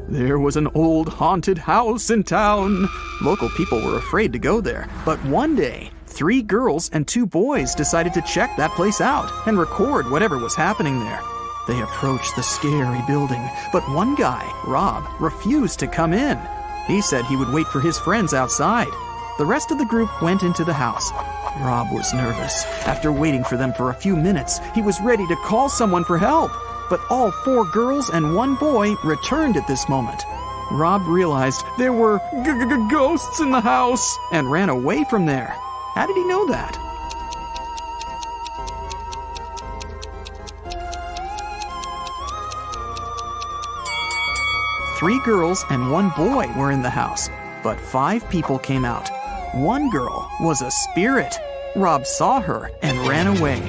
There was an old haunted house in town. Local people were afraid to go there, but one day, 3 girls and 2 boys decided to check that place out and record whatever was happening there. They approached the scary building, but one guy, Rob, refused to come in. He said he would wait for his friends outside. The rest of the group went into the house. Rob was nervous. After waiting for them for a few minutes, he was ready to call someone for help. But all 4 girls and 1 boy returned at this moment. Rob realized there were ghosts in the house and ran away from there. How did he know that? Three girls and 1 boy were in the house, but 5 people came out. 1 girl was a spirit. Rob saw her and ran away.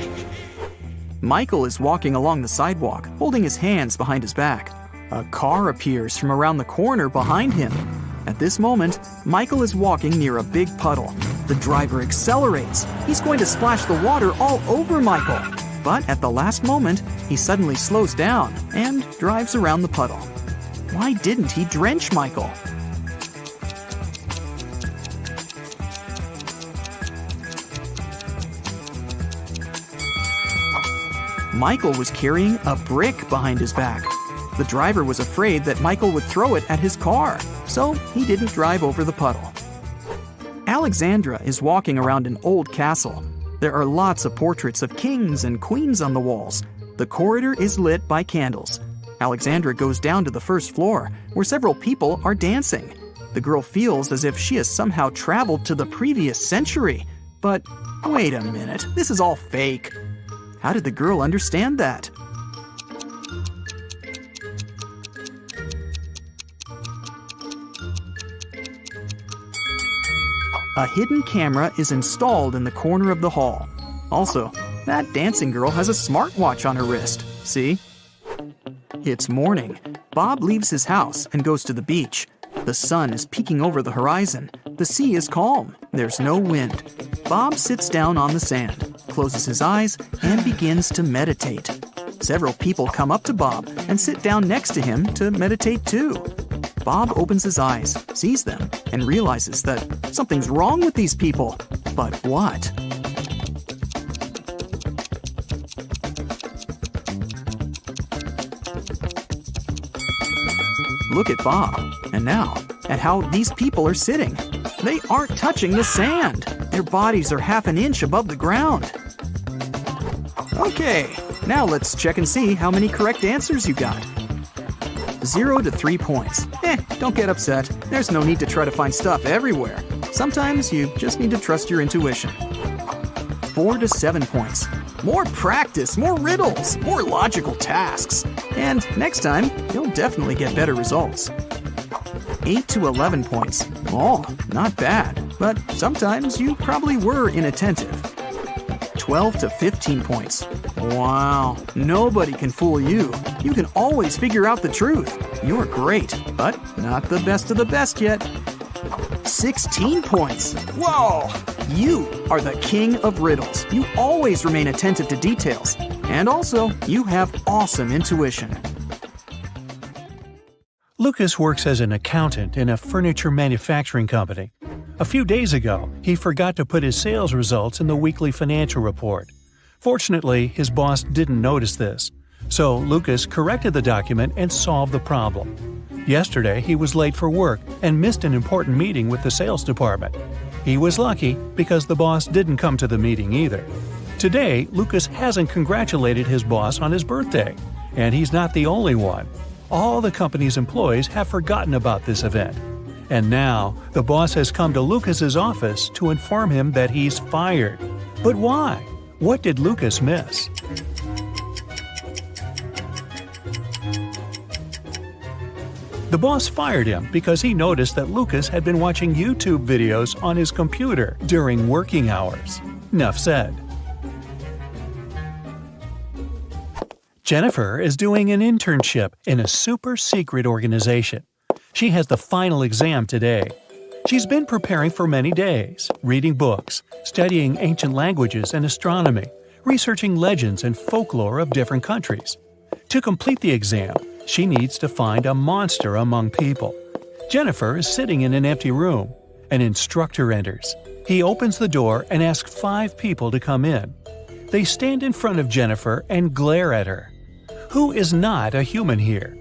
Michael is walking along the sidewalk, holding his hands behind his back. A car appears from around the corner behind him. At this moment, Michael is walking near a big puddle. The driver accelerates. He's going to splash the water all over Michael. But at the last moment, he suddenly slows down and drives around the puddle. Why didn't he drench Michael? Michael was carrying a brick behind his back. The driver was afraid that Michael would throw it at his car, so he didn't drive over the puddle. Alexandra is walking around an old castle. There are lots of portraits of kings and queens on the walls. The corridor is lit by candles. Alexandra goes down to the first floor, where several people are dancing. The girl feels as if she has somehow traveled to the previous century. But wait a minute, this is all fake. How did the girl understand that? A hidden camera is installed in the corner of the hall. Also, that dancing girl has a smartwatch on her wrist. See? It's morning. Bob leaves his house and goes to the beach. The sun is peeking over the horizon. The sea is calm. There's no wind. Bob sits down on the sand, closes his eyes, and begins to meditate. Several people come up to Bob and sit down next to him to meditate too. Bob opens his eyes, sees them, and realizes that something's wrong with these people. But what? Look at Bob. And now, at how these people are sitting. They aren't touching the sand. Their bodies are half an inch above the ground. Okay, now let's check and see how many correct answers you got. 0 to 3 points. Don't get upset. There's no need to try to find stuff everywhere. Sometimes you just need to trust your intuition. 4 to 7 points. More practice, more riddles, more logical tasks. And next time, you'll definitely get better results. 8 to 11 points. Oh, not bad. But sometimes you probably were inattentive. 12 to 15 points. Wow, nobody can fool you. You can always figure out the truth. You're great, but not the best of the best yet. 16 points. Whoa! You are the king of riddles. You always remain attentive to details. And also, you have awesome intuition. Lucas works as an accountant in a furniture manufacturing company. A few days ago, he forgot to put his sales results in the weekly financial report. Fortunately, his boss didn't notice this, so Lucas corrected the document and solved the problem. Yesterday, he was late for work and missed an important meeting with the sales department. He was lucky because the boss didn't come to the meeting either. Today, Lucas hasn't congratulated his boss on his birthday, and he's not the only one. All the company's employees have forgotten about this event. And now, the boss has come to Lucas's office to inform him that he's fired. But why? What did Lucas miss? The boss fired him because he noticed that Lucas had been watching YouTube videos on his computer during working hours. Enough said. Jennifer is doing an internship in a super-secret organization. She has the final exam today. She's been preparing for many days, reading books, studying ancient languages and astronomy, researching legends and folklore of different countries. To complete the exam, she needs to find a monster among people. Jennifer is sitting in an empty room. An instructor enters. He opens the door and asks 5 people to come in. They stand in front of Jennifer and glare at her. Who is not a human here?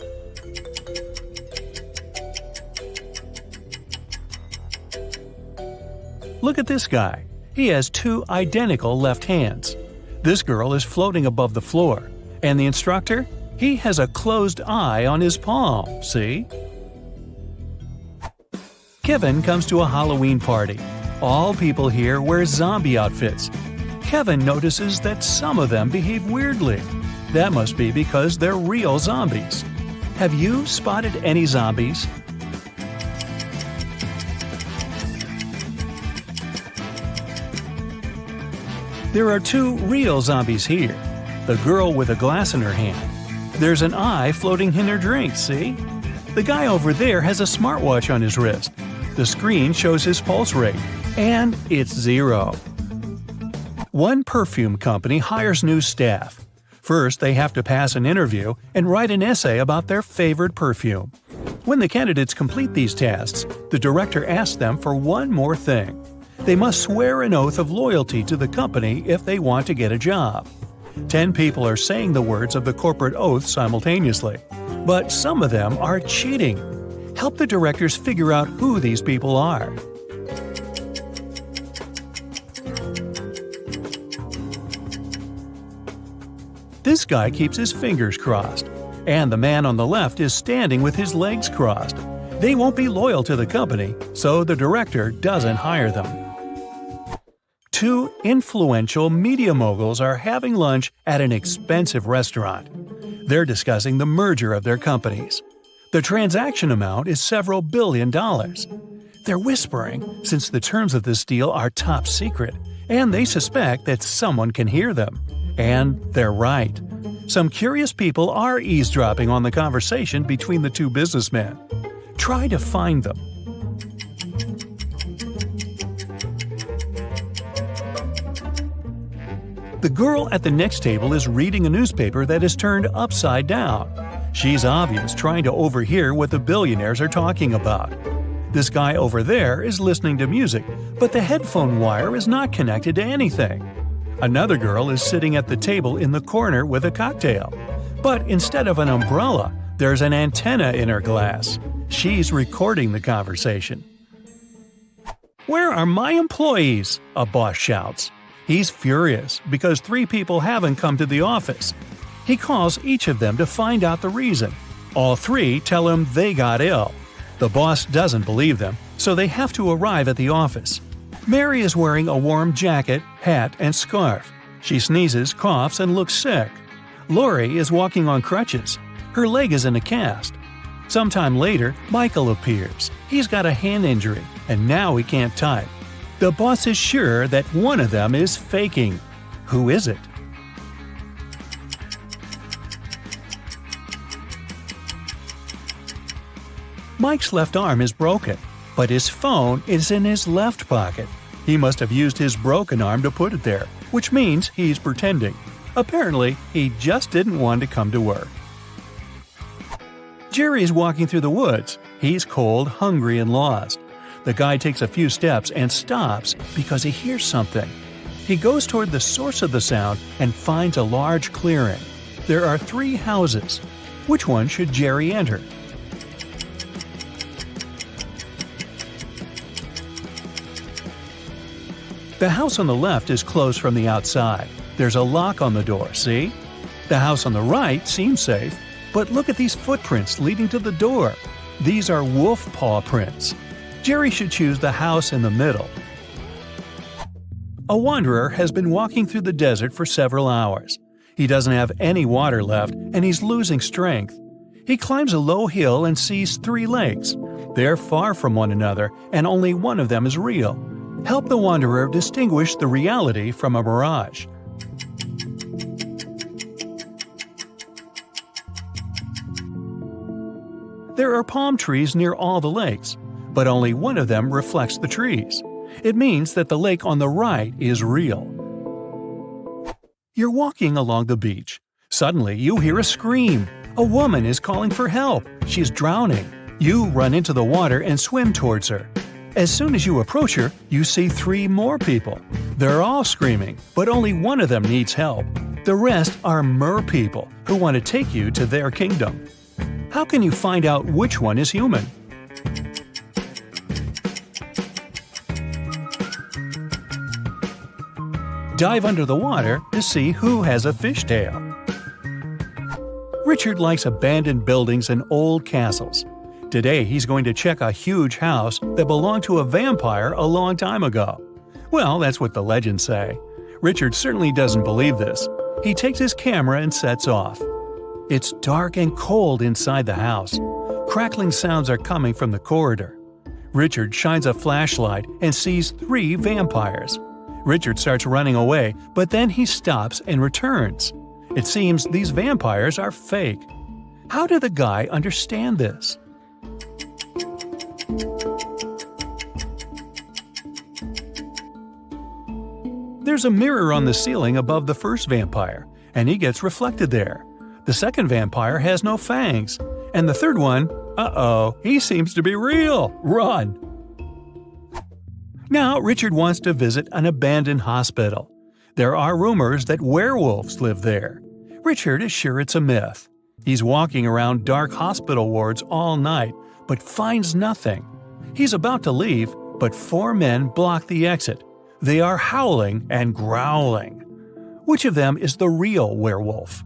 Look at this guy. He has 2 identical left hands. This girl is floating above the floor. And the instructor? He has a closed eye on his palm, see? Kevin comes to a Halloween party. All people here wear zombie outfits. Kevin notices that some of them behave weirdly. That must be because they're real zombies. Have you spotted any zombies? There are 2 real zombies here. The girl with a glass in her hand. There's an eye floating in her drink, see? The guy over there has a smartwatch on his wrist. The screen shows his pulse rate. And it's 0. One perfume company hires new staff. First, they have to pass an interview and write an essay about their favorite perfume. When the candidates complete these tasks, the director asks them for one more thing. They must swear an oath of loyalty to the company if they want to get a job. 10 people are saying the words of the corporate oath simultaneously. But some of them are cheating. Help the directors figure out who these people are. This guy keeps his fingers crossed. And the man on the left is standing with his legs crossed. They won't be loyal to the company, so the director doesn't hire them. 2 influential media moguls are having lunch at an expensive restaurant. They're discussing the merger of their companies. The transaction amount is several $billion. They're whispering since the terms of this deal are top secret, and they suspect that someone can hear them. And they're right. Some curious people are eavesdropping on the conversation between the 2 businessmen. Try to find them. The girl at the next table is reading a newspaper that is turned upside down. She's obviously trying to overhear what the billionaires are talking about. This guy over there is listening to music, but the headphone wire is not connected to anything. Another girl is sitting at the table in the corner with a cocktail. But instead of an umbrella, There's an antenna in her glass. She's recording the conversation. "Where are my employees?" a boss shouts. He's furious because 3 people haven't come to the office. He calls each of them to find out the reason. All 3 tell him they got ill. The boss doesn't believe them, so they have to arrive at the office. Mary is wearing a warm jacket, hat, and scarf. She sneezes, coughs, and looks sick. Lori is walking on crutches. Her leg is in a cast. Sometime later, Michael appears. He's got a hand injury, and now he can't type. The boss is sure that one of them is faking. Who is it? Mike's left arm is broken, but his phone is in his left pocket. He must have used his broken arm to put it there, which means he's pretending. Apparently, he just didn't want to come to work. Jerry's walking through the woods. He's cold, hungry, and lost. The guy takes a few steps and stops because he hears something. He goes toward the source of the sound and finds a large clearing. There are 3 houses. Which one should Jerry enter? The house on the left is closed from the outside. There's a lock on the door, see? The house on the right seems safe, but look at these footprints leading to the door. These are wolf paw prints. Jerry should choose the house in the middle. A wanderer has been walking through the desert for several hours. He doesn't have any water left, and he's losing strength. He climbs a low hill and sees 3 lakes. They're far from one another, and only one of them is real. Help the wanderer distinguish the reality from a mirage. There are palm trees near all the lakes, but only one of them reflects the trees. It means that the lake on the right is real. You're walking along the beach. Suddenly, you hear a scream. A woman is calling for help. She's drowning. You run into the water and swim towards her. As soon as you approach her, you see 3 more people. They're all screaming, but only one of them needs help. The rest are mer people who want to take you to their kingdom. How can you find out which one is human? Dive under the water to see who has a fishtail. Richard likes abandoned buildings and old castles. Today he's going to check a huge house that belonged to a vampire a long time ago. Well, that's what the legends say. Richard certainly doesn't believe this. He takes his camera and sets off. It's dark and cold inside the house. Crackling sounds are coming from the corridor. Richard shines a flashlight and sees 3 vampires. Richard starts running away, but then he stops and returns. It seems these vampires are fake. How did the guy understand this? There's a mirror on the ceiling above the first vampire, and he gets reflected there. The second vampire has no fangs, and the third one, he seems to be real. Run! Now Richard wants to visit an abandoned hospital. There are rumors that werewolves live there. Richard is sure it's a myth. He's walking around dark hospital wards all night, but finds nothing. He's about to leave, but 4 men block the exit. They are howling and growling. Which of them is the real werewolf?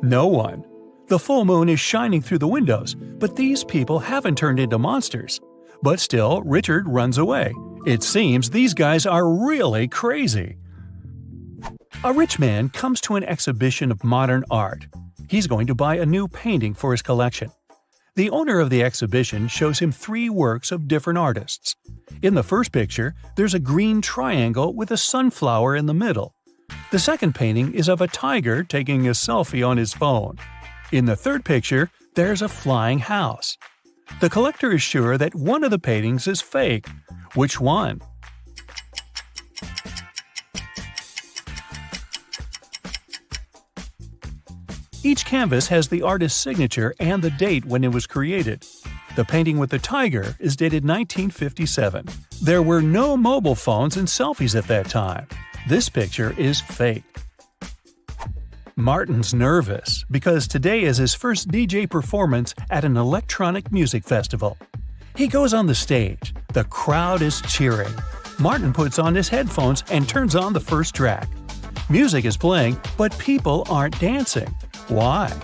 No one. The full moon is shining through the windows, but these people haven't turned into monsters. But still, Richard runs away. It seems these guys are really crazy. A rich man comes to an exhibition of modern art. He's going to buy a new painting for his collection. The owner of the exhibition shows him 3 works of different artists. In the first picture, there's a green triangle with a sunflower in the middle. The second painting is of a tiger taking a selfie on his phone. In the third picture, there's a flying house. The collector is sure that one of the paintings is fake. Which one? Each canvas has the artist's signature and the date when it was created. The painting with the tiger is dated 1957. There were no mobile phones and selfies at that time. This picture is fake. Martin's nervous because today is his first DJ performance at an electronic music festival. He goes on the stage. The crowd is cheering. Martin puts on his headphones and turns on the first track. Music is playing, but people aren't dancing. Why?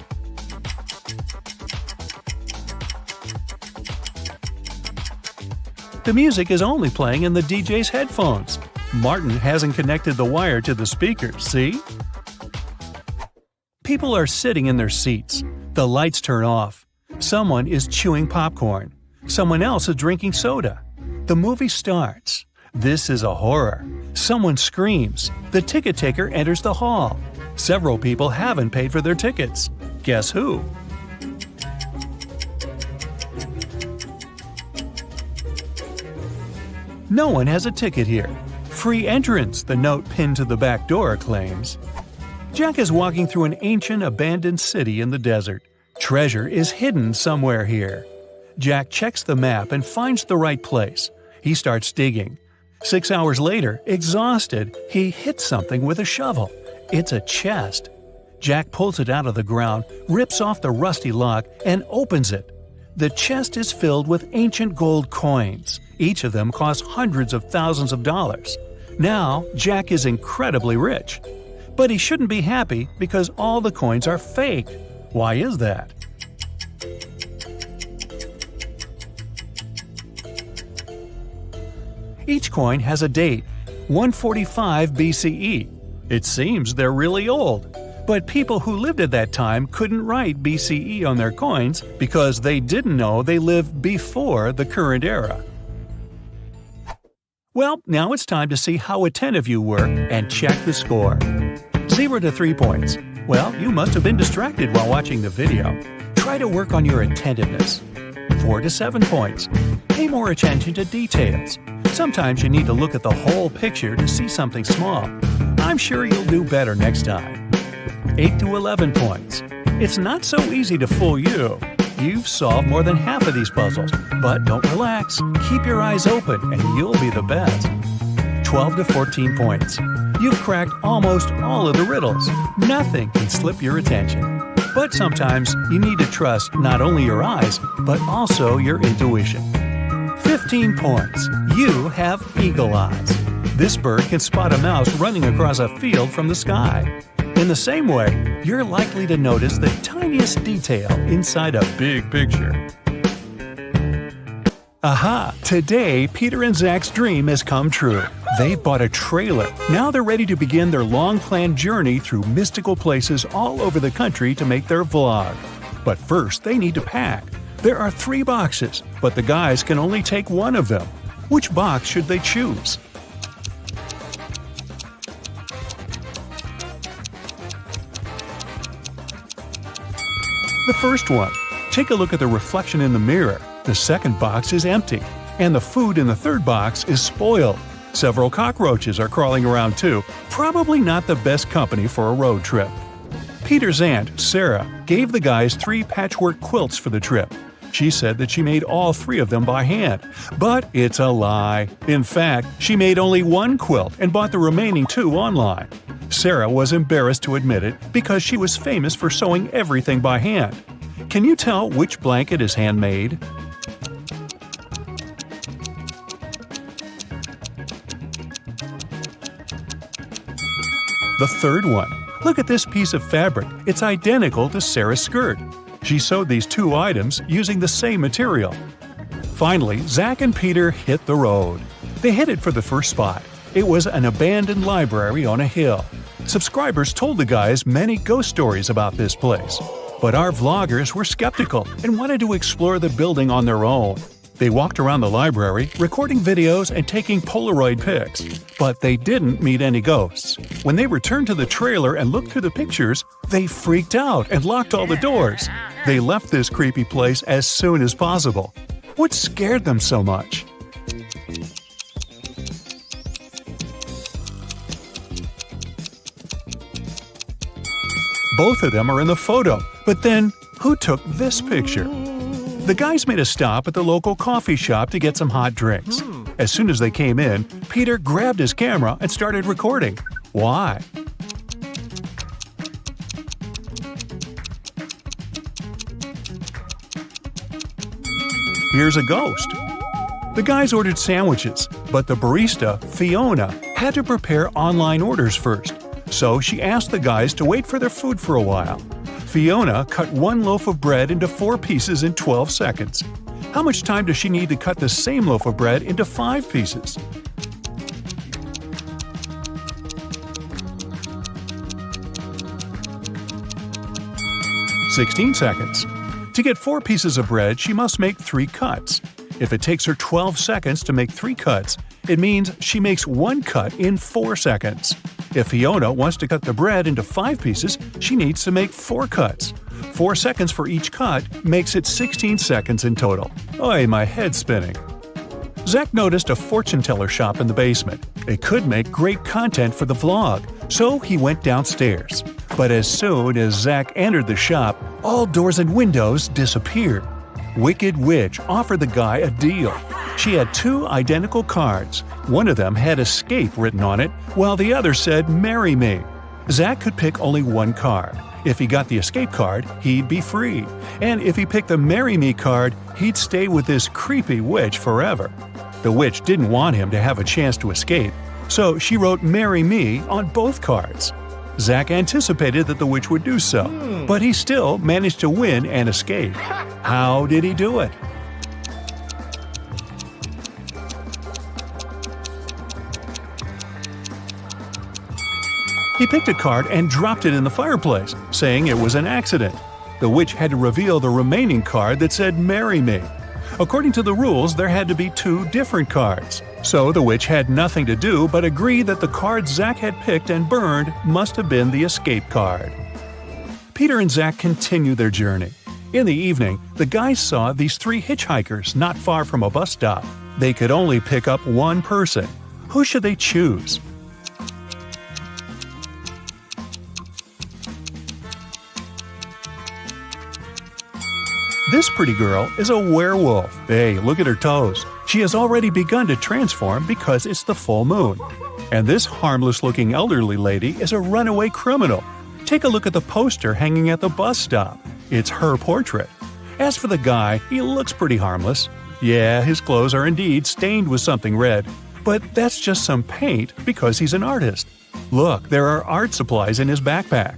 The music is only playing in the DJ's headphones. Martin hasn't connected the wire to the speakers, see? People are sitting in their seats. The lights turn off. Someone is chewing popcorn. Someone else is drinking soda. The movie starts. This is a horror. Someone screams. The ticket taker enters the hall. Several people haven't paid for their tickets. Guess who? No one has a ticket here. Free entrance, the note pinned to the back door claims. Jack is walking through an ancient abandoned city in the desert. Treasure is hidden somewhere here. Jack checks the map and finds the right place. He starts digging. 6 hours later, exhausted, he hits something with a shovel. It's a chest. Jack pulls it out of the ground, rips off the rusty lock, and opens it. The chest is filled with ancient gold coins. Each of them costs hundreds of thousands of dollars. Now, Jack is incredibly rich. But he shouldn't be happy because all the coins are fake. Why is that? Each coin has a date, 145 BCE. It seems they're really old. But people who lived at that time couldn't write BCE on their coins because they didn't know they lived before the current era. Well, now it's time to see how attentive you were and check the score. 0 to 3 points. Well, you must have been distracted while watching the video. Try to work on your attentiveness. 4 to 7 points. Pay more attention to details. Sometimes you need to look at the whole picture to see something small. I'm sure you'll do better next time. 8 to 11 points. It's not so easy to fool you. You've solved more than half of these puzzles, but don't relax. Keep your eyes open and you'll be the best. 12 to 14 points. You've cracked almost all of the riddles. Nothing can slip your attention. But sometimes you need to trust not only your eyes, but also your intuition. 15 points. You have eagle eyes. This bird can spot a mouse running across a field from the sky. In the same way, you're likely to notice the tiniest detail inside a big picture. Aha! Today, Peter and Zach's dream has come true. They've bought a trailer. Now they're ready to begin their long-planned journey through mystical places all over the country to make their vlog. But first, they need to pack. There are 3 boxes, but the guys can only take one of them. Which box should they choose? The first one. Take a look at the reflection in the mirror. The second box is empty, and the food in the third box is spoiled. Several cockroaches are crawling around too, probably not the best company for a road trip. Peter's aunt, Sarah, gave the guys 3 patchwork quilts for the trip. She said that she made all 3 of them by hand, but it's a lie. In fact, she made only 1 quilt and bought the remaining 2 online. Sarah was embarrassed to admit it because she was famous for sewing everything by hand. Can you tell which blanket is handmade? The third one. Look at this piece of fabric. It's identical to Sarah's skirt. She sewed these 2 items using the same material. Finally, Zach and Peter hit the road. They headed for the first spot. It was an abandoned library on a hill. Subscribers told the guys many ghost stories about this place. But our vloggers were skeptical and wanted to explore the building on their own. They walked around the library, recording videos and taking Polaroid pics. But they didn't meet any ghosts. When they returned to the trailer and looked through the pictures, they freaked out and locked all the doors. They left this creepy place as soon as possible. What scared them so much? Both of them are in the photo, but then who took this picture? The guys made a stop at the local coffee shop to get some hot drinks. As soon as they came in, Peter grabbed his camera and started recording. Why? Here's a ghost. The guys ordered sandwiches, but the barista, Fiona, had to prepare online orders first, so she asked the guys to wait for their food for a while. Fiona cut one loaf of bread into 4 pieces in 12 seconds. How much time does she need to cut the same loaf of bread into 5 pieces? "16 seconds. To get 4 pieces of bread, she must make 3 cuts. If it takes her 12 seconds to make 3 cuts, it means she makes 1 cut in 4 seconds. If Fiona wants to cut the bread into 5 pieces, she needs to make 4 cuts. 4 seconds for each cut makes it 16 seconds in total. Oy, my head's spinning." Zach noticed a fortune teller shop in the basement. It could make great content for the vlog, so he went downstairs. But as soon as Zach entered the shop, all doors and windows disappeared. Wicked Witch offered the guy a deal. She had 2 identical cards. One of them had escape written on it, while the other said marry me. Zach could pick only one card. If he got the escape card, he'd be free. And if he picked the marry me card, he'd stay with this creepy witch forever. The witch didn't want him to have a chance to escape, so she wrote marry me on both cards. Zach anticipated that the witch would do so, but he still managed to win and escape. How did he do it? He picked a card and dropped it in the fireplace, saying it was an accident. The witch had to reveal the remaining card that said marry me. According to the rules, there had to be 2 different cards. So the witch had nothing to do but agree that the card Zach had picked and burned must have been the escape card. Peter and Zach continued their journey. In the evening, the guys saw these 3 hitchhikers not far from a bus stop. They could only pick up one person. Who should they choose? This pretty girl is a werewolf. Hey, look at her toes. She has already begun to transform because it's the full moon. And this harmless-looking elderly lady is a runaway criminal. Take a look at the poster hanging at the bus stop. It's her portrait. As for the guy, he looks pretty harmless. Yeah, his clothes are indeed stained with something red, but that's just some paint because he's an artist. Look, there are art supplies in his backpack.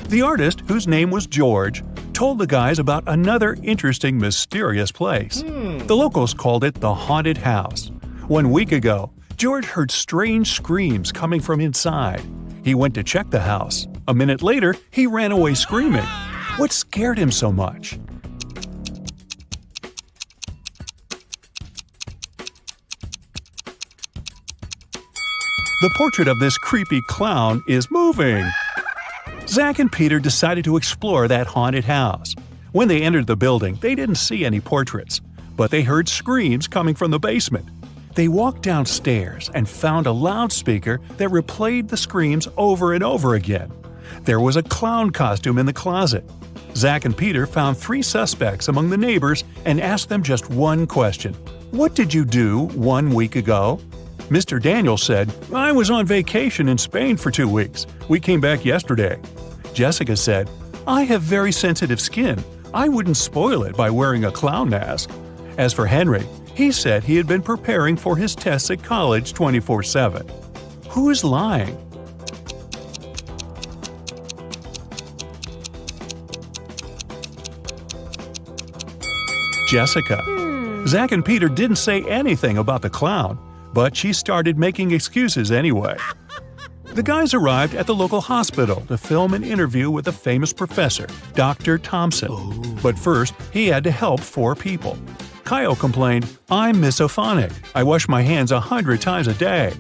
The artist, whose name was George, told the guys about another interesting, mysterious place. The locals called it the Haunted House. 1 week ago, George heard strange screams coming from inside. He went to check the house. A minute later, he ran away screaming. What scared him so much? The portrait of this creepy clown is moving. Zach and Peter decided to explore that haunted house. When they entered the building, they didn't see any portraits, but they heard screams coming from the basement. They walked downstairs and found a loudspeaker that replayed the screams over and over again. There was a clown costume in the closet. Zach and Peter found 3 suspects among the neighbors and asked them just one question. What did you do 1 week ago? Mr. Daniel said, I was on vacation in Spain for 2 weeks. We came back yesterday. Jessica said, I have very sensitive skin. I wouldn't spoil it by wearing a clown mask. As for Henry, he said he had been preparing for his tests at college 24/7. Who is lying? Jessica. Zach and Peter didn't say anything about the clown, but she started making excuses anyway. The guys arrived at the local hospital to film an interview with a famous professor, Dr. Thompson. But first, he had to help 4 people. Kyle complained, I'm misophonic. I wash my hands 100 times a day.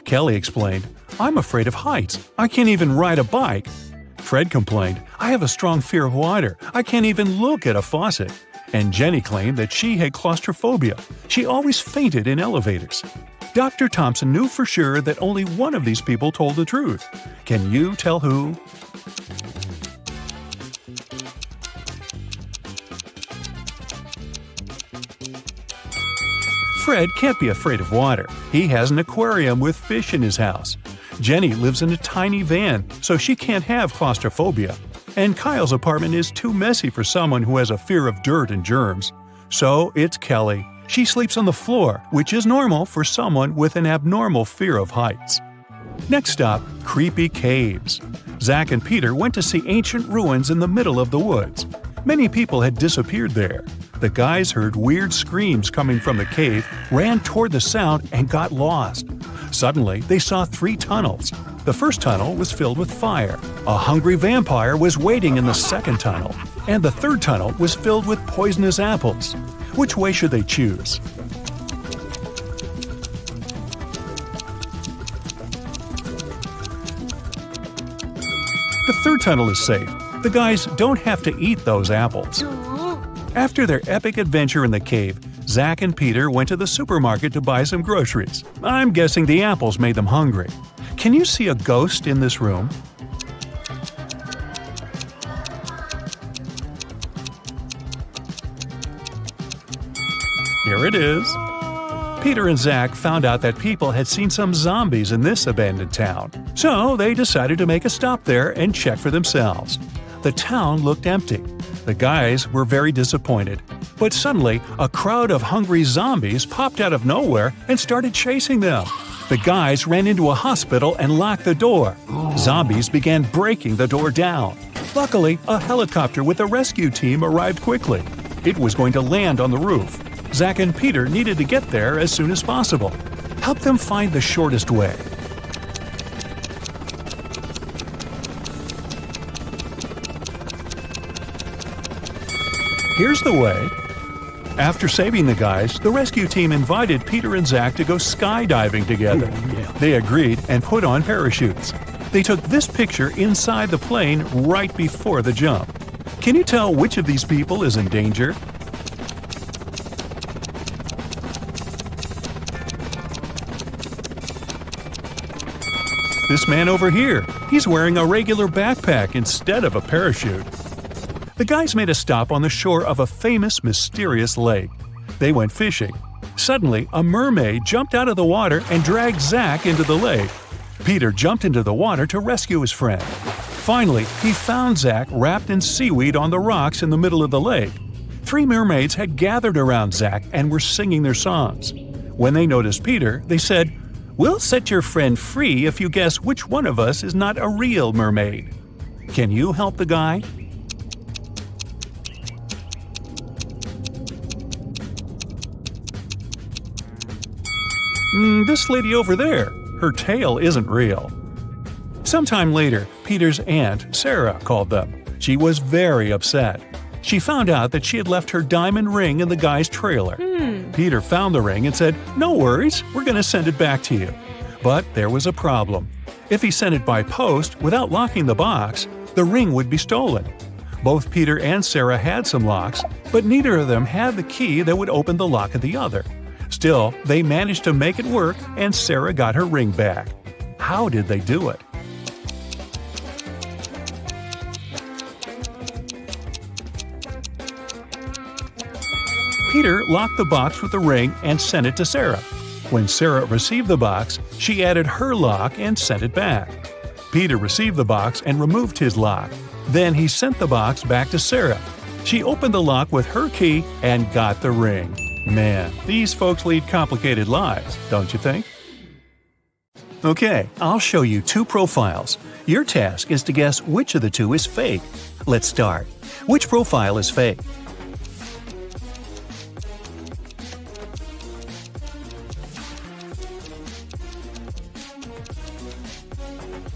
Kelly explained, I'm afraid of heights. I can't even ride a bike. Fred complained, I have a strong fear of water. I can't even look at a faucet. And Jenny claimed that she had claustrophobia. She always fainted in elevators. Dr. Thompson knew for sure that only one of these people told the truth. Can you tell who? Fred can't be afraid of water. He has an aquarium with fish in his house. Jenny lives in a tiny van, so she can't have claustrophobia. And Kyle's apartment is too messy for someone who has a fear of dirt and germs. So it's Kelly. She sleeps on the floor, which is normal for someone with an abnormal fear of heights. Next up, creepy caves. Zach and Peter went to see ancient ruins in the middle of the woods. Many people had disappeared there. The guys heard weird screams coming from the cave, ran toward the sound, and got lost. Suddenly, they saw 3 tunnels. The first tunnel was filled with fire. A hungry vampire was waiting in the second tunnel. And the third tunnel was filled with poisonous apples. Which way should they choose? The third tunnel is safe. The guys don't have to eat those apples. After their epic adventure in the cave, Zach and Peter went to the supermarket to buy some groceries. I'm guessing the apples made them hungry. Can you see a ghost in this room? Here it is. Peter and Zach found out that people had seen some zombies in this abandoned town, so they decided to make a stop there and check for themselves. The town looked empty. The guys were very disappointed, but suddenly a crowd of hungry zombies popped out of nowhere and started chasing them. The guys ran into a hospital and locked the door. Zombies began breaking the door down. Luckily, a helicopter with a rescue team arrived quickly. It was going to land on the roof. Zach and Peter needed to get there as soon as possible. Help them find the shortest way. Here's the way. After saving the guys, the rescue team invited Peter and Zach to go skydiving together. They agreed and put on parachutes. They took this picture inside the plane right before the jump. Can you tell which of these people is in danger? This man over here, he's wearing a regular backpack instead of a parachute. The guys made a stop on the shore of a famous, mysterious lake. They went fishing. Suddenly, a mermaid jumped out of the water and dragged Zach into the lake. Peter jumped into the water to rescue his friend. Finally, he found Zach wrapped in seaweed on the rocks in the middle of the lake. 3 mermaids had gathered around Zach and were singing their songs. When they noticed Peter, they said, "We'll set your friend free if you guess which one of us is not a real mermaid." Can you help the guy? This lady over there, her tail isn't real. Sometime later, Peter's aunt, Sarah, called them. She was very upset. She found out that she had left her diamond ring in the guy's trailer. Peter found the ring and said, "No worries, we're going to send it back to you." But there was a problem. If he sent it by post without locking the box, the ring would be stolen. Both Peter and Sarah had some locks, but neither of them had the key that would open the lock of the other. Still, they managed to make it work and Sarah got her ring back. How did they do it? Peter locked the box with the ring and sent it to Sarah. When Sarah received the box, she added her lock and sent it back. Peter received the box and removed his lock. Then he sent the box back to Sarah. She opened the lock with her key and got the ring. Man, these folks lead complicated lives, don't you think? Okay, I'll show you 2 profiles. Your task is to guess which of the 2 is fake. Let's start. Which profile is fake?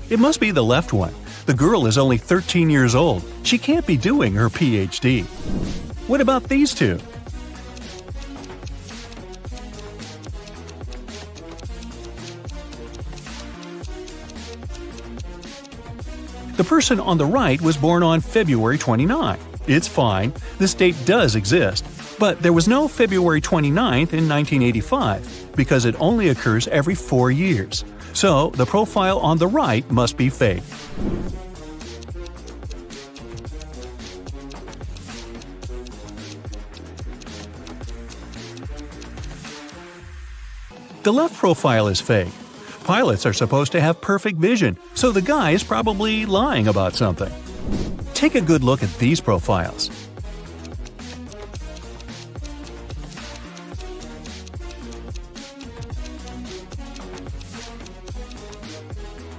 It must be the left one. The girl is only 13 years old. She can't be doing her PhD. What about these 2? The person on the right was born on February 29. It's fine, this date does exist, but there was no February 29th in 1985 because it only occurs every 4 years. So the profile on the right must be fake. The left profile is fake. Pilots are supposed to have perfect vision, so the guy is probably lying about something. Take a good look at these profiles.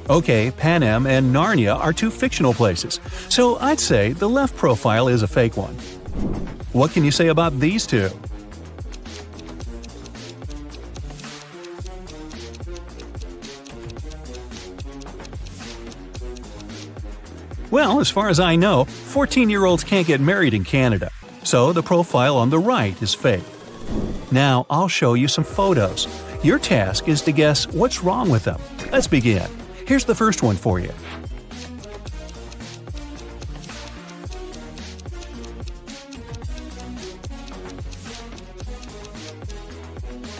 Okay, Pan Am and Narnia are two fictional places, so I'd say the left profile is a fake one. What can you say about these two? Well, as far as I know, 14-year-olds can't get married in Canada, so the profile on the right is fake. Now, I'll show you some photos. Your task is to guess what's wrong with them. Let's begin. Here's the first one for you.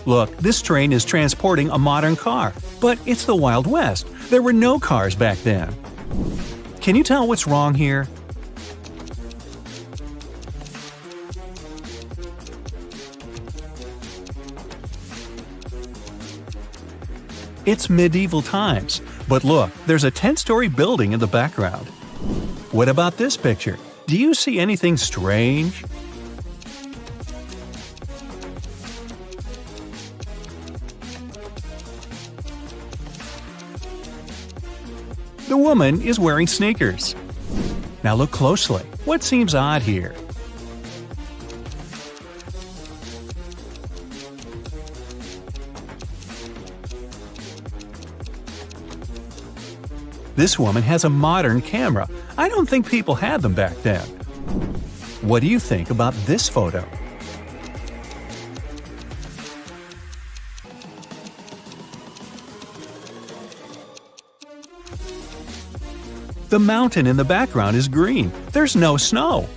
Look, this train is transporting a modern car, but it's the Wild West. There were no cars back then. Can you tell what's wrong here? It's medieval times. But look, there's a 10-story building in the background. What about this picture? Do you see anything strange? The woman is wearing sneakers. Now look closely. What seems odd here? This woman has a modern camera. I don't think people had them back then. What do you think about this photo? The mountain in the background is green. There's no snow.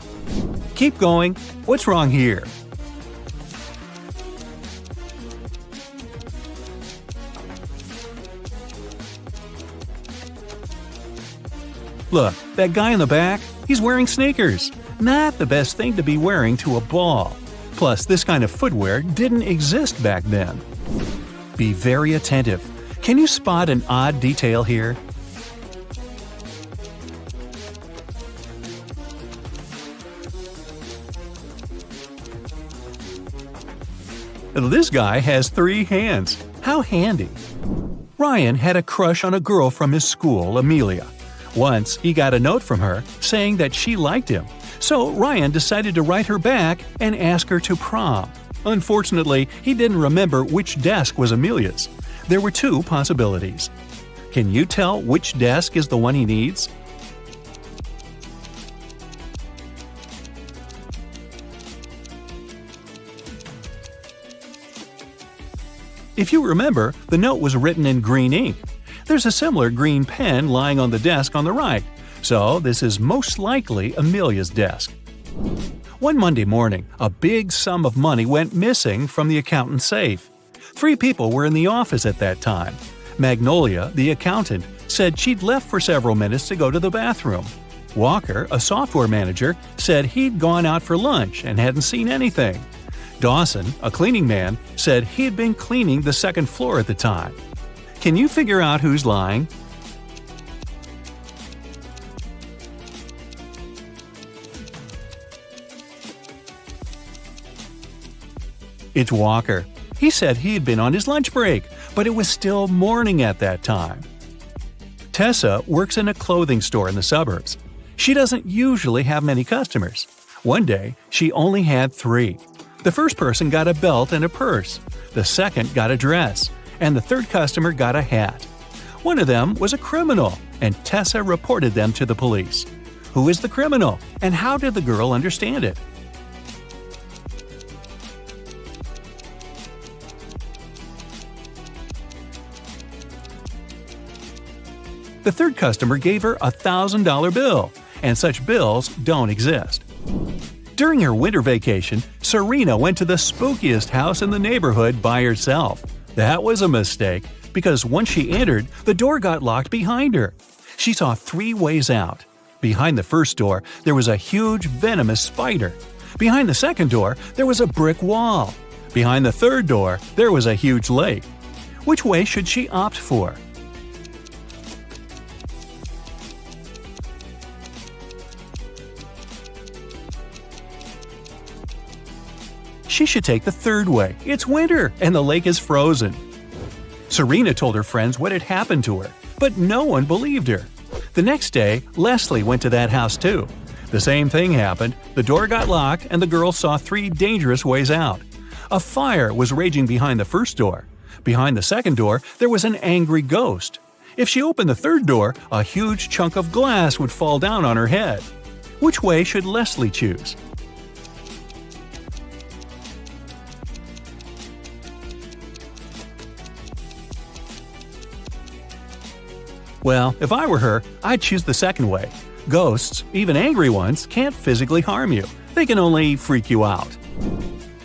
Keep going. What's wrong here? Look, that guy in the back, he's wearing sneakers. Not the best thing to be wearing to a ball. Plus, this kind of footwear didn't exist back then. Be very attentive. Can you spot an odd detail here? This guy has 3 hands. How handy. Ryan had a crush on a girl from his school, Amelia. Once, he got a note from her saying that she liked him, so Ryan decided to write her back and ask her to prom. Unfortunately, he didn't remember which desk was Amelia's. There were 2 possibilities. Can you tell which desk is the one he needs? If you remember, the note was written in green ink. There's a similar green pen lying on the desk on the right, so this is most likely Amelia's desk. One Monday morning, a big sum of money went missing from the accountant's safe. 3 people were in the office at that time. Magnolia, the accountant, said she'd left for several minutes to go to the bathroom. Walker, a software manager, said he'd gone out for lunch and hadn't seen anything. Dawson, a cleaning man, said he'd been cleaning the 2nd floor at the time. Can you figure out who's lying? It's Walker. He said he'd been on his lunch break, but it was still morning at that time. Tessa works in a clothing store in the suburbs. She doesn't usually have many customers. One day, she only had 3. The first person got a belt and a purse. The second got a dress. And the third customer got a hat. One of them was a criminal, and Tessa reported them to the police. Who is the criminal, and how did the girl understand it? The third customer gave her a $1,000 bill, and such bills don't exist. During her winter vacation, Serena went to the spookiest house in the neighborhood by herself. That was a mistake, because once she entered, the door got locked behind her. She saw 3 ways out. Behind the first door, there was a huge venomous spider. Behind the second door, there was a brick wall. Behind the third door, there was a huge lake. Which way should she opt for? She should take the third way. It's winter and the lake is frozen. Serena told her friends what had happened to her, but no one believed her. The next day, Leslie went to that house too. The same thing happened. The door got locked and the girl saw 3 dangerous ways out. A fire was raging behind the first door. Behind the second door, there was an angry ghost. If she opened the third door, a huge chunk of glass would fall down on her head. Which way should Leslie choose? Well, if I were her, I'd choose the second way. Ghosts, even angry ones, can't physically harm you. They can only freak you out.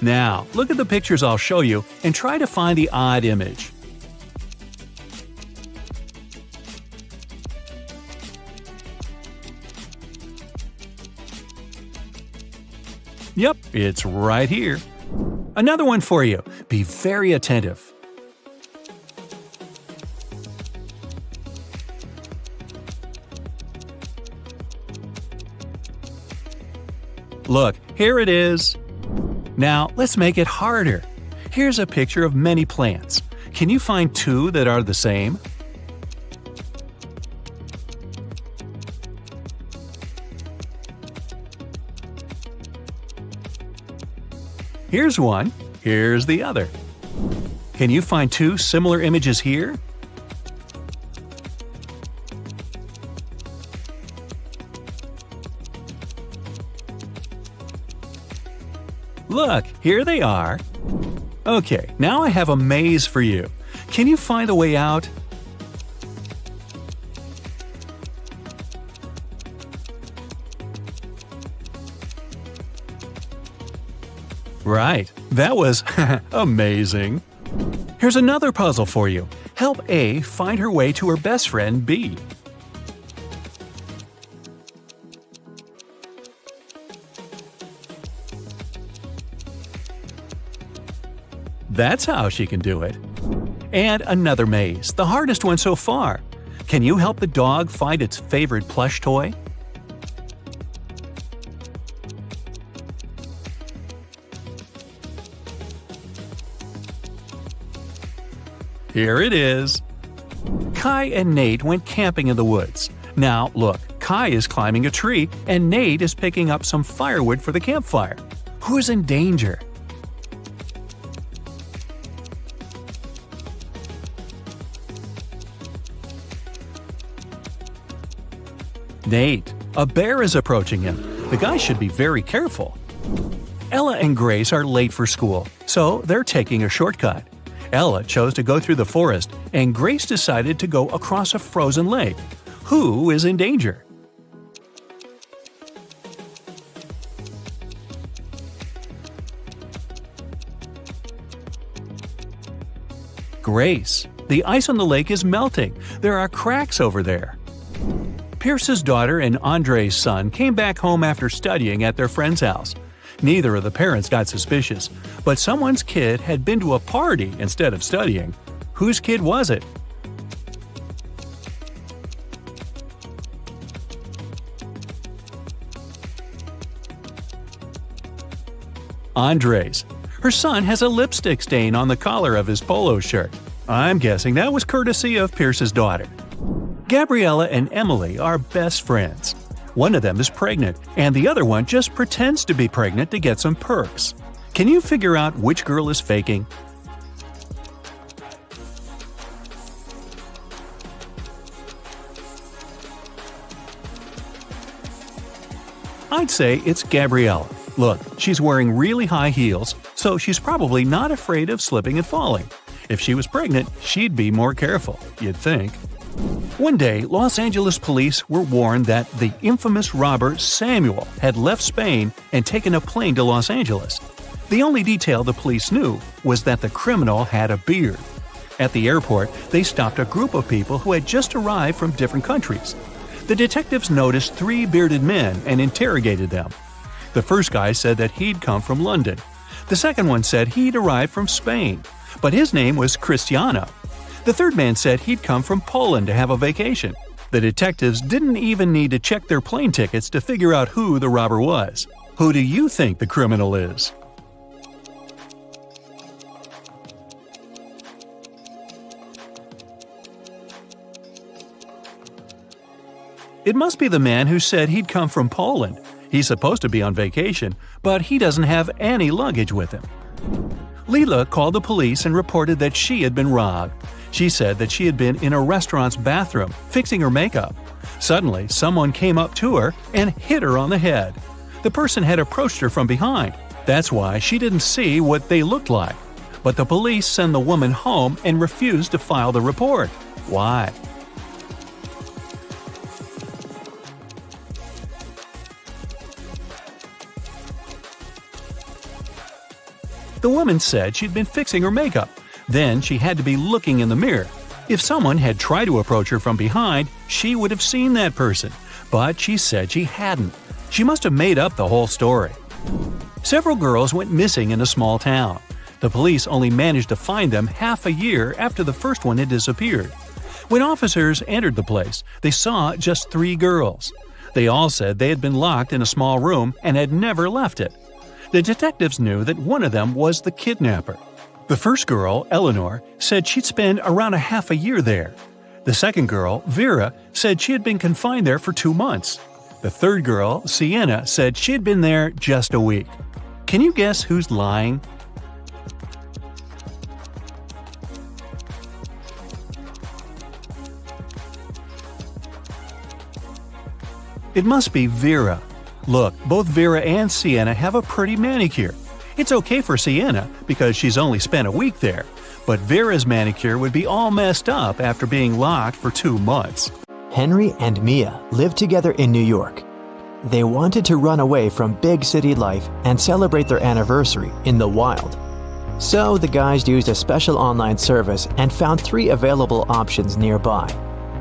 Now, look at the pictures I'll show you and try to find the odd image. Yep, it's right here. Another one for you. Be very attentive. Look, here it is. Now, let's make it harder. Here's a picture of many plants. Can you find 2 that are the same? Here's one. Here's the other. Can you find 2 similar images here? Look, here they are. Okay, now I have a maze for you. Can you find the way out? Right, that was amazing. Here's another puzzle for you. Help A find her way to her best friend B. That's how she can do it. And another maze, the hardest one so far. Can you help the dog find its favorite plush toy? Here it is. Kai and Nate went camping in the woods. Now, look, Kai is climbing a tree and Nate is picking up some firewood for the campfire. Who is in danger? Nate. A bear is approaching him. The guy should be very careful. Ella and Grace are late for school, so they're taking a shortcut. Ella chose to go through the forest, and Grace decided to go across a frozen lake. Who is in danger? Grace. The ice on the lake is melting. There are cracks over there. Pierce's daughter and Andre's son came back home after studying at their friend's house. Neither of the parents got suspicious, but someone's kid had been to a party instead of studying. Whose kid was it? Andre's. Her son has a lipstick stain on the collar of his polo shirt. I'm guessing that was courtesy of Pierce's daughter. Gabriella and Emily are best friends. One of them is pregnant, and the other one just pretends to be pregnant to get some perks. Can you figure out which girl is faking? I'd say it's Gabriella. Look, she's wearing really high heels, so she's probably not afraid of slipping and falling. If she was pregnant, she'd be more careful, you'd think. One day, Los Angeles police were warned that the infamous robber Samuel had left Spain and taken a plane to Los Angeles. The only detail the police knew was that the criminal had a beard. At the airport, they stopped a group of people who had just arrived from different countries. The detectives noticed 3 bearded men and interrogated them. The first guy said that he'd come from London. The second one said he'd arrived from Spain, but his name was Cristiano. The third man said he'd come from Poland to have a vacation. The detectives didn't even need to check their plane tickets to figure out who the robber was. Who do you think the criminal is? It must be the man who said he'd come from Poland. He's supposed to be on vacation, but he doesn't have any luggage with him. Leela called the police and reported that she had been robbed. She said that she had been in a restaurant's bathroom, fixing her makeup. Suddenly, someone came up to her and hit her on the head. The person had approached her from behind. That's why she didn't see what they looked like. But the police sent the woman home and refused to file the report. Why? The woman said she'd been fixing her makeup. Then she had to be looking in the mirror. If someone had tried to approach her from behind, she would have seen that person. But she said she hadn't. She must have made up the whole story. Several girls went missing in a small town. The police only managed to find them half a year after the first one had disappeared. When officers entered the place, they saw just 3 girls. They all said they had been locked in a small room and had never left it. The detectives knew that one of them was the kidnapper. The first girl, Eleanor, said she'd spend around a half a year there. The second girl, Vera, said she had been confined there for 2 months. The third girl, Sienna, said she had been there just a week. Can you guess who's lying? It must be Vera. Look, both Vera and Sienna have a pretty manicure. It's okay for Sienna because she's only spent a week there, but Vera's manicure would be all messed up after being locked for 2 months. Henry and Mia lived together in New York. They wanted to run away from big city life and celebrate their anniversary in the wild. So the guys used a special online service and found 3 available options nearby.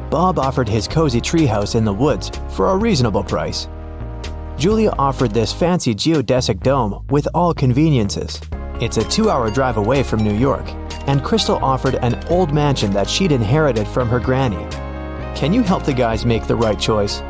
Bob offered his cozy treehouse in the woods for a reasonable price. Julia offered this fancy geodesic dome with all conveniences. It's a 2-hour drive away from New York, and Crystal offered an old mansion that she'd inherited from her granny. Can you help the guys make the right choice?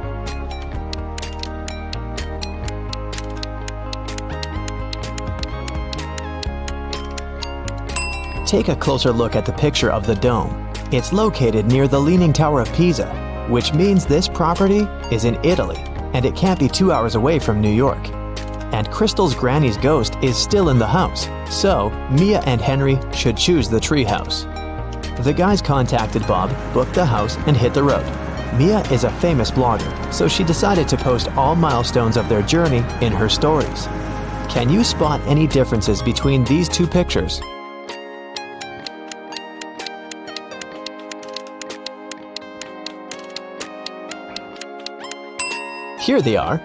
Take a closer look at the picture of the dome. It's located near the Leaning Tower of Pisa, which means this property is in Italy, and it can't be 2 hours away from New York. And Crystal's granny's ghost is still in the house, so Mia and Henry should choose the treehouse. The guys contacted Bob, booked the house, and hit the road. Mia is a famous blogger, so she decided to post all milestones of their journey in her stories. Can you spot any differences between these 2 pictures? Here they are.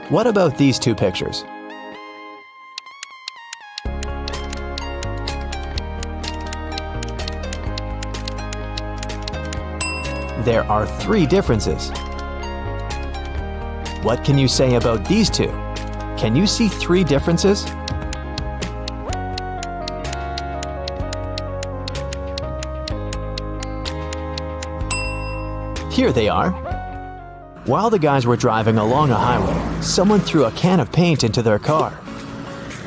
What about these 2 pictures? There are 3 differences. What can you say about these 2? Can you see 3 differences? Here they are. While the guys were driving along a highway, someone threw a can of paint into their car.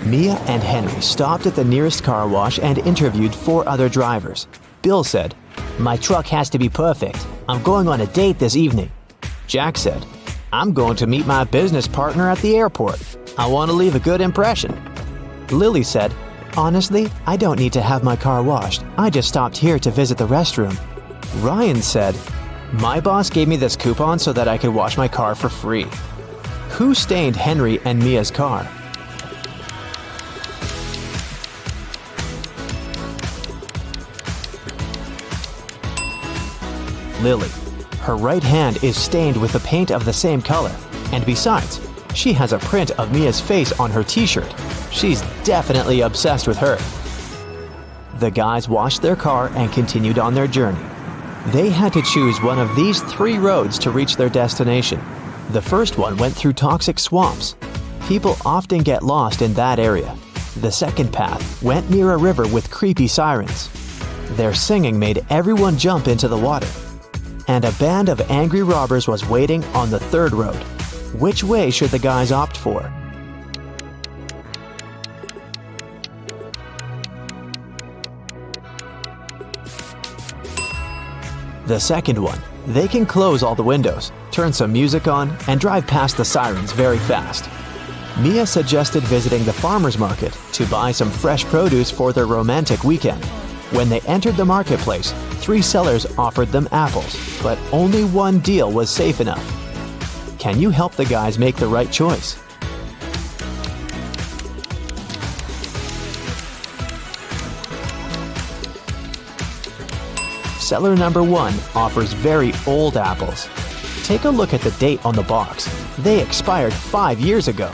Mia and Henry stopped at the nearest car wash and interviewed 4 other drivers. Bill said, My truck has to be perfect. I'm going on a date this evening. Jack said, I'm going to meet my business partner at the airport. I want to leave a good impression. Lily said, Honestly, I don't need to have my car washed. I just stopped here to visit the restroom. Ryan said, My boss gave me this coupon so that I could wash my car for free. Who stained Henry and Mia's car? Lily. Her right hand is stained with the paint of the same color, and besides, she has a print of Mia's face on her t-shirt. She's definitely obsessed with her. The guys washed their car and continued on their journey. They had to choose one of these 3 roads to reach their destination. The first one went through toxic swamps. People often get lost in that area. The second path went near a river with creepy sirens. Their singing made everyone jump into the water. And a band of angry robbers was waiting on the third road. Which way should the guys opt for? The second one. They can close all the windows, turn some music on, and drive past the sirens very fast. Mia suggested visiting the farmer's market to buy some fresh produce for their romantic weekend. When they entered the marketplace, 3 sellers offered them apples, but only one deal was safe enough. Can you help the guys make the right choice? Seller number 1 offers very old apples. Take a look at the date on the box. They expired 5 years ago.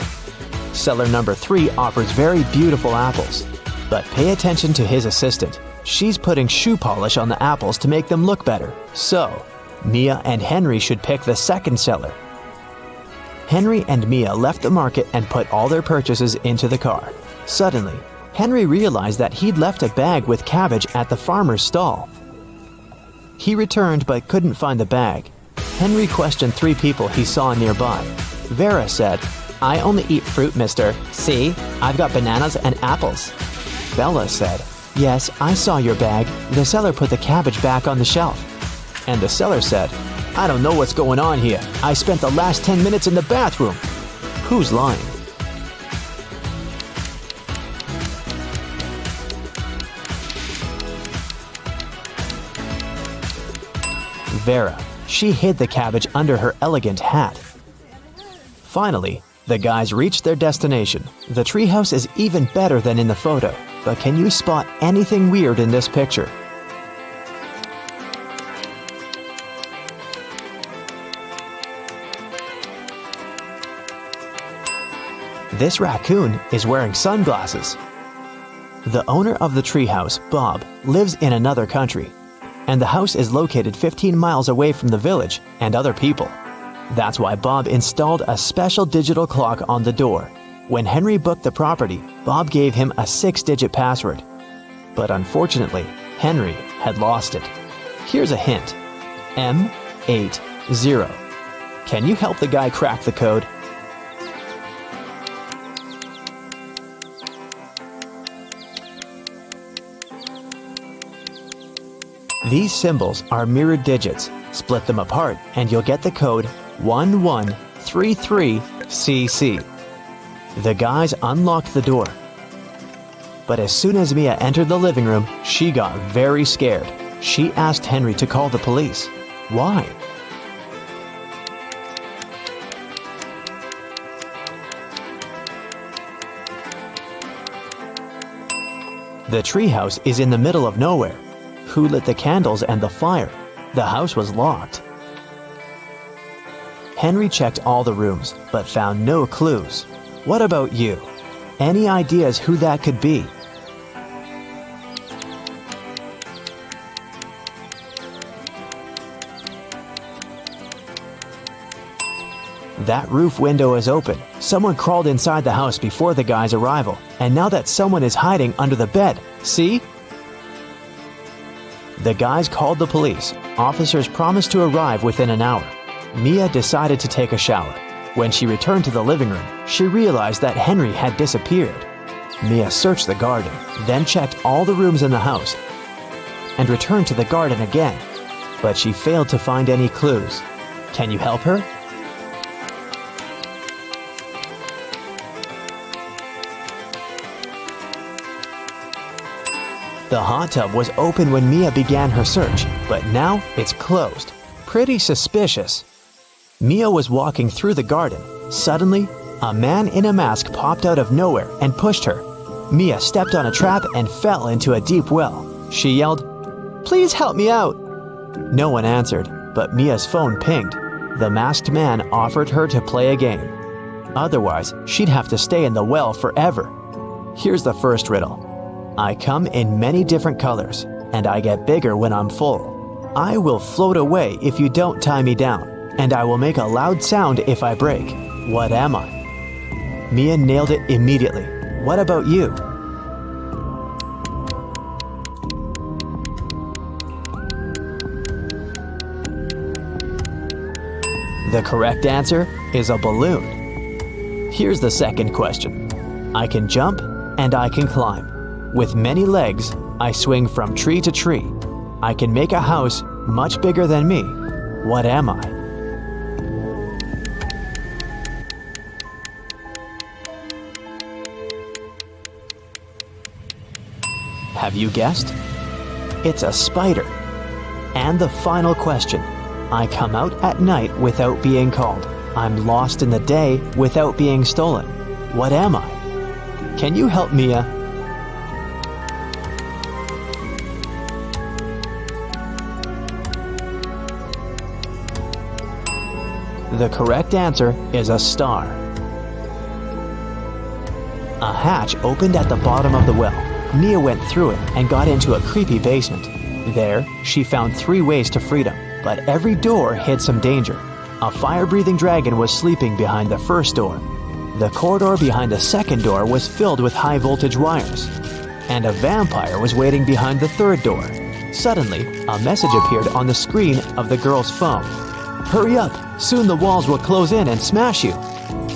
Seller number 3 offers very beautiful apples. But pay attention to his assistant. She's putting shoe polish on the apples to make them look better. So, Mia and Henry should pick the second seller. Henry and Mia left the market and put all their purchases into the car. Suddenly, Henry realized that he'd left a bag with cabbage at the farmer's stall. He returned but couldn't find the bag. Henry questioned 3 people he saw nearby. Vera said, "I only eat fruit, mister. See, I've got bananas and apples." Bella said, "Yes, I saw your bag. The seller put the cabbage back on the shelf." And the seller said, "I don't know what's going on here. I spent the last 10 minutes in the bathroom." Who's lying? Vera. She hid the cabbage under her elegant hat. Finally, the guys reached their destination. The treehouse is even better than in the photo, but can you spot anything weird in this picture? This raccoon is wearing sunglasses. The owner of the treehouse, Bob, lives in another country, and the house is located 15 miles away from the village and other people. That's why Bob installed a special digital clock on the door. When Henry booked the property, Bob gave him a 6-digit password. But unfortunately, Henry had lost it. Here's a hint. M80. Can you help the guy crack the code? These symbols are mirrored digits. Split them apart and you'll get the code 1133CC. The guys unlocked the door. But as soon as Mia entered the living room, she got very scared. She asked Henry to call the police. Why? The treehouse is in the middle of nowhere. Who lit the candles and the fire? The house was locked. Henry checked all the rooms, but found no clues. What about you? Any ideas who that could be? That roof window is open. Someone crawled inside the house before the guy's arrival, and now that someone is hiding under the bed. See? The guys called the police. Officers promised to arrive within an hour. Mia decided to take a shower. When she returned to the living room, she realized that Henry had disappeared. Mia searched the garden, then checked all the rooms in the house, and returned to the garden again. But she failed to find any clues. Can you help her? The hot tub was open when Mia began her search, but now it's closed. Pretty suspicious. Mia was walking through the garden. Suddenly, a man in a mask popped out of nowhere and pushed her. Mia stepped on a trap and fell into a deep well. She yelled, "Please help me out!" No one answered, but Mia's phone pinged. The masked man offered her to play a game. Otherwise, she'd have to stay in the well forever. Here's the first riddle. I come in many different colors, and I get bigger when I'm full. I will float away if you don't tie me down, and I will make a loud sound if I break. What am I? Mia nailed it immediately. What about you? The correct answer is a balloon. Here's the second question. I can jump and I can climb. With many legs, I swing from tree to tree. I can make a house much bigger than me. What am I? Have you guessed? It's a spider. And the final question. I come out at night without being called. I'm lost in the day without being stolen. What am I? Can you help Mia? The correct answer is a star. A hatch opened at the bottom of the well. Mia went through it and got into a creepy basement. There, she found 3 ways to freedom, but every door hid some danger. A fire-breathing dragon was sleeping behind the first door. The corridor behind the second door was filled with high-voltage wires. And a vampire was waiting behind the third door. Suddenly, a message appeared on the screen of the girl's phone. Hurry up! Soon the walls will close in and smash you.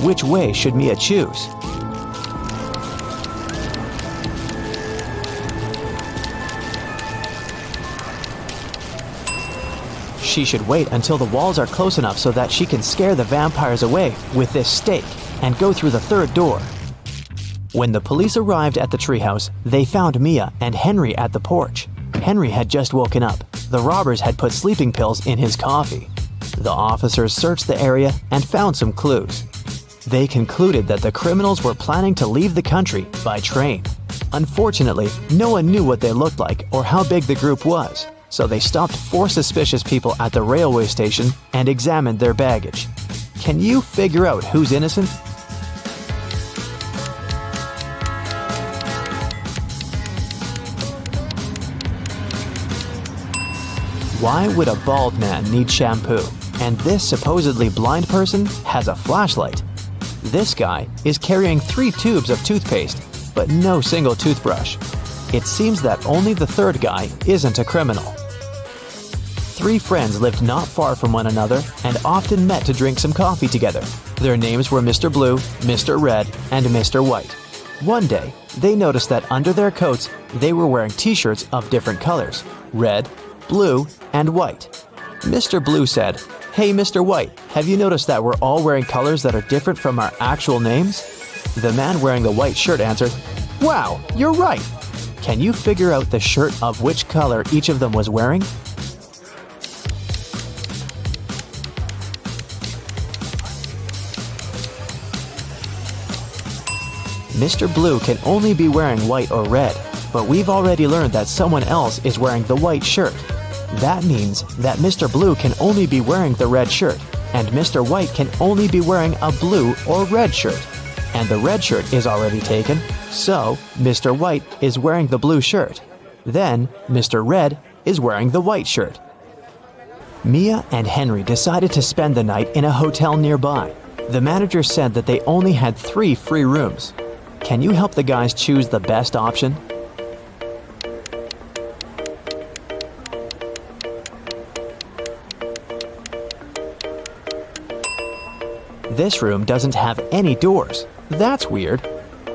Which way should Mia choose? She should wait until the walls are close enough so that she can scare the vampires away with this stake and go through the third door. When the police arrived at the treehouse, they found Mia and Henry at the porch. Henry had just woken up. The robbers had put sleeping pills in his coffee. The officers searched the area and found some clues. They concluded that the criminals were planning to leave the country by train. Unfortunately, no one knew what they looked like or how big the group was, so they stopped 4 suspicious people at the railway station and examined their baggage. Can you figure out who's innocent? Why would a bald man need shampoo? And this supposedly blind person has a flashlight. This guy is carrying 3 tubes of toothpaste, but no single toothbrush. It seems that only the third guy isn't a criminal. 3 friends lived not far from one another and often met to drink some coffee together. Their names were Mr. Blue, Mr. Red, and Mr. White. One day, they noticed that under their coats, they were wearing t-shirts of different colors: red, blue, and white. Mr. Blue said, "Hey, Mr. White, have you noticed that we're all wearing colors that are different from our actual names?" The man wearing the white shirt answered, "Wow, you're right. Can you figure out the shirt of which color each of them was wearing?" Mr. Blue can only be wearing white or red, but we've already learned that someone else is wearing the white shirt. That means that Mr. Blue can only be wearing the red shirt, and Mr. White can only be wearing a blue or red shirt. And the red shirt is already taken, so Mr. White is wearing the blue shirt. Then Mr. Red is wearing the white shirt. Mia and Henry decided to spend the night in a hotel nearby. The manager said that they only had 3 free rooms. Can you help the guys choose the best option? This room doesn't have any doors. That's weird.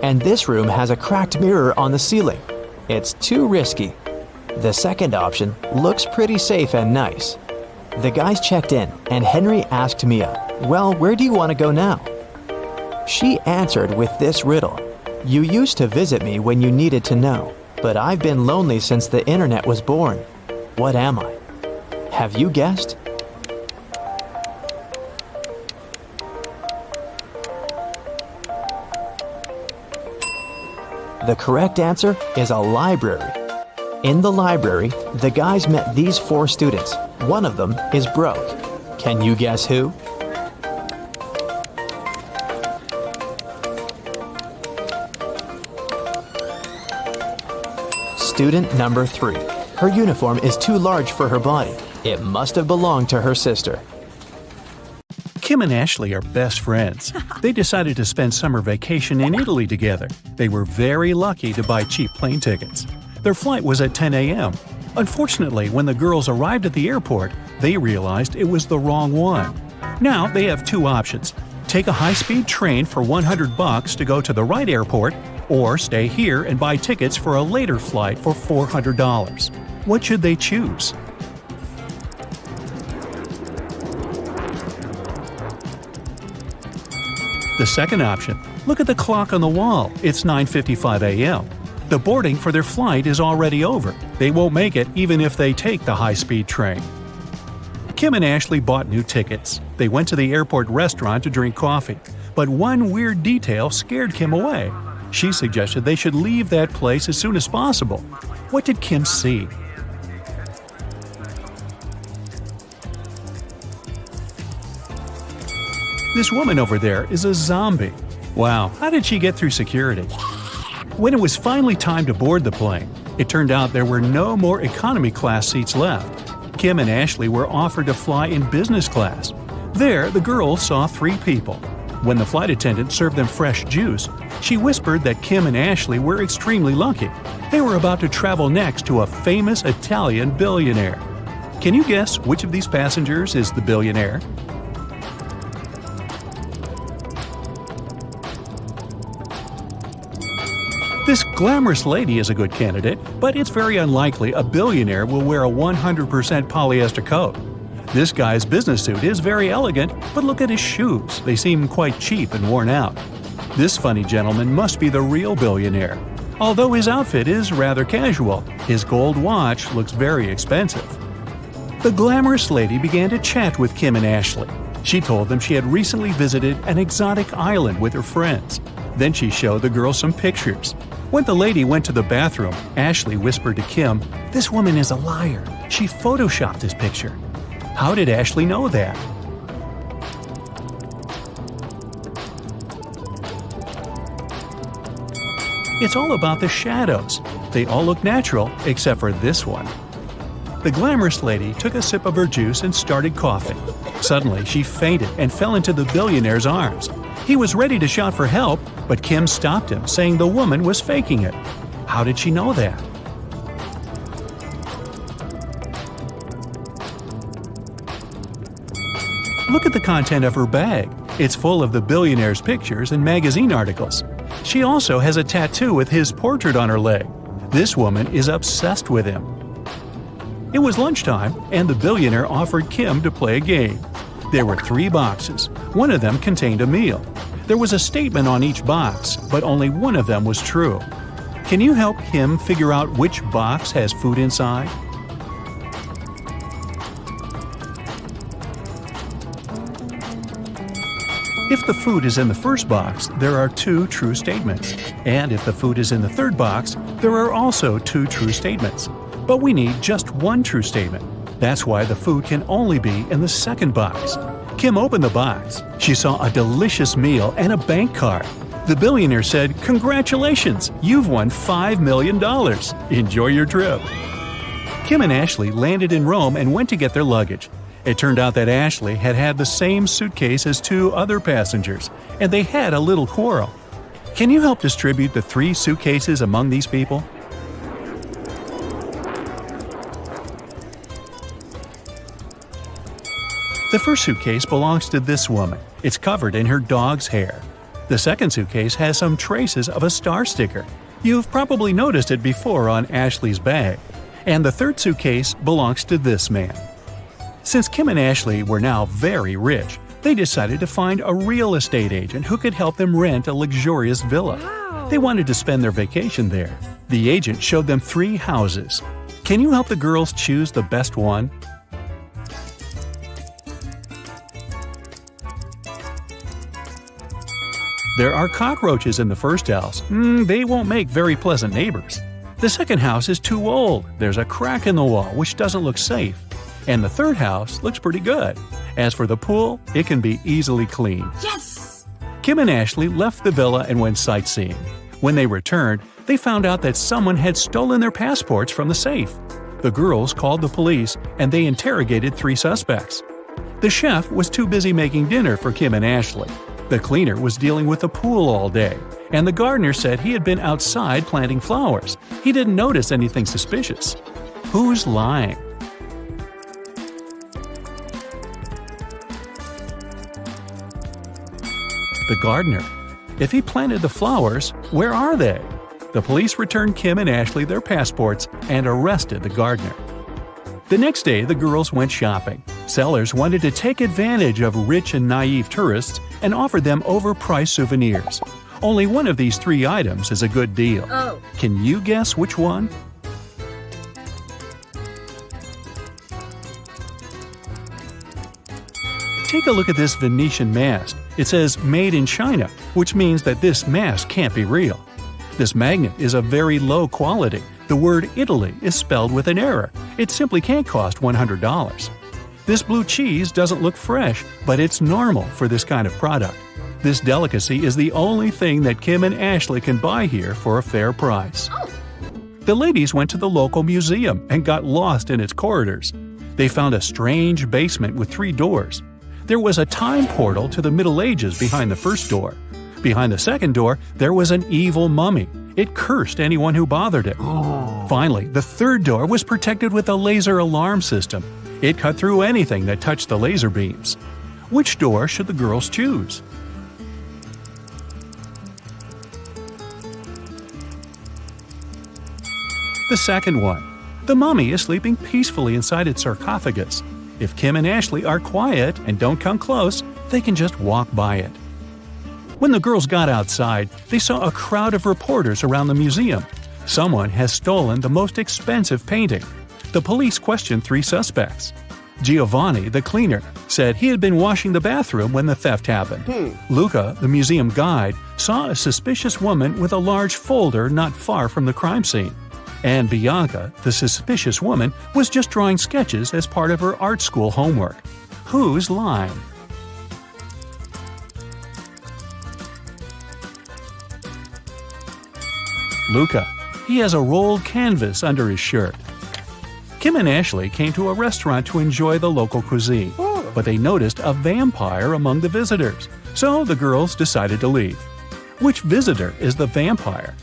And this room has a cracked mirror on the ceiling. It's too risky. The second option looks pretty safe and nice. The guys checked in, and Henry asked Mia, "Well, where do you want to go now?" She answered with this riddle. "You used to visit me when you needed to know, but I've been lonely since the internet was born. What am I?" Have you guessed? The correct answer is a library. In the library, the guys met these 4 students. One of them is broke. Can you guess who? Student number 3. Her uniform is too large for her body. It must have belonged to her sister. Kim and Ashley are best friends. They decided to spend summer vacation in Italy together. They were very lucky to buy cheap plane tickets. Their flight was at 10 a.m. Unfortunately, when the girls arrived at the airport, they realized it was the wrong one. Now they have two options. Take a high-speed train for $100 to go to the right airport, or stay here and buy tickets for a later flight for $400. What should they choose? The second option. Look at the clock on the wall. It's 9:55 a.m. The boarding for their flight is already over. They won't make it even if they take the high-speed train. Kim and Ashley bought new tickets. They went to the airport restaurant to drink coffee. But one weird detail scared Kim away. She suggested they should leave that place as soon as possible. What did Kim see? This woman over there is a zombie. Wow, how did she get through security? When it was finally time to board the plane, it turned out there were no more economy class seats left. Kim and Ashley were offered to fly in business class. There, the girls saw 3 people. When the flight attendant served them fresh juice, she whispered that Kim and Ashley were extremely lucky. They were about to travel next to a famous Italian billionaire. Can you guess which of these passengers is the billionaire? This glamorous lady is a good candidate, but it's very unlikely a billionaire will wear a 100% polyester coat. This guy's business suit is very elegant, but look at his shoes. They seem quite cheap and worn out. This funny gentleman must be the real billionaire. Although his outfit is rather casual, his gold watch looks very expensive. The glamorous lady began to chat with Kim and Ashley. She told them she had recently visited an exotic island with her friends. Then she showed the girls some pictures. When the lady went to the bathroom, Ashley whispered to Kim, "This woman is a liar. She photoshopped this picture." How did Ashley know that? It's all about the shadows. They all look natural except for this one. The glamorous lady took a sip of her juice and started coughing. Suddenly, she fainted and fell into the billionaire's arms. He was ready to shout for help, but Kim stopped him, saying the woman was faking it. How did she know that? Look at the content of her bag. It's full of the billionaire's pictures and magazine articles. She also has a tattoo with his portrait on her leg. This woman is obsessed with him. It was lunchtime, and the billionaire offered Kim to play a game. There were 3 boxes. One of them contained a meal. There was a statement on each box, but only one of them was true. Can you help Kim figure out which box has food inside? If the food is in the first box, there are 2 true statements. And if the food is in the third box, there are also 2 true statements. But we need just 1 true statement. That's why the food can only be in the second box. Kim opened the box. She saw a delicious meal and a bank card. The billionaire said, "Congratulations, you've won $5 million. Enjoy your trip." Kim and Ashley landed in Rome and went to get their luggage. It turned out that Ashley had had the same suitcase as 2 other passengers, and they had a little quarrel. Can you help distribute the 3 suitcases among these people? The first suitcase belongs to this woman. It's covered in her dog's hair. The second suitcase has some traces of a star sticker. You've probably noticed it before on Ashley's bag. And the third suitcase belongs to this man. Since Kim and Ashley were now very rich, they decided to find a real estate agent who could help them rent a luxurious villa. They wanted to spend their vacation there. The agent showed them 3 houses. Can you help the girls choose the best one? There are cockroaches in the first house. They won't make very pleasant neighbors. The second house is too old. There's a crack in the wall, which doesn't look safe. And the third house looks pretty good. As for the pool, it can be easily cleaned. Yes! Kim and Ashley left the villa and went sightseeing. When they returned, they found out that someone had stolen their passports from the safe. The girls called the police, and they interrogated 3 suspects. The chef was too busy making dinner for Kim and Ashley. The cleaner was dealing with the pool all day, and the gardener said he had been outside planting flowers. He didn't notice anything suspicious. Who's lying? The gardener. If he planted the flowers, where are they? The police returned Kim and Ashley their passports and arrested the gardener. The next day, the girls went shopping. Sellers wanted to take advantage of rich and naive tourists and offered them overpriced souvenirs. Only one of these three items is a good deal. Oh. Can you guess which one? Take a look at this Venetian mask. It says "Made in China," which means that this mask can't be real. This magnet is of very low quality. The word Italy is spelled with an error. It simply can't cost $100. This blue cheese doesn't look fresh, but it's normal for this kind of product. This delicacy is the only thing that Kim and Ashley can buy here for a fair price. The ladies went to the local museum and got lost in its corridors. They found a strange basement with 3 doors. There was a time portal to the Middle Ages behind the first door. Behind the second door, there was an evil mummy. It cursed anyone who bothered it. Finally, the third door was protected with a laser alarm system. It cut through anything that touched the laser beams. Which door should the girls choose? The second one. The mummy is sleeping peacefully inside its sarcophagus. If Kim and Ashley are quiet and don't come close, they can just walk by it. When the girls got outside, they saw a crowd of reporters around the museum. Someone has stolen the most expensive painting. The police questioned 3 suspects. Giovanni, the cleaner, said he had been washing the bathroom when the theft happened. Luca, the museum guide, saw a suspicious woman with a large folder not far from the crime scene. And Bianca, the suspicious woman, was just drawing sketches as part of her art school homework. Who's lying? Luca. He has a rolled canvas under his shirt. Kim and Ashley came to a restaurant to enjoy the local cuisine, but they noticed a vampire among the visitors, so the girls decided to leave. Which visitor is the vampire?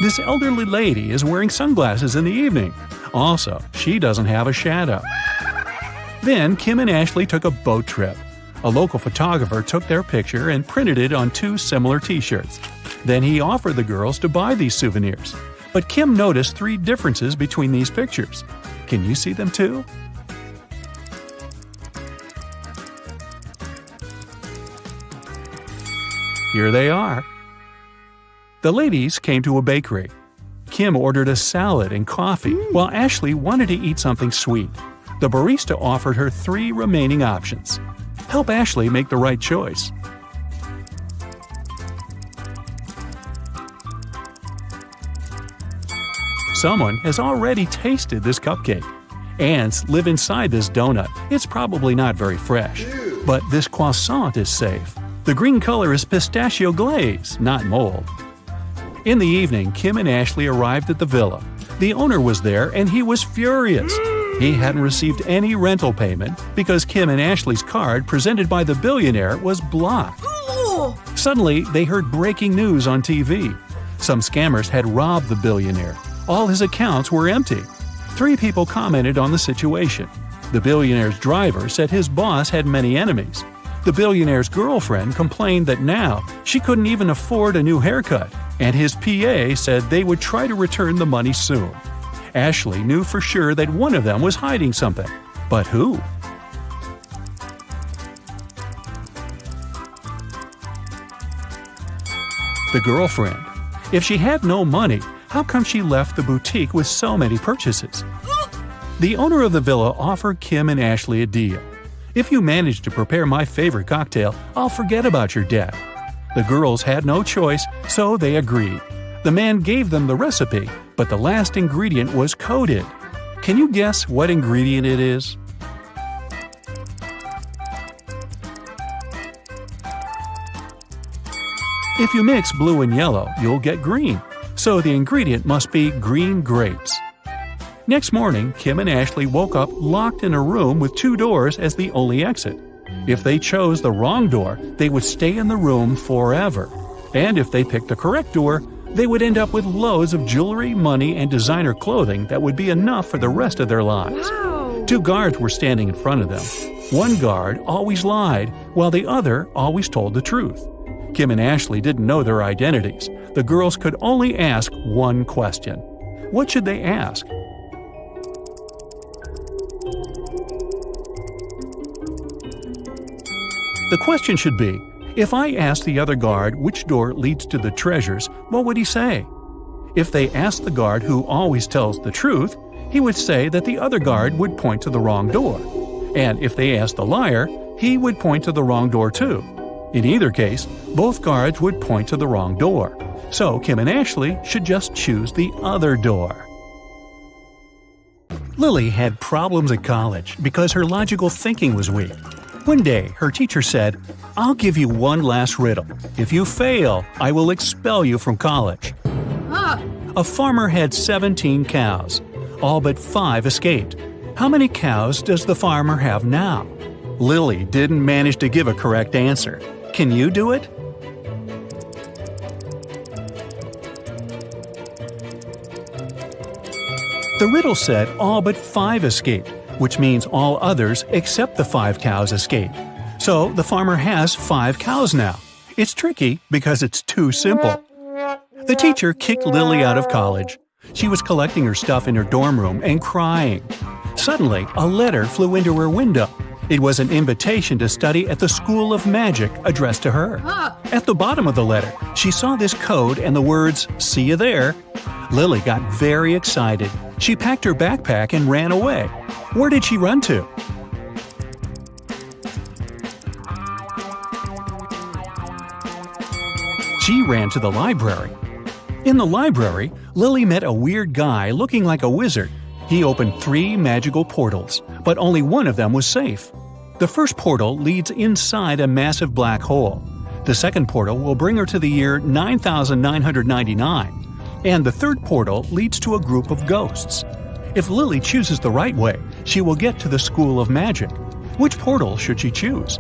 This elderly lady is wearing sunglasses in the evening. Also, she doesn't have a shadow. Then Kim and Ashley took a boat trip. A local photographer took their picture and printed it on 2 similar t-shirts. Then he offered the girls to buy these souvenirs. But Kim noticed 3 differences between these pictures. Can you see them too? Here they are. The ladies came to a bakery. Kim ordered a salad and coffee, while Ashley wanted to eat something sweet. The barista offered her 3 remaining options. Help Ashley make the right choice. Someone has already tasted this cupcake. Ants live inside this donut. It's probably not very fresh. But this croissant is safe. The green color is pistachio glaze, not mold. In the evening, Kim and Ashley arrived at the villa. The owner was there and he was furious. He hadn't received any rental payment because Kim and Ashley's card presented by the billionaire was blocked. Suddenly, they heard breaking news on TV. Some scammers had robbed the billionaire. All his accounts were empty. 3 people commented on the situation. The billionaire's driver said his boss had many enemies. The billionaire's girlfriend complained that now she couldn't even afford a new haircut, and his PA said they would try to return the money soon. Ashley knew for sure that one of them was hiding something. But who? The girlfriend. If she had no money, how come she left the boutique with so many purchases? The owner of the villa offered Kim and Ashley a deal. If you manage to prepare my favorite cocktail, I'll forget about your debt. The girls had no choice, so they agreed. The man gave them the recipe, but the last ingredient was coded. Can you guess what ingredient it is? If you mix blue and yellow, you'll get green. So the ingredient must be green grapes. Next morning, Kim and Ashley woke up locked in a room with 2 doors as the only exit. If they chose the wrong door, they would stay in the room forever. And if they picked the correct door, they would end up with loads of jewelry, money, and designer clothing that would be enough for the rest of their lives. Two guards were standing in front of them. One guard always lied, while the other always told the truth. Kim and Ashley didn't know their identities. The girls could only ask one question. What should they ask? The question should be, if I asked the other guard which door leads to the treasures, what would he say? If they asked the guard who always tells the truth, he would say that the other guard would point to the wrong door. And if they asked the liar, he would point to the wrong door too. In either case, both guards would point to the wrong door. So Kim and Ashley should just choose the other door. Lily had problems at college because her logical thinking was weak. One day, her teacher said, "I'll give you one last riddle. If you fail, I will expel you from college." A farmer had 17 cows. All but 5 escaped. How many cows does the farmer have now? Lily didn't manage to give a correct answer. Can you do it? The riddle said all but 5 escaped, which means all others except the 5 cows escaped. So the farmer has 5 cows now. It's tricky because it's too simple. The teacher kicked Lily out of college. She was collecting her stuff in her dorm room and crying. Suddenly, a letter flew into her window. It was an invitation to study at the School of Magic addressed to her. At the bottom of the letter, she saw this code and the words, "See you there." Lily got very excited. She packed her backpack and ran away. Where did she run to? She ran to the library. In the library, Lily met a weird guy looking like a wizard. He opened 3 magical portals, but only one of them was safe. The first portal leads inside a massive black hole. The second portal will bring her to the year 9999, and the third portal leads to a group of ghosts. If Lily chooses the right way, she will get to the School of Magic. Which portal should she choose?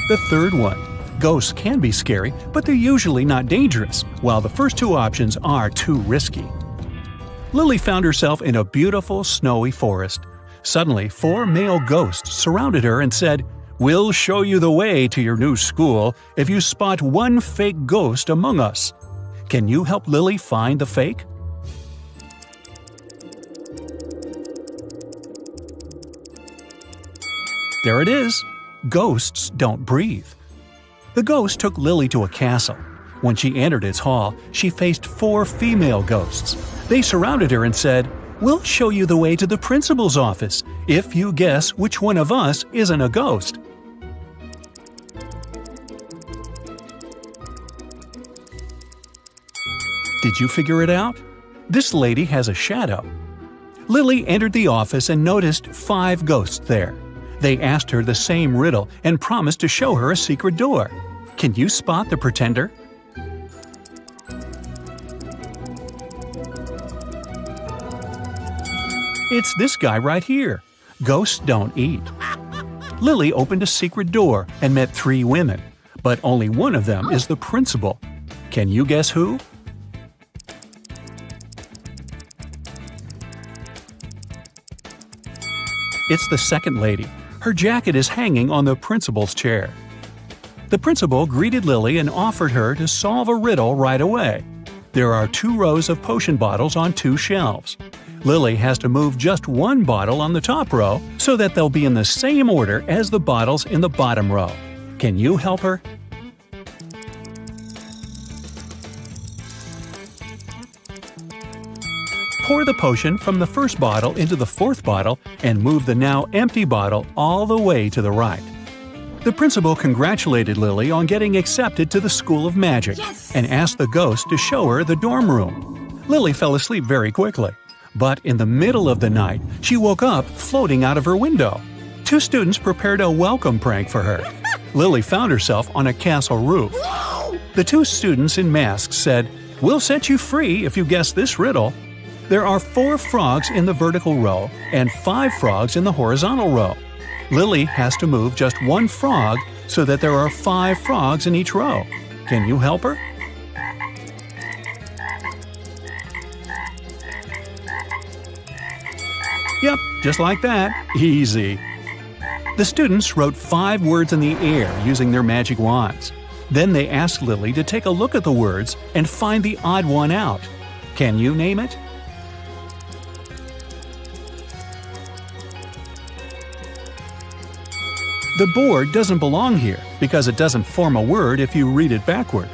The third one. Ghosts can be scary, but they're usually not dangerous, while the first 2 options are too risky. Lily found herself in a beautiful, snowy forest. Suddenly, 4 male ghosts surrounded her and said, "We'll show you the way to your new school if you spot one fake ghost among us." Can you help Lily find the fake? There it is. Ghosts don't breathe. The ghost took Lily to a castle. When she entered its hall, she faced 4 female ghosts. They surrounded her and said, "We'll show you the way to the principal's office if you guess which one of us isn't a ghost." Did you figure it out? This lady has a shadow. Lily entered the office and noticed 5 ghosts there. They asked her the same riddle and promised to show her a secret door. Can you spot the pretender? It's this guy right here. Ghosts don't eat. Lily opened a secret door and met 3 women, but only one of them is the principal. Can you guess who? It's the second lady. Her jacket is hanging on the principal's chair. The principal greeted Lily and offered her to solve a riddle right away. There are 2 rows of potion bottles on 2 shelves. Lily has to move just 1 bottle on the top row so that they'll be in the same order as the bottles in the bottom row. Can you help her? Pour the potion from the first bottle into the 4th bottle and move the now empty bottle all the way to the right. The principal congratulated Lily on getting accepted to the School of Magic and asked the ghost to show her the dorm room. Lily fell asleep very quickly, but in the middle of the night, she woke up floating out of her window. 2 students prepared a welcome prank for her. Lily found herself on a castle roof. The 2 students in masks said, "We'll set you free if you guess this riddle." There are 4 frogs in the vertical row and 5 frogs in the horizontal row. Lily has to move just 1 frog so that there are 5 frogs in each row. Can you help her? Yep, just like that. Easy. The students wrote 5 words in the air using their magic wands. Then they asked Lily to take a look at the words and find the odd one out. Can you name it? The board doesn't belong here because it doesn't form a word if you read it backward.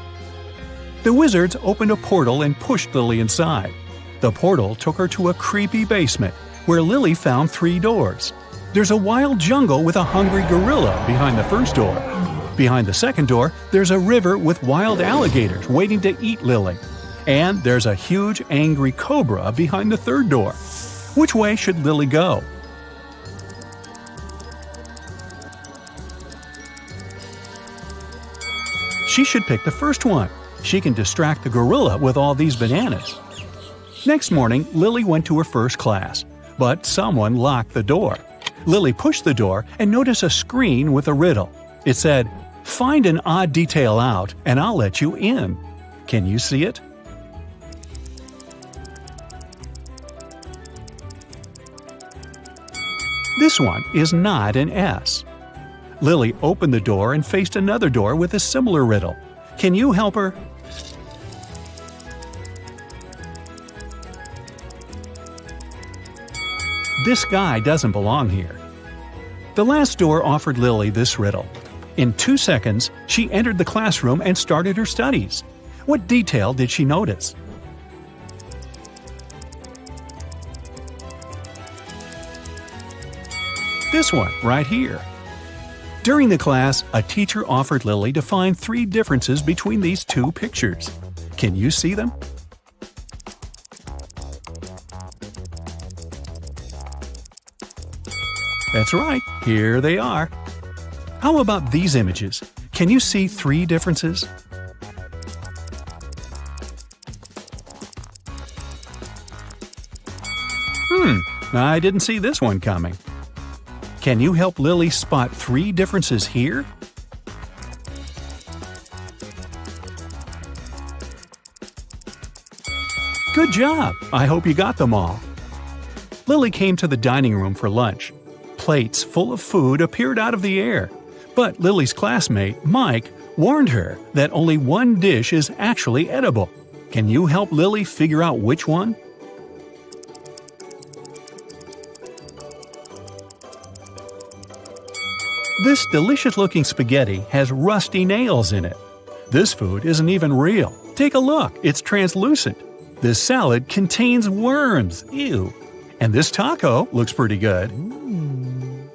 The wizards opened a portal and pushed Lily inside. The portal took her to a creepy basement where Lily found 3 doors. There's a wild jungle with a hungry gorilla behind the first door. Behind the second door, there's a river with wild alligators waiting to eat Lily. And there's a huge angry cobra behind the third door. Which way should Lily go? She should pick the first one. She can distract the gorilla with all these bananas. Next morning, Lily went to her first class, but someone locked the door. Lily pushed the door and noticed a screen with a riddle. It said, "Find an odd detail out and I'll let you in." Can you see it? This one is not an S. Lily opened the door and faced another door with a similar riddle. Can you help her? This guy doesn't belong here. The last door offered Lily this riddle. In 2 seconds, she entered the classroom and started her studies. What detail did she notice? This one, right here. During the class, a teacher offered Lily to find 3 differences between these 2 pictures. Can you see them? That's right, here they are. How about these images? Can you see 3 differences? I didn't see this one coming. Can you help Lily spot 3 differences here? Good job! I hope you got them all. Lily came to the dining room for lunch. Plates full of food appeared out of the air. But Lily's classmate, Mike, warned her that only one dish is actually edible. Can you help Lily figure out which one? This delicious-looking spaghetti has rusty nails in it. This food isn't even real. Take a look, it's translucent. This salad contains worms. Ew. And this taco looks pretty good.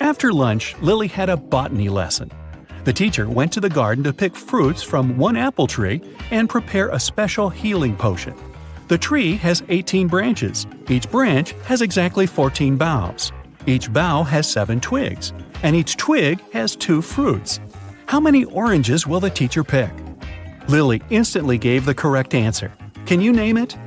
After lunch, Lily had a botany lesson. The teacher went to the garden to pick fruits from one apple tree and prepare a special healing potion. The tree has 18 branches. Each branch has exactly 14 boughs. Each bough has 7 twigs, and each twig has 2 fruits. How many oranges will the teacher pick? Lily instantly gave the correct answer. Can you name it?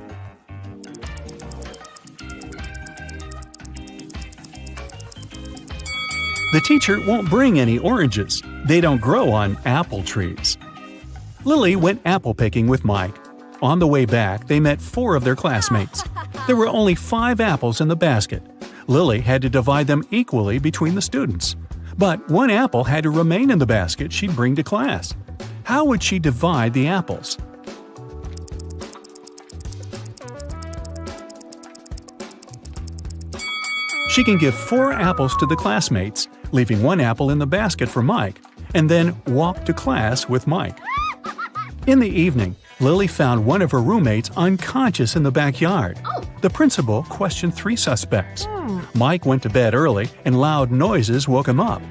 The teacher won't bring any oranges. They don't grow on apple trees. Lily went apple picking with Mike. On the way back, they met 4 of their classmates. There were only 5 apples in the basket. Lily had to divide them equally between the students. But 1 apple had to remain in the basket she'd bring to class. How would she divide the apples? She can give 4 apples to the classmates, leaving 1 apple in the basket for Mike, and then walk to class with Mike. In the evening, Lily found one of her roommates unconscious in the backyard. The principal questioned 3 suspects. Mike went to bed early and loud noises woke him up.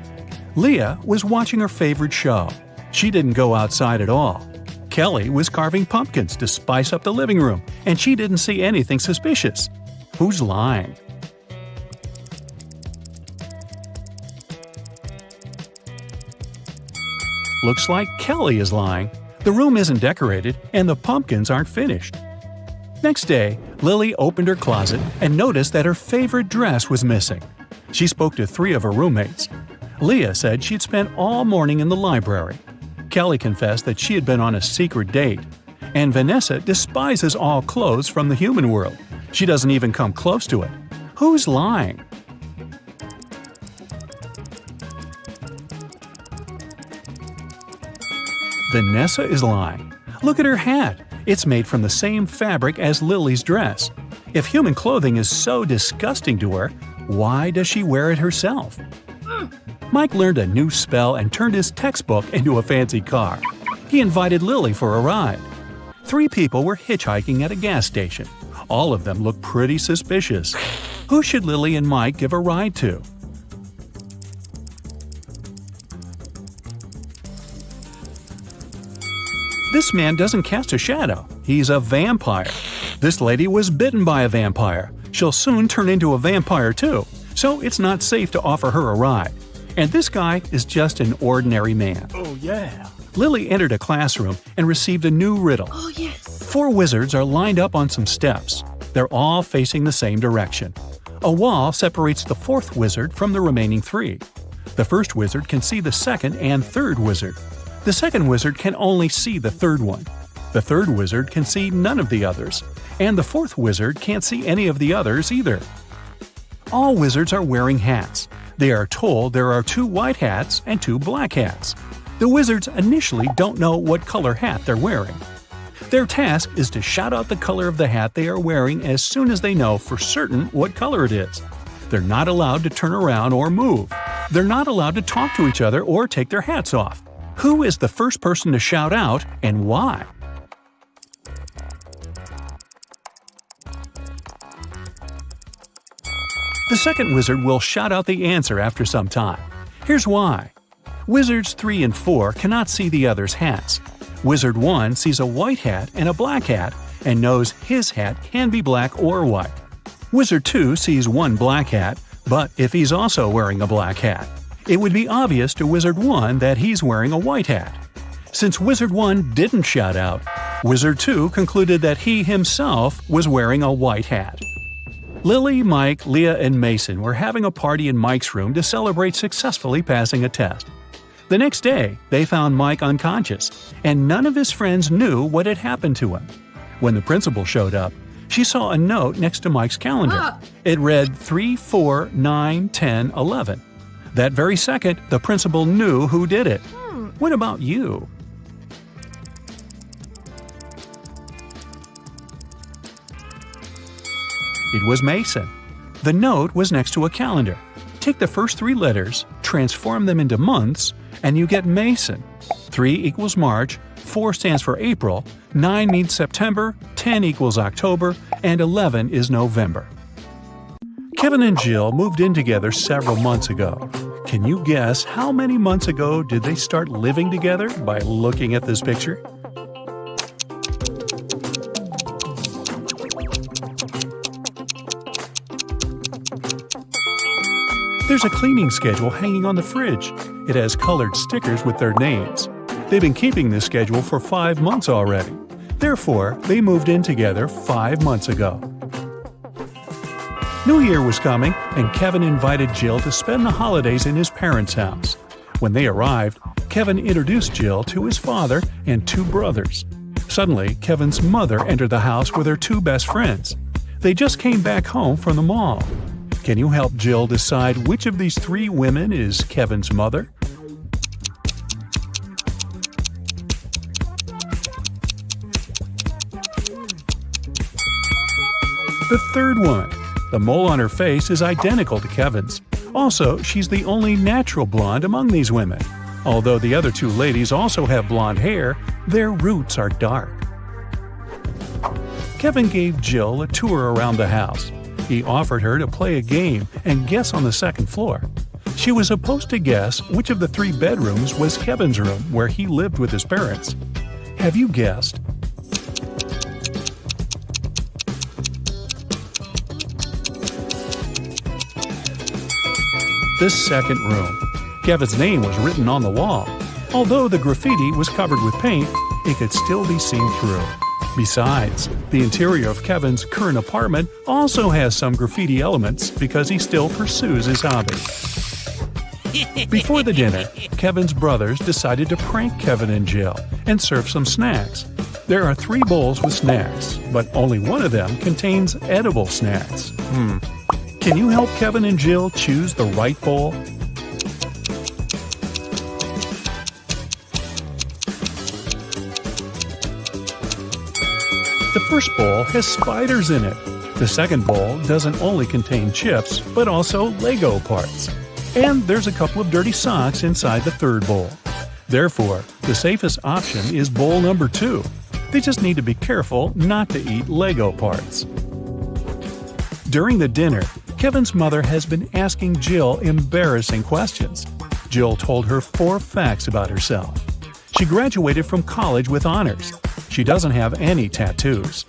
Leah was watching her favorite show. She didn't go outside at all. Kelly was carving pumpkins to spice up the living room, and she didn't see anything suspicious. Who's lying? Looks like Kelly is lying. The room isn't decorated and the pumpkins aren't finished. Next day, Lily opened her closet and noticed that her favorite dress was missing. She spoke to 3 of her roommates. Leah said she'd spent all morning in the library. Kelly confessed that she had been on a secret date. And Vanessa despises all clothes from the human world. She doesn't even come close to it. Who's lying? Vanessa is lying. Look at her hat. It's made from the same fabric as Lily's dress. If human clothing is so disgusting to her, why does she wear it herself? Mike learned a new spell and turned his textbook into a fancy car. He invited Lily for a ride. 3 people were hitchhiking at a gas station. All of them looked pretty suspicious. Who should Lily and Mike give a ride to? This man doesn't cast a shadow. He's a vampire. This lady was bitten by a vampire. She'll soon turn into a vampire too, so it's not safe to offer her a ride. And this guy is just an ordinary man. Oh yeah. Lily entered a classroom and received a new riddle. Oh, yes. 4 wizards are lined up on some steps. They're all facing the same direction. A wall separates the 4th wizard from the remaining 3. The first wizard can see the second and third wizard. The second wizard can only see the third one. The third wizard can see none of the others. And the 4th wizard can't see any of the others either. All wizards are wearing hats. They are told there are 2 white hats and 2 black hats. The wizards initially don't know what color hat they're wearing. Their task is to shout out the color of the hat they are wearing as soon as they know for certain what color it is. They're not allowed to turn around or move. They're not allowed to talk to each other or take their hats off. Who is the first person to shout out and why? The second wizard will shout out the answer after some time. Here's why. Wizards 3 and 4 cannot see the others' hats. Wizard 1 sees a white hat and a black hat and knows his hat can be black or white. Wizard 2 sees one black hat, but if he's also wearing a black hat, it would be obvious to Wizard 1 that he's wearing a white hat. Since Wizard 1 didn't shout out, Wizard 2 concluded that he himself was wearing a white hat. Lily, Mike, Leah, and Mason were having a party in Mike's room to celebrate successfully passing a test. The next day, they found Mike unconscious, and none of his friends knew what had happened to him. When the principal showed up, she saw a note next to Mike's calendar. It read 3, 4, 9, 10, 11. That very second, the principal knew who did it. What about you? It was Mason. The note was next to a calendar. Take the first 3 letters, transform them into months, and you get Mason. 3 equals March, 4 stands for April, 9 means September, 10 equals October, and 11 is November. Kevin and Jill moved in together several months ago. Can you guess how many months ago did they start living together by looking at this picture? There's a cleaning schedule hanging on the fridge. It has colored stickers with their names. They've been keeping this schedule for 5 months already. Therefore, they moved in together 5 months ago. New Year was coming, and Kevin invited Jill to spend the holidays in his parents' house. When they arrived, Kevin introduced Jill to his father and 2 brothers. Suddenly, Kevin's mother entered the house with her 2 best friends. They just came back home from the mall. Can you help Jill decide which of these 3 women is Kevin's mother? The third woman. The mole on her face is identical to Kevin's. Also, she's the only natural blonde among these women. Although the other 2 ladies also have blonde hair, their roots are dark. Kevin gave Jill a tour around the house. He offered her to play a game and guess on the second floor. She was supposed to guess which of the 3 bedrooms was Kevin's room where he lived with his parents. Have you guessed? The second room. Kevin's name was written on the wall. Although the graffiti was covered with paint, it could still be seen through. Besides, the interior of Kevin's current apartment also has some graffiti elements because he still pursues his hobby. Before the dinner, Kevin's brothers decided to prank Kevin and Jill and serve some snacks. There are 3 bowls with snacks, but only one of them contains edible snacks. Can you help Kevin and Jill choose the right bowl? first bowl has spiders in it. The second bowl doesn't only contain chips, but also Lego parts. And there's a couple of dirty socks inside the third bowl. Therefore, the safest option is bowl number 2. They just need to be careful not to eat Lego parts. During the dinner, Kevin's mother has been asking Jill embarrassing questions. Jill told her 4 facts about herself. She graduated from college with honors. She doesn't have any tattoos.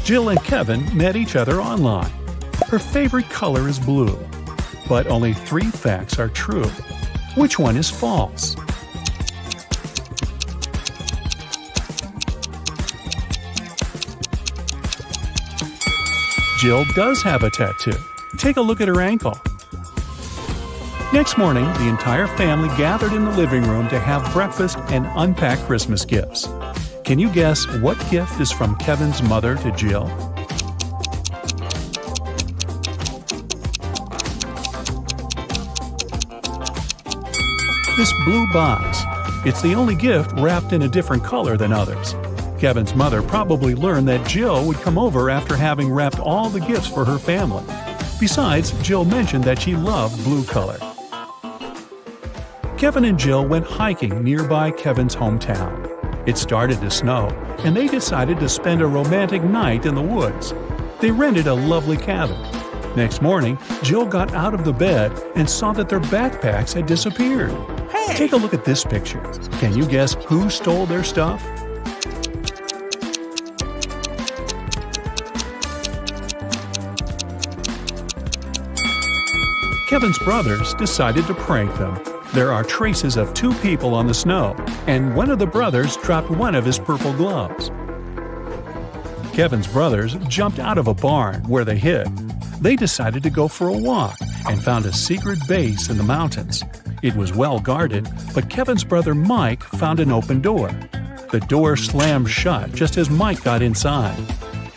Jill and Kevin met each other online. Her favorite color is blue. But only 3 facts are true. Which one is false? Jill does have a tattoo. Take a look at her ankle. Next morning, the entire family gathered in the living room to have breakfast and unpack Christmas gifts. Can you guess what gift is from Kevin's mother to Jill? This blue box. It's the only gift wrapped in a different color than others. Kevin's mother probably learned that Jill would come over after having wrapped all the gifts for her family. Besides, Jill mentioned that she loved blue color. Kevin and Jill went hiking nearby Kevin's hometown. It started to snow, and they decided to spend a romantic night in the woods. They rented a lovely cabin. Next morning, Jill got out of the bed and saw that their backpacks had disappeared. Hey! Take a look at this picture. Can you guess who stole their stuff? Kevin's brothers decided to prank them. There are traces of 2 people on the snow, and one of the brothers dropped one of his purple gloves. Kevin's brothers jumped out of a barn where they hid. They decided to go for a walk and found a secret base in the mountains. It was well guarded, but Kevin's brother Mike found an open door. The door slammed shut just as Mike got inside.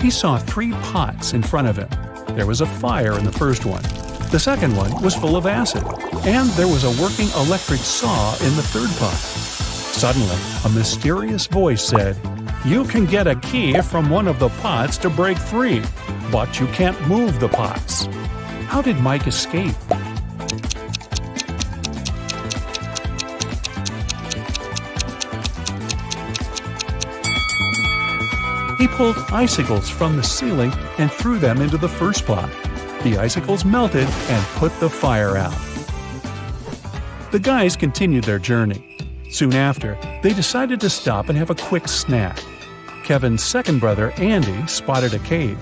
He saw 3 pots in front of him. There was a fire in the first one. The second one was full of acid, and there was a working electric saw in the third pot. Suddenly, a mysterious voice said, "You can get a key from one of the pots to break free, but you can't move the pots." How did Mike escape? He pulled icicles from the ceiling and threw them into the first pot. The icicles melted and put the fire out. The guys continued their journey. Soon after, they decided to stop and have a quick snack. Kevin's second brother, Andy, spotted a cave.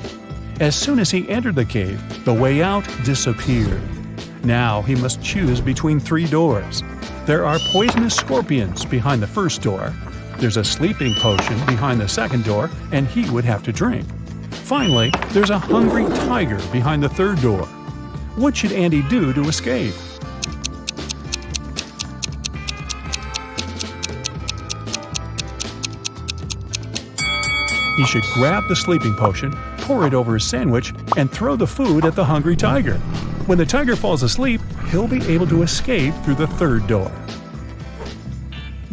As soon as he entered the cave, the way out disappeared. Now he must choose between 3 doors. There are poisonous scorpions behind the first door. There's a sleeping potion behind the second door, and he would have to drink. Finally, there's a hungry tiger behind the third door. What should Andy do to escape? He should grab the sleeping potion, pour it over his sandwich, and throw the food at the hungry tiger. When the tiger falls asleep, he'll be able to escape through the third door.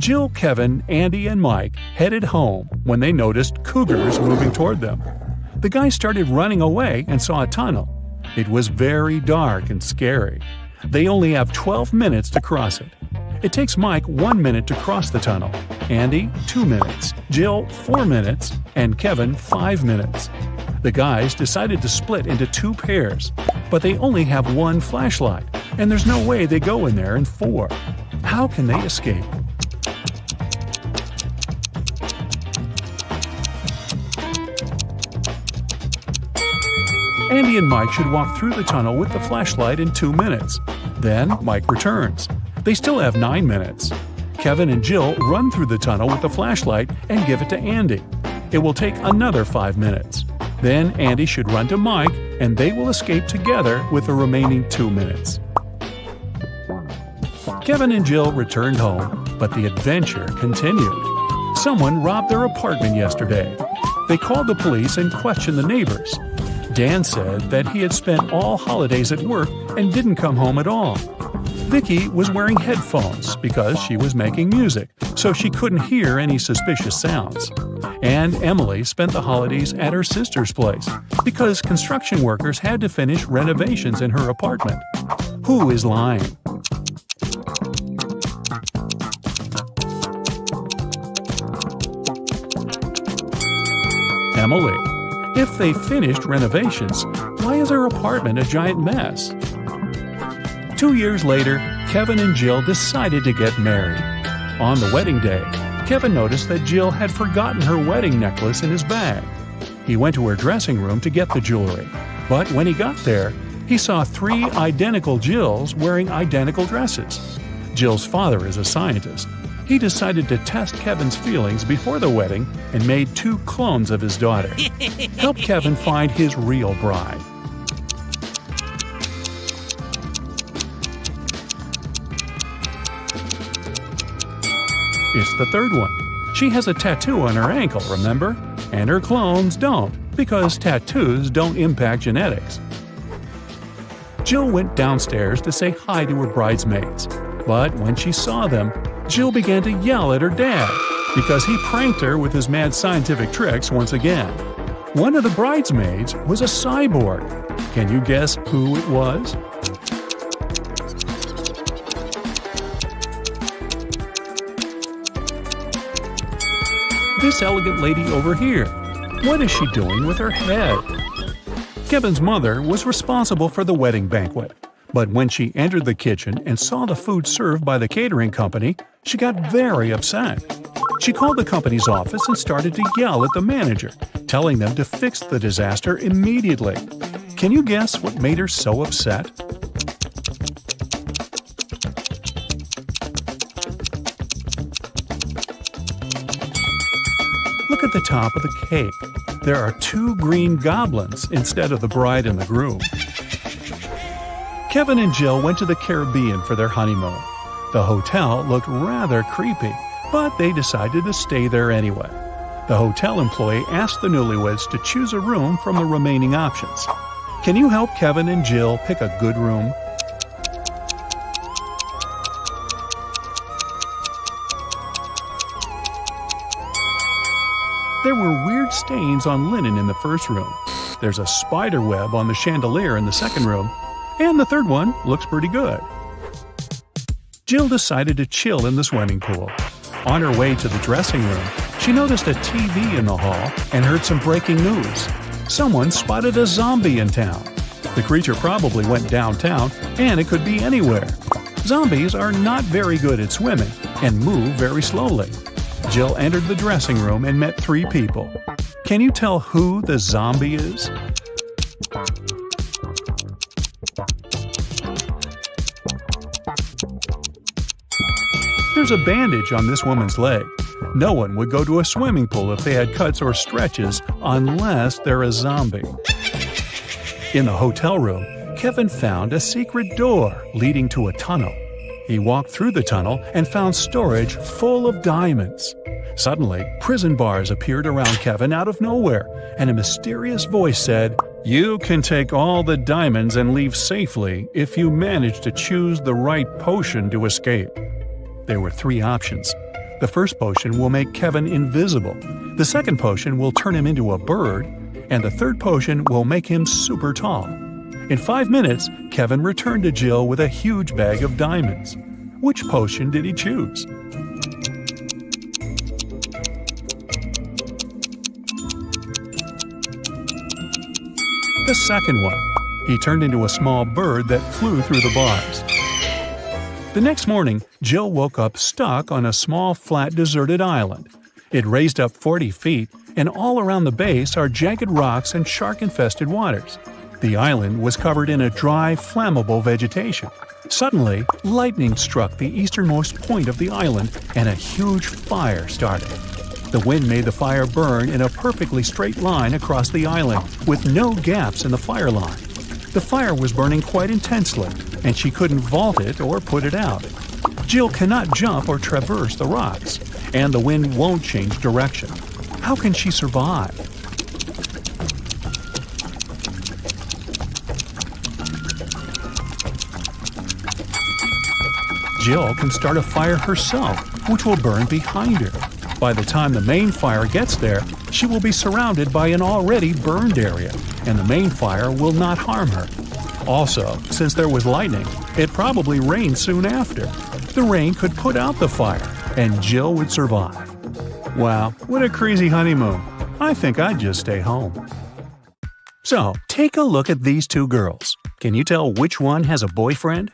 Jill, Kevin, Andy, and Mike headed home when they noticed cougars moving toward them. The guys started running away and saw a tunnel. It was very dark and scary. They only have 12 minutes to cross it. It takes Mike 1 minute to cross the tunnel, Andy 2 minutes, Jill 4 minutes, and Kevin 5 minutes. The guys decided to split into 2 pairs, but they only have 1 flashlight, and there's no way they go in there in 4. How can they escape? Andy and Mike should walk through the tunnel with the flashlight in 2 minutes. Then Mike returns. They still have 9 minutes. Kevin and Jill run through the tunnel with the flashlight and give it to Andy. It will take another 5 minutes. Then Andy should run to Mike, and they will escape together with the remaining 2 minutes. Kevin and Jill returned home, but the adventure continued. Someone robbed their apartment yesterday. They called the police and questioned the neighbors. Dan said that he had spent all holidays at work and didn't come home at all. Vicky was wearing headphones because she was making music, so she couldn't hear any suspicious sounds. And Emily spent the holidays at her sister's place because construction workers had to finish renovations in her apartment. Who is lying? Emily. If they finished renovations, why is her apartment a giant mess? 2 years later, Kevin and Jill decided to get married. On the wedding day, Kevin noticed that Jill had forgotten her wedding necklace in his bag. He went to her dressing room to get the jewelry, but when he got there, he saw 3 identical Jills wearing identical dresses. Jill's father is a scientist. He decided to test Kevin's feelings before the wedding and made 2 clones of his daughter. Help Kevin find his real bride. It's the third one. She has a tattoo on her ankle, remember? And her clones don't, because tattoos don't impact genetics. Jill went downstairs to say hi to her bridesmaids, but when she saw them, Jill began to yell at her dad because he pranked her with his mad scientific tricks once again. One of the bridesmaids was a cyborg. Can you guess who it was? This elegant lady over here. What is she doing with her head? Kevin's mother was responsible for the wedding banquet. But when she entered the kitchen and saw the food served by the catering company, she got very upset. She called the company's office and started to yell at the manager, telling them to fix the disaster immediately. Can you guess what made her so upset? Look at the top of the cake. There are 2 green goblins instead of the bride and the groom. Kevin and Jill went to the Caribbean for their honeymoon. The hotel looked rather creepy, but they decided to stay there anyway. The hotel employee asked the newlyweds to choose a room from the remaining options. Can you help Kevin and Jill pick a good room? There were weird stains on linen in the first room. There's a spider web on the chandelier in the second room. And the third one looks pretty good. Jill decided to chill in the swimming pool. On her way to the dressing room, she noticed a TV in the hall and heard some breaking news. Someone spotted a zombie in town. The creature probably went downtown, and it could be anywhere. Zombies are not very good at swimming and move very slowly. Jill entered the dressing room and met 3 people. Can you tell who the zombie is? There's a bandage on this woman's leg. No one would go to a swimming pool if they had cuts or stretches unless they're a zombie. In the hotel room, Kevin found a secret door leading to a tunnel. He walked through the tunnel and found storage full of diamonds. Suddenly, prison bars appeared around Kevin out of nowhere, and a mysterious voice said, "You can take all the diamonds and leave safely if you manage to choose the right potion to escape." There were 3 options. The first potion will make Kevin invisible, the second potion will turn him into a bird, and the third potion will make him super tall. In 5 minutes, Kevin returned to Jill with a huge bag of diamonds. Which potion did he choose? The second one. He turned into a small bird that flew through the bars. The next morning, Jill woke up stuck on a small, flat, deserted island. It raised up 40 feet, and all around the base are jagged rocks and shark-infested waters. The island was covered in a dry, flammable vegetation. Suddenly, lightning struck the easternmost point of the island, and a huge fire started. The wind made the fire burn in a perfectly straight line across the island, with no gaps in the fire line. The fire was burning quite intensely, and she couldn't vault it or put it out. Jill cannot jump or traverse the rocks, and the wind won't change direction. How can she survive? Jill can start a fire herself, which will burn behind her. By the time the main fire gets there, she will be surrounded by an already burned area, and the main fire will not harm her. Also, since there was lightning, it probably rained soon after. The rain could put out the fire, and Jill would survive. Wow, what a crazy honeymoon. I think I'd just stay home. So, take a look at these two girls. Can you tell which one has a boyfriend?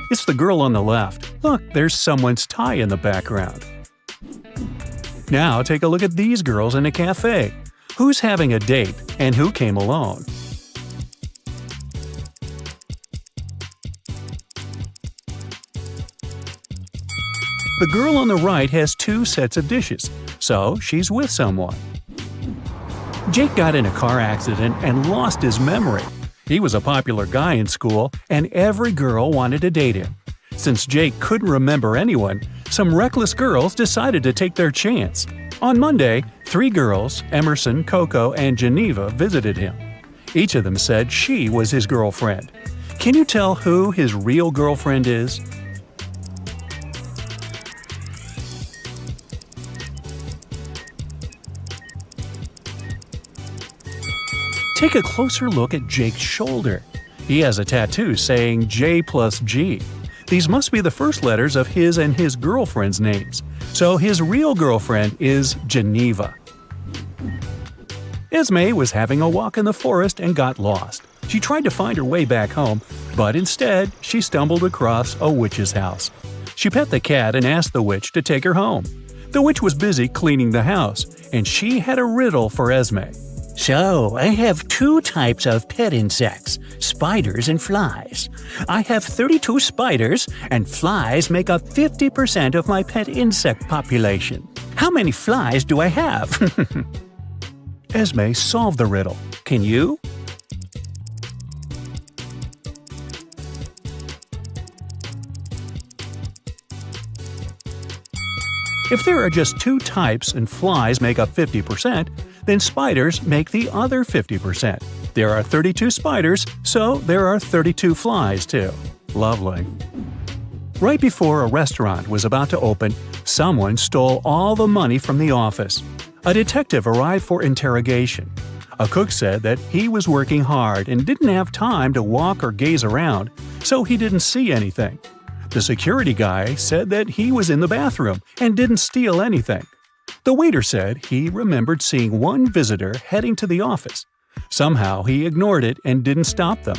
It's the girl on the left. Look, there's someone's tie in the background. Now take a look at these girls in a cafe. Who's having a date and who came alone? The girl on the right has two sets of dishes, so she's with someone. Jake got in a car accident and lost his memory. He was a popular guy in school, and every girl wanted to date him. Since Jake couldn't remember anyone, some reckless girls decided to take their chance. On Monday, 3 girls, Emerson, Coco, and Geneva, visited him. Each of them said she was his girlfriend. Can you tell who his real girlfriend is? Take a closer look at Jake's shoulder. He has a tattoo saying J plus G. These must be the first letters of his and his girlfriend's names. So his real girlfriend is Geneva. Esme was having a walk in the forest and got lost. She tried to find her way back home, but instead she stumbled across a witch's house. She pet the cat and asked the witch to take her home. The witch was busy cleaning the house, and she had a riddle for Esme. So, I have 2 types of pet insects, spiders and flies. I have 32 spiders, and flies make up 50% of my pet insect population. How many flies do I have? Esme solved the riddle. Can you? If there are just 2 types and flies make up 50%, then spiders make the other 50%. There are 32 spiders, so there are 32 flies too. Lovely. Right before a restaurant was about to open, someone stole all the money from the office. A detective arrived for interrogation. A cook said that he was working hard and didn't have time to walk or gaze around, so he didn't see anything. The security guy said that he was in the bathroom and didn't steal anything. The waiter said he remembered seeing one visitor heading to the office. Somehow he ignored it and didn't stop them.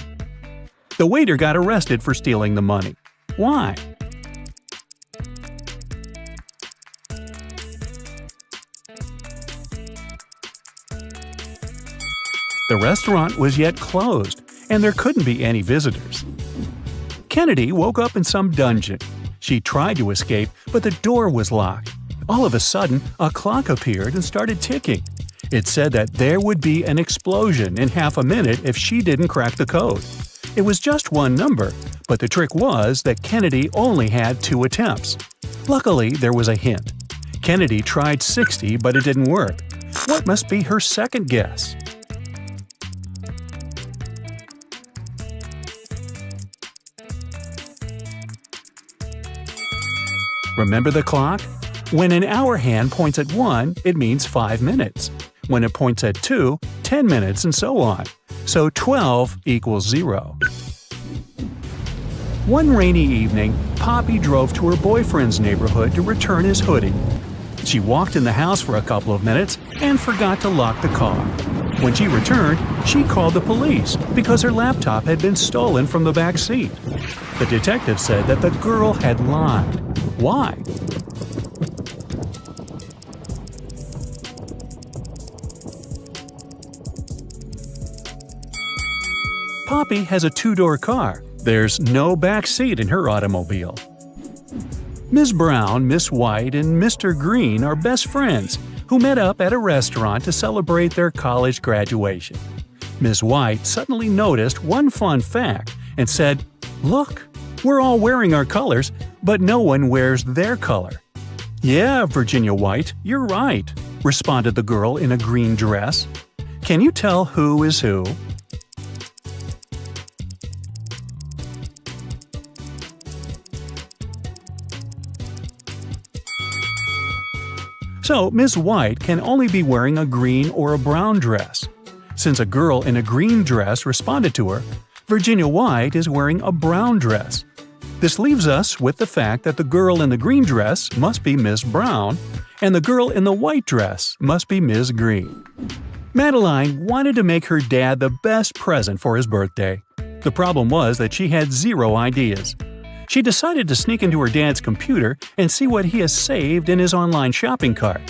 The waiter got arrested for stealing the money. Why? The restaurant was yet closed, and there couldn't be any visitors. Kennedy woke up in some dungeon. She tried to escape, but the door was locked. All of a sudden, a clock appeared and started ticking. It said that there would be an explosion in half a minute if she didn't crack the code. It was just one number, but the trick was that Kennedy only had 2 attempts. Luckily, there was a hint. Kennedy tried 60, but it didn't work. What must be her second guess? Remember the clock? When an hour hand points at 1, it means 5 minutes. When it points at 2, 10 minutes, and so on. So 12 equals 0. One rainy evening, Poppy drove to her boyfriend's neighborhood to return his hoodie. She walked in the house for a couple of minutes and forgot to lock the car. When she returned, she called the police because her laptop had been stolen from the back seat. The detective said that the girl had lied. Why? Poppy has a 2-door car. There's no back seat in her automobile. Ms. Brown, Miss White, and Mr. Green are best friends who met up at a restaurant to celebrate their college graduation. Miss White suddenly noticed one fun fact and said, "Look, we're all wearing our colors, but no one wears their color." "Yeah, Virginia White, you're right," responded the girl in a green dress. Can you tell who is who? So, Miss White can only be wearing a green or a brown dress. Since a girl in a green dress responded to her, Virginia White is wearing a brown dress. This leaves us with the fact that the girl in the green dress must be Miss Brown, and the girl in the white dress must be Miss Green. Madeline wanted to make her dad the best present for his birthday. The problem was that she had zero ideas. She decided to sneak into her dad's computer and see what he has saved in his online shopping cart.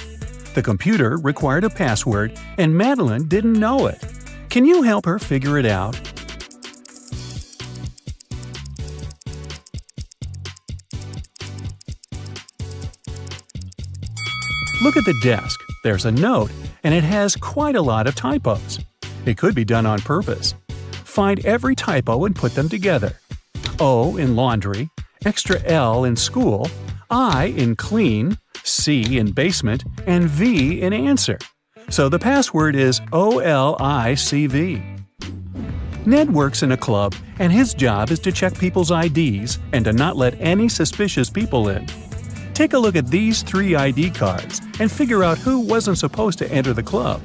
The computer required a password, and Madeline didn't know it. Can you help her figure it out? Look at the desk. There's a note, and it has quite a lot of typos. It could be done on purpose. Find every typo and put them together. O in laundry, extra L in school, I in clean, C in basement, and V in answer. So the password is OLICV. Ned works in a club, and his job is to check people's IDs and to not let any suspicious people in. Take a look at these 3 ID cards and figure out who wasn't supposed to enter the club.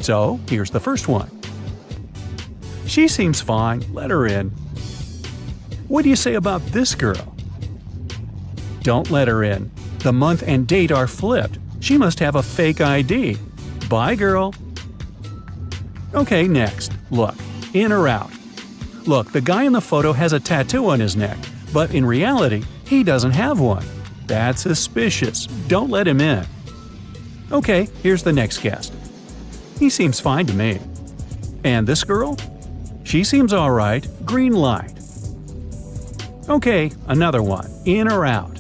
So, here's the first one. She seems fine, let her in. What do you say about this girl? Don't let her in. The month and date are flipped. She must have a fake ID. Bye, girl. Okay, next. Look, in or out? Look, the guy in the photo has a tattoo on his neck, but in reality, he doesn't have one. That's suspicious. Don't let him in. Okay, here's the next guest. He seems fine to me. And this girl? She seems alright. Green light. Okay, another one. In or out?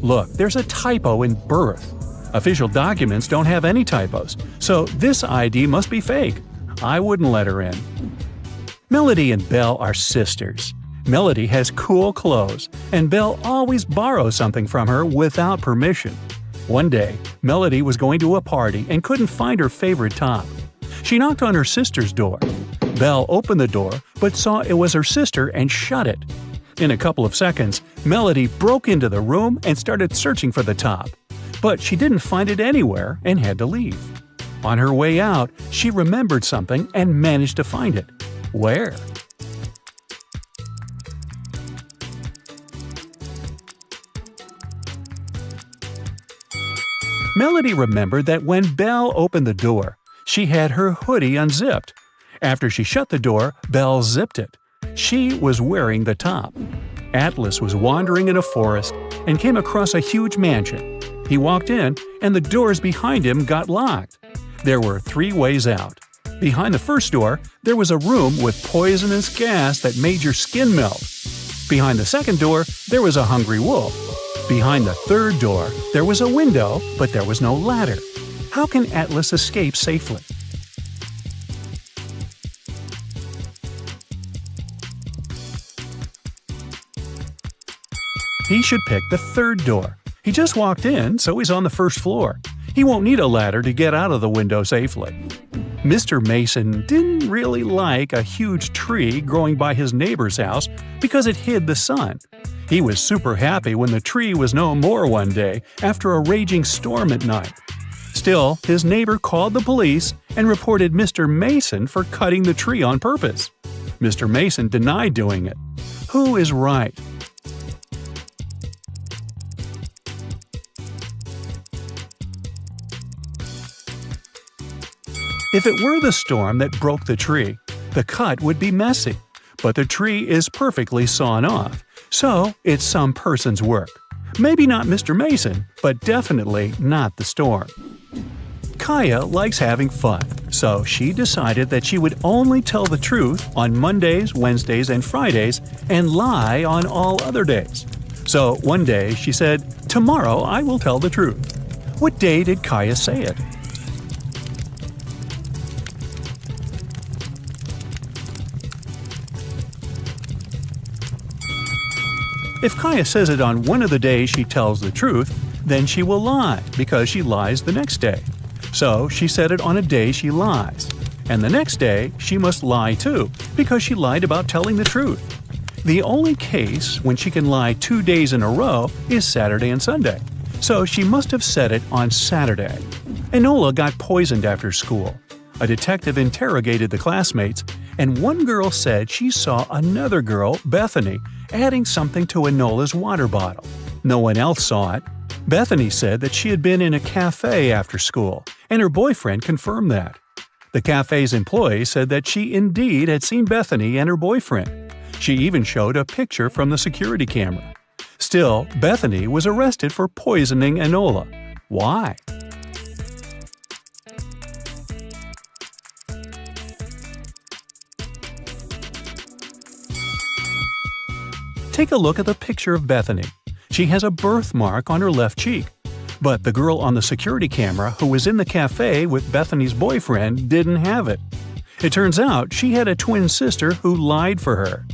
Look, there's a typo in birth. Official documents don't have any typos, so this ID must be fake. I wouldn't let her in. Melody and Belle are sisters. Melody has cool clothes, and Belle always borrows something from her without permission. One day, Melody was going to a party and couldn't find her favorite top. She knocked on her sister's door. Belle opened the door, but saw it was her sister and shut it. In a couple of seconds, Melody broke into the room and started searching for the top. But she didn't find it anywhere and had to leave. On her way out, she remembered something and managed to find it. Where? Melody remembered that when Belle opened the door, she had her hoodie unzipped. After she shut the door, Belle zipped it. She was wearing the top. Atlas was wandering in a forest and came across a huge mansion. He walked in, and the doors behind him got locked. There were 3 ways out. Behind the first door, there was a room with poisonous gas that made your skin melt. Behind the second door, there was a hungry wolf. Behind the third door, there was a window, but there was no ladder. How can Atlas escape safely? He should pick the third door. He just walked in, so he's on the first floor. He won't need a ladder to get out of the window safely. Mr. Mason didn't really like a huge tree growing by his neighbor's house because it hid the sun. He was super happy when the tree was no more one day after a raging storm at night. Still, his neighbor called the police and reported Mr. Mason for cutting the tree on purpose. Mr. Mason denied doing it. Who is right? If it were the storm that broke the tree, the cut would be messy, but the tree is perfectly sawn off, so it's some person's work. Maybe not Mr. Mason, but definitely not the storm. Kaya likes having fun, so she decided that she would only tell the truth on Mondays, Wednesdays, and Fridays and lie on all other days. So one day she said, "Tomorrow I will tell the truth." What day did Kaya say it? If Kaya says it on one of the days she tells the truth, then she will lie because she lies the next day. So she said it on a day she lies. And the next day, she must lie too, because she lied about telling the truth. The only case when she can lie 2 days in a row is Saturday and Sunday, so she must have said it on Saturday. Enola got poisoned after school. A detective interrogated the classmates, and one girl said she saw another girl, Bethany, adding something to Enola's water bottle. No one else saw it. Bethany said that she had been in a cafe after school, and her boyfriend confirmed that. The cafe's employee said that she indeed had seen Bethany and her boyfriend. She even showed a picture from the security camera. Still, Bethany was arrested for poisoning Enola. Why? Take a look at the picture of Bethany. She has a birthmark on her left cheek. But the girl on the security camera who was in the cafe with Bethany's boyfriend didn't have it. It turns out she had a twin sister who lied for her.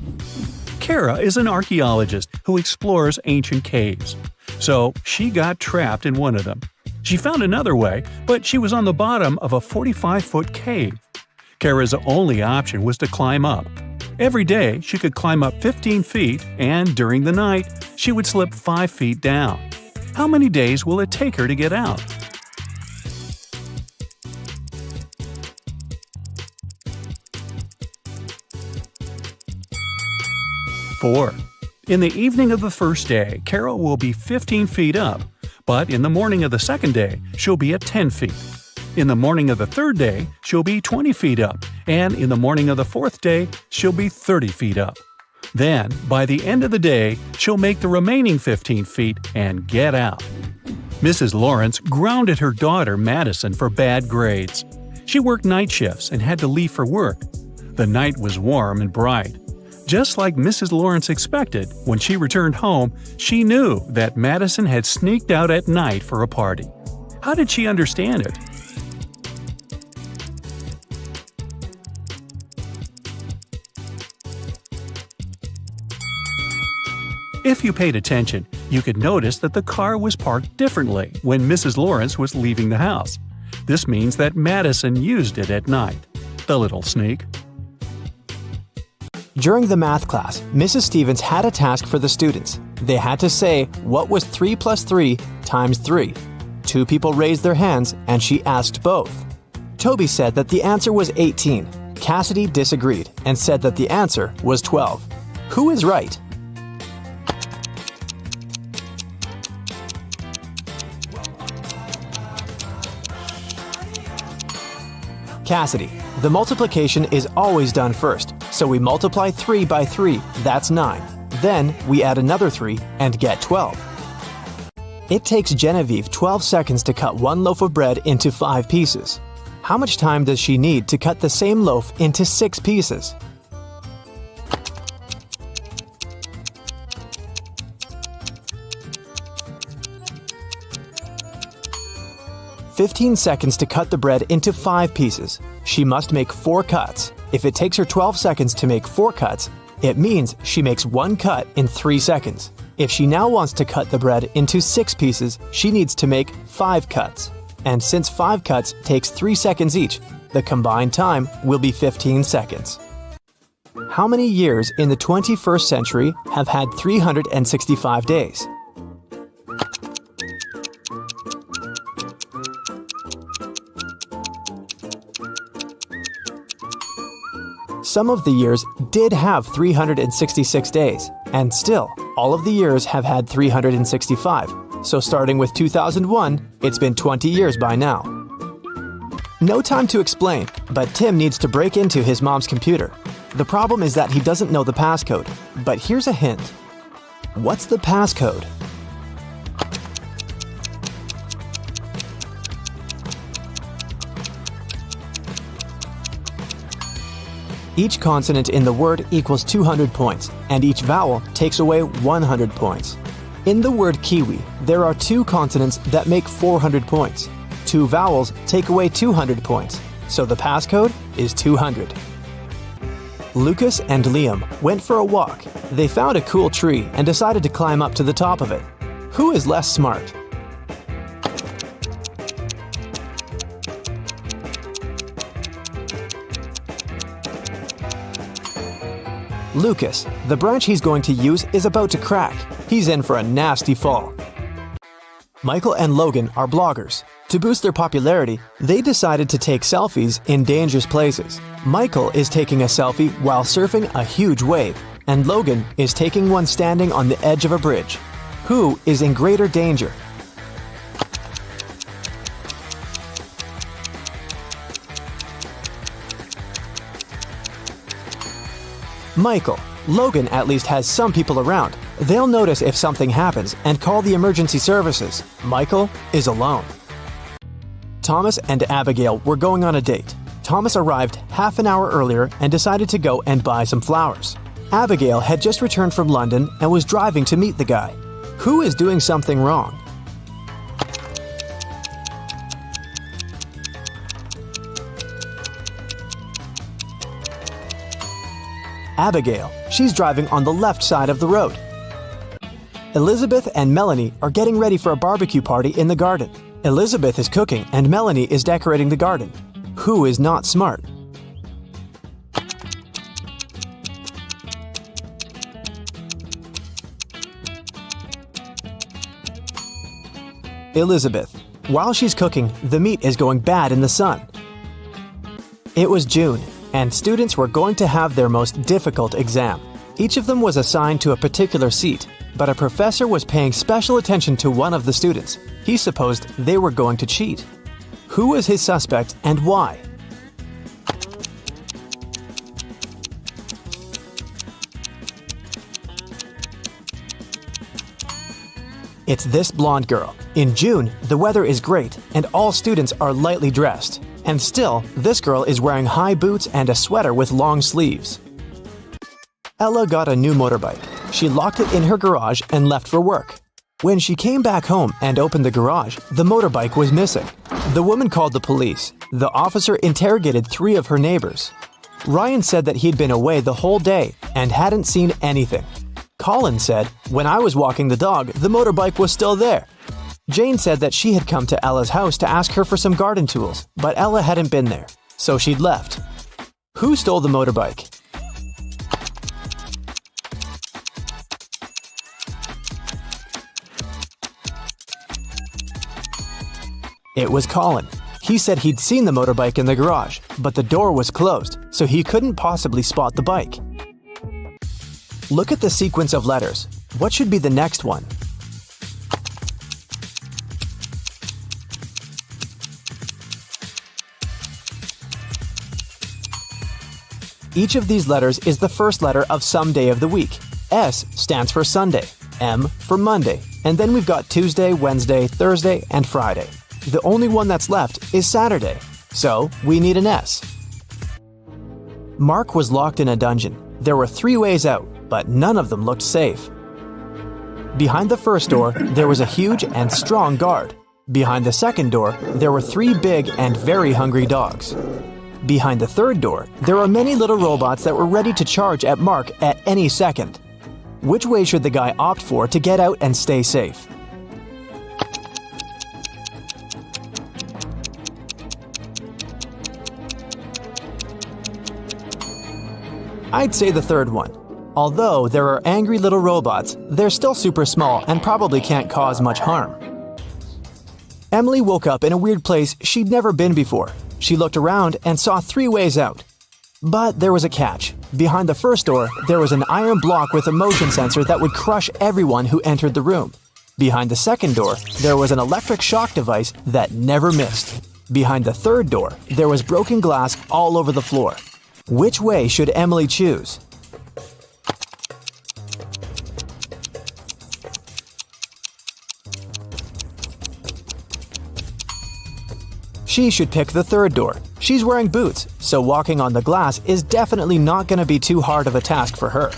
Kara is an archaeologist who explores ancient caves. So she got trapped in one of them. She found another way, but she was on the bottom of a 45-foot cave. Kara's only option was to climb up. Every day, she could climb up 15 feet, and during the night, she would slip 5 feet down. How many days will it take her to get out? In the evening of the first day, Kara will be 15 feet up, but in the morning of the second day, she'll be at 10 feet. In the morning of the third day, she'll be 20 feet up, and in the morning of the fourth day, she'll be 30 feet up. Then, by the end of the day, she'll make the remaining 15 feet and get out. Mrs. Lawrence grounded her daughter Madison for bad grades. She worked night shifts and had to leave for work. The night was warm and bright. Just like Mrs. Lawrence expected, when she returned home, she knew that Madison had sneaked out at night for a party. How did she understand it? If you paid attention, you could notice that the car was parked differently when Mrs. Lawrence was leaving the house. This means that Madison used it at night. The little sneak. During the math class, Mrs. Stevens had a task for the students. They had to say what was 3 plus 3 times 3. 2 people raised their hands and she asked both. Toby said that the answer was 18. Cassidy disagreed and said that the answer was 12. Who is right? Cassidy. The multiplication is always done first, so we multiply 3 by 3, that's 9. Then we add another 3 and get 12. It takes Genevieve 12 seconds to cut one loaf of bread into 5 pieces. How much time does she need to cut the same loaf into 6 pieces? "15 seconds to cut the bread into 5 pieces. She must make 4 cuts. If it takes her 12 seconds to make 4 cuts, it means she makes 1 cut in 3 seconds. If she now wants to cut the bread into 6 pieces, she needs to make 5 cuts. And since 5 cuts takes 3 seconds each, the combined time will be 15 seconds. How many years in the 21st century have had 365 days? Some of the years did have 366 days, and still, all of the years have had 365. So starting with 2001, it's been 20 years by now. No time to explain, but Tim needs to break into his mom's computer. The problem is that he doesn't know the passcode, but here's a hint. What's the passcode? Each consonant in the word equals 200 points, and each vowel takes away 100 points. In the word kiwi, there are 2 consonants that make 400 points. 2 vowels take away 200 points, so the passcode is 200. Lucas and Liam went for a walk. They found a cool tree and decided to climb up to the top of it. Who is less smart? Lucas, the branch he's going to use is about to crack. He's in for a nasty fall. Michael and Logan are bloggers. To boost their popularity, they decided to take selfies in dangerous places. Michael is taking a selfie while surfing a huge wave, and Logan is taking one standing on the edge of a bridge. Who is in greater danger? Michael. Logan at least has some people around. They'll notice if something happens and call the emergency services. Michael is alone. Thomas and Abigail were going on a date. Thomas arrived half an hour earlier and decided to go and buy some flowers. Abigail had just returned from London and was driving to meet the guy. Who is doing something wrong? Abigail. She's driving on the left side of the road. Elizabeth and Melanie are getting ready for a barbecue party in the garden. Elizabeth is cooking and Melanie is decorating the garden. Who is not smart? Elizabeth. While she's cooking, the meat is going bad in the sun. It was June, and students were going to have their most difficult exam. Each of them was assigned to a particular seat, but a professor was paying special attention to one of the students. He supposed they were going to cheat. Who was his suspect and why? It's this blonde girl. In June, the weather is great and all students are lightly dressed. And still, this girl is wearing high boots and a sweater with long sleeves. Ella got a new motorbike. She locked it in her garage and left for work. When she came back home and opened the garage, the motorbike was missing. The woman called the police. The officer interrogated 3 of her neighbors. Ryan said that he'd been away the whole day and hadn't seen anything. Colin said, "When I was walking the dog, the motorbike was still there." Jane said that she had come to Ella's house to ask her for some garden tools, but Ella hadn't been there, so she'd left. Who stole the motorbike? It was Colin. He said he'd seen the motorbike in the garage, but the door was closed, so he couldn't possibly spot the bike. Look at the sequence of letters. What should be the next one? Each of these letters is the first letter of some day of the week. S stands for Sunday, M for Monday, and then we've got Tuesday, Wednesday, Thursday, and Friday. The only one that's left is Saturday, so we need an S. Mark was locked in a dungeon. There were 3 ways out, but none of them looked safe. Behind the first door, there was a huge and strong guard. Behind the second door, there were 3 big and very hungry dogs. Behind the third door, there were many little robots that were ready to charge at Mark at any second. Which way should the guy opt for to get out and stay safe? I'd say the third one. Although there are angry little robots, they're still super small and probably can't cause much harm. Emily woke up in a weird place she'd never been before. She looked around and saw 3 ways out. But there was a catch. Behind the first door, there was an iron block with a motion sensor that would crush everyone who entered the room. Behind the second door, there was an electric shock device that never missed. Behind the third door, there was broken glass all over the floor. Which way should Emily choose? She should pick the third door. She's wearing boots, so walking on the glass is definitely not going to be too hard of a task for her.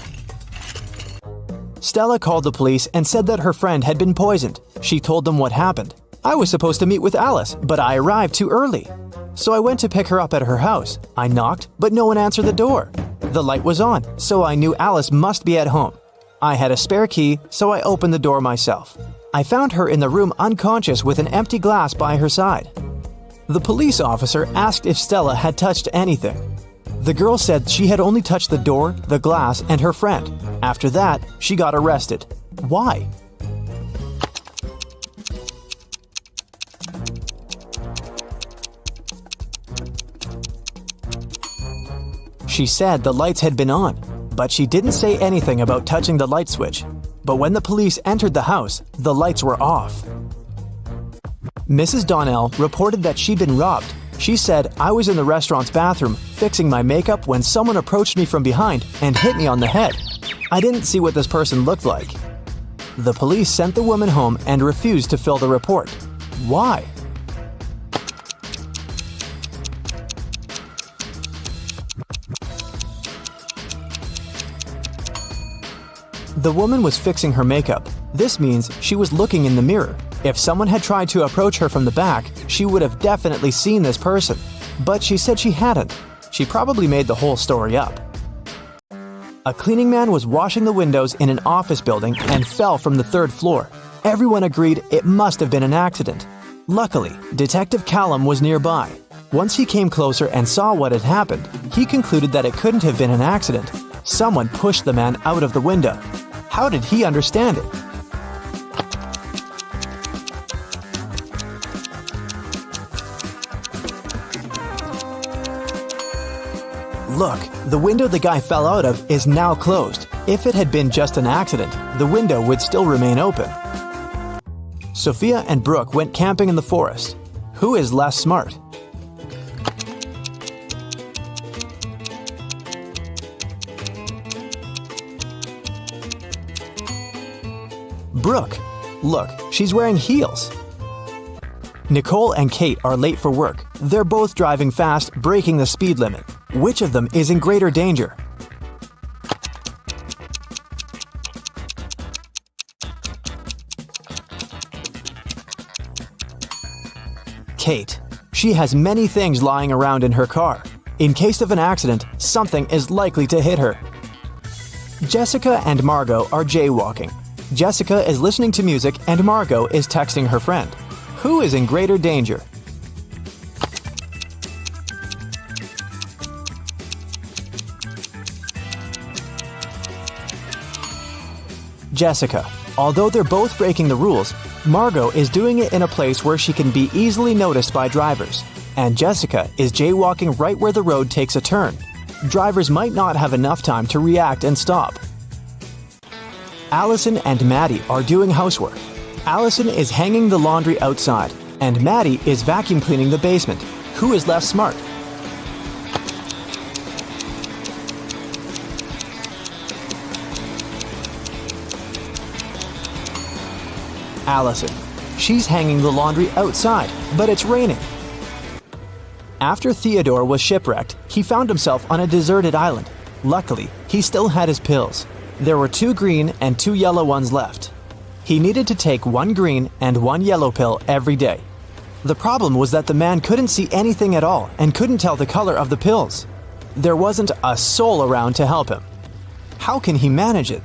Stella called the police and said that her friend had been poisoned. She told them what happened. I was supposed to meet with Alice, but I arrived too early. So I went to pick her up at her house. I knocked, but no one answered the door. The light was on, so I knew Alice must be at home. I had a spare key, so I opened the door myself. I found her in the room unconscious with an empty glass by her side. The police officer asked if Stella had touched anything. The girl said she had only touched the door, the glass, and her friend. After that, she got arrested. Why? She said the lights had been on, but she didn't say anything about touching the light switch. But when the police entered the house, the lights were off. Mrs. Donnell reported that she'd been robbed. She said, "I was in the restaurant's bathroom fixing my makeup when someone approached me from behind and hit me on the head. I didn't see what this person looked like." The police sent the woman home and refused to fill the report. Why? The woman was fixing her makeup. This means she was looking in the mirror. If someone had tried to approach her from the back, she would have definitely seen this person. But she said she hadn't. She probably made the whole story up. A cleaning man was washing the windows in an office building and fell from the 3rd floor. Everyone agreed it must have been an accident. Luckily, Detective Callum was nearby. Once he came closer and saw what had happened, he concluded that it couldn't have been an accident. Someone pushed the man out of the window. How did he understand it? Look, the window the guy fell out of is now closed. If it had been just an accident, the window would still remain open. Sophia and Brooke went camping in the forest. Who is less smart? Brooke. Look, she's wearing heels. Nicole and Kate are late for work. They're both driving fast, breaking the speed limit. Which of them is in greater danger? Kate. She has many things lying around in her car. In case of an accident, something is likely to hit her. Jessica and Margot are jaywalking. Jessica is listening to music and Margot is texting her friend. Who is in greater danger? Jessica. Although they're both breaking the rules, Margot is doing it in a place where she can be easily noticed by drivers. And Jessica is jaywalking right where the road takes a turn. Drivers might not have enough time to react and stop. Allison and Maddie are doing housework. Allison is hanging the laundry outside, and Maddie is vacuum cleaning the basement. Who is less smart? Allison. She's hanging the laundry outside, but it's raining. After Theodore was shipwrecked, he found himself on a deserted island. Luckily, he still had his pills. There were 2 green and 2 yellow ones left. He needed to take 1 green and 1 yellow pill every day. The problem was that the man couldn't see anything at all and couldn't tell the color of the pills. There wasn't a soul around to help him. How can he manage it?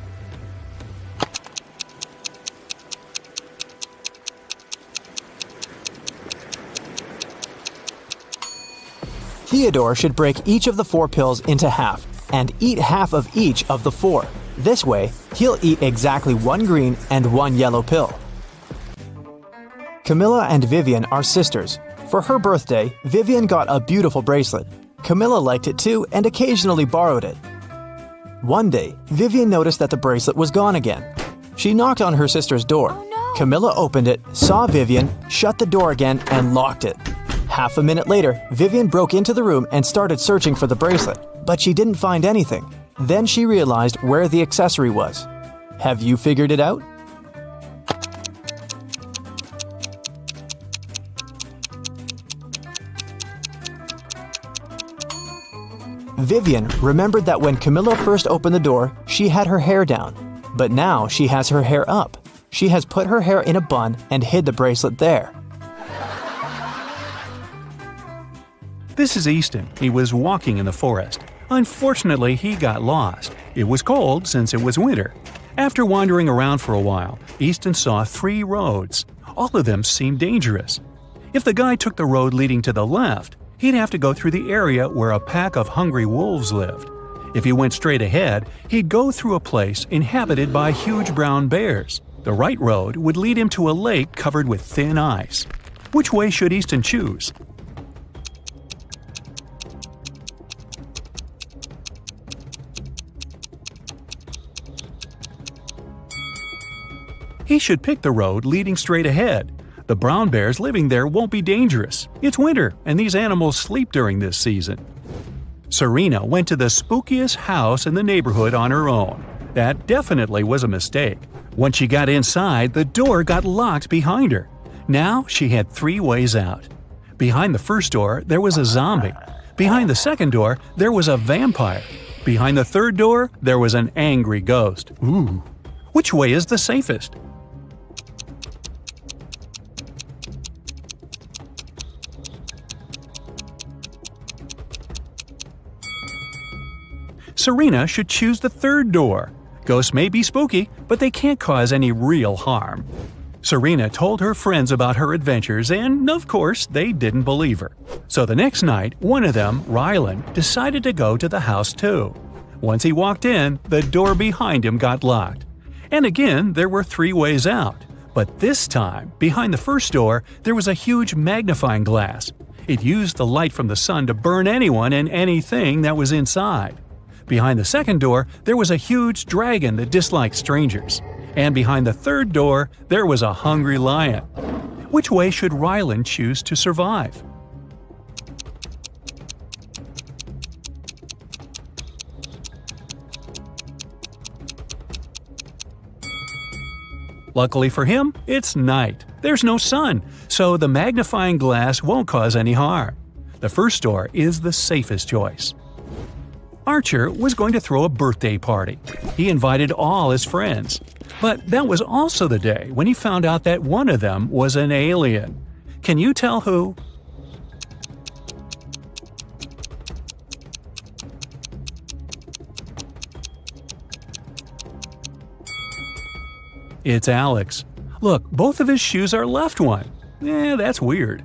Theodore should break each of the 4 pills into half and eat half of each of the 4. This way, he'll eat exactly 1 green and 1 yellow pill. Camilla and Vivian are sisters. For her birthday, Vivian got a beautiful bracelet. Camilla liked it too and occasionally borrowed it. One day, Vivian noticed that the bracelet was gone again. She knocked on her sister's door. Camilla opened it, saw Vivian, shut the door again, and locked it. Half a minute later, Vivian broke into the room and started searching for the bracelet, but she didn't find anything. Then she realized where the accessory was. Have you figured it out? Vivian remembered that when Camilla first opened the door, she had her hair down. But now she has her hair up. She has put her hair in a bun and hid the bracelet there. This is Easton. He was walking in the forest. Unfortunately, he got lost. It was cold since it was winter. After wandering around for a while, Easton saw 3 roads. All of them seemed dangerous. If the guy took the road leading to the left, he'd have to go through the area where a pack of hungry wolves lived. If he went straight ahead, he'd go through a place inhabited by huge brown bears. The right road would lead him to a lake covered with thin ice. Which way should Easton choose? He should pick the road leading straight ahead. The brown bears living there won't be dangerous. It's winter, and these animals sleep during this season. Serena went to the spookiest house in the neighborhood on her own. That definitely was a mistake. Once she got inside, the door got locked behind her. Now she had 3 ways out. Behind the first door, there was a zombie. Behind the second door, there was a vampire. Behind the third door, there was an angry ghost. Ooh. Which way is the safest? Serena should choose the third door. Ghosts may be spooky, but they can't cause any real harm. Serena told her friends about her adventures and, of course, they didn't believe her. So the next night, one of them, Rylan, decided to go to the house too. Once he walked in, the door behind him got locked. And again, there were 3 ways out. But this time, behind the first door, there was a huge magnifying glass. It used the light from the sun to burn anyone and anything that was inside. Behind the second door, there was a huge dragon that disliked strangers. And behind the third door, there was a hungry lion. Which way should Rylan choose to survive? Luckily for him, it's night. There's no sun, so the magnifying glass won't cause any harm. The first door is the safest choice. Archer was going to throw a birthday party. He invited all his friends. But that was also the day when he found out that one of them was an alien. Can you tell who? It's Alex. Look, both of his shoes are left one. That's weird.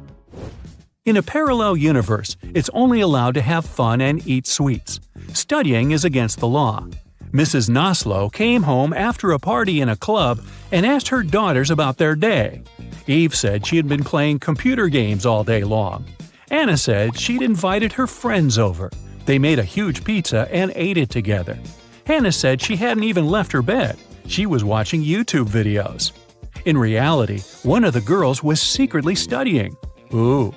In a parallel universe, it's only allowed to have fun and eat sweets. Studying is against the law. Mrs. Noslow came home after a party in a club and asked her daughters about their day. Eve said she had been playing computer games all day long. Anna said she'd invited her friends over. They made a huge pizza and ate it together. Hannah said she hadn't even left her bed. She was watching YouTube videos. In reality, one of the girls was secretly studying. Ooh.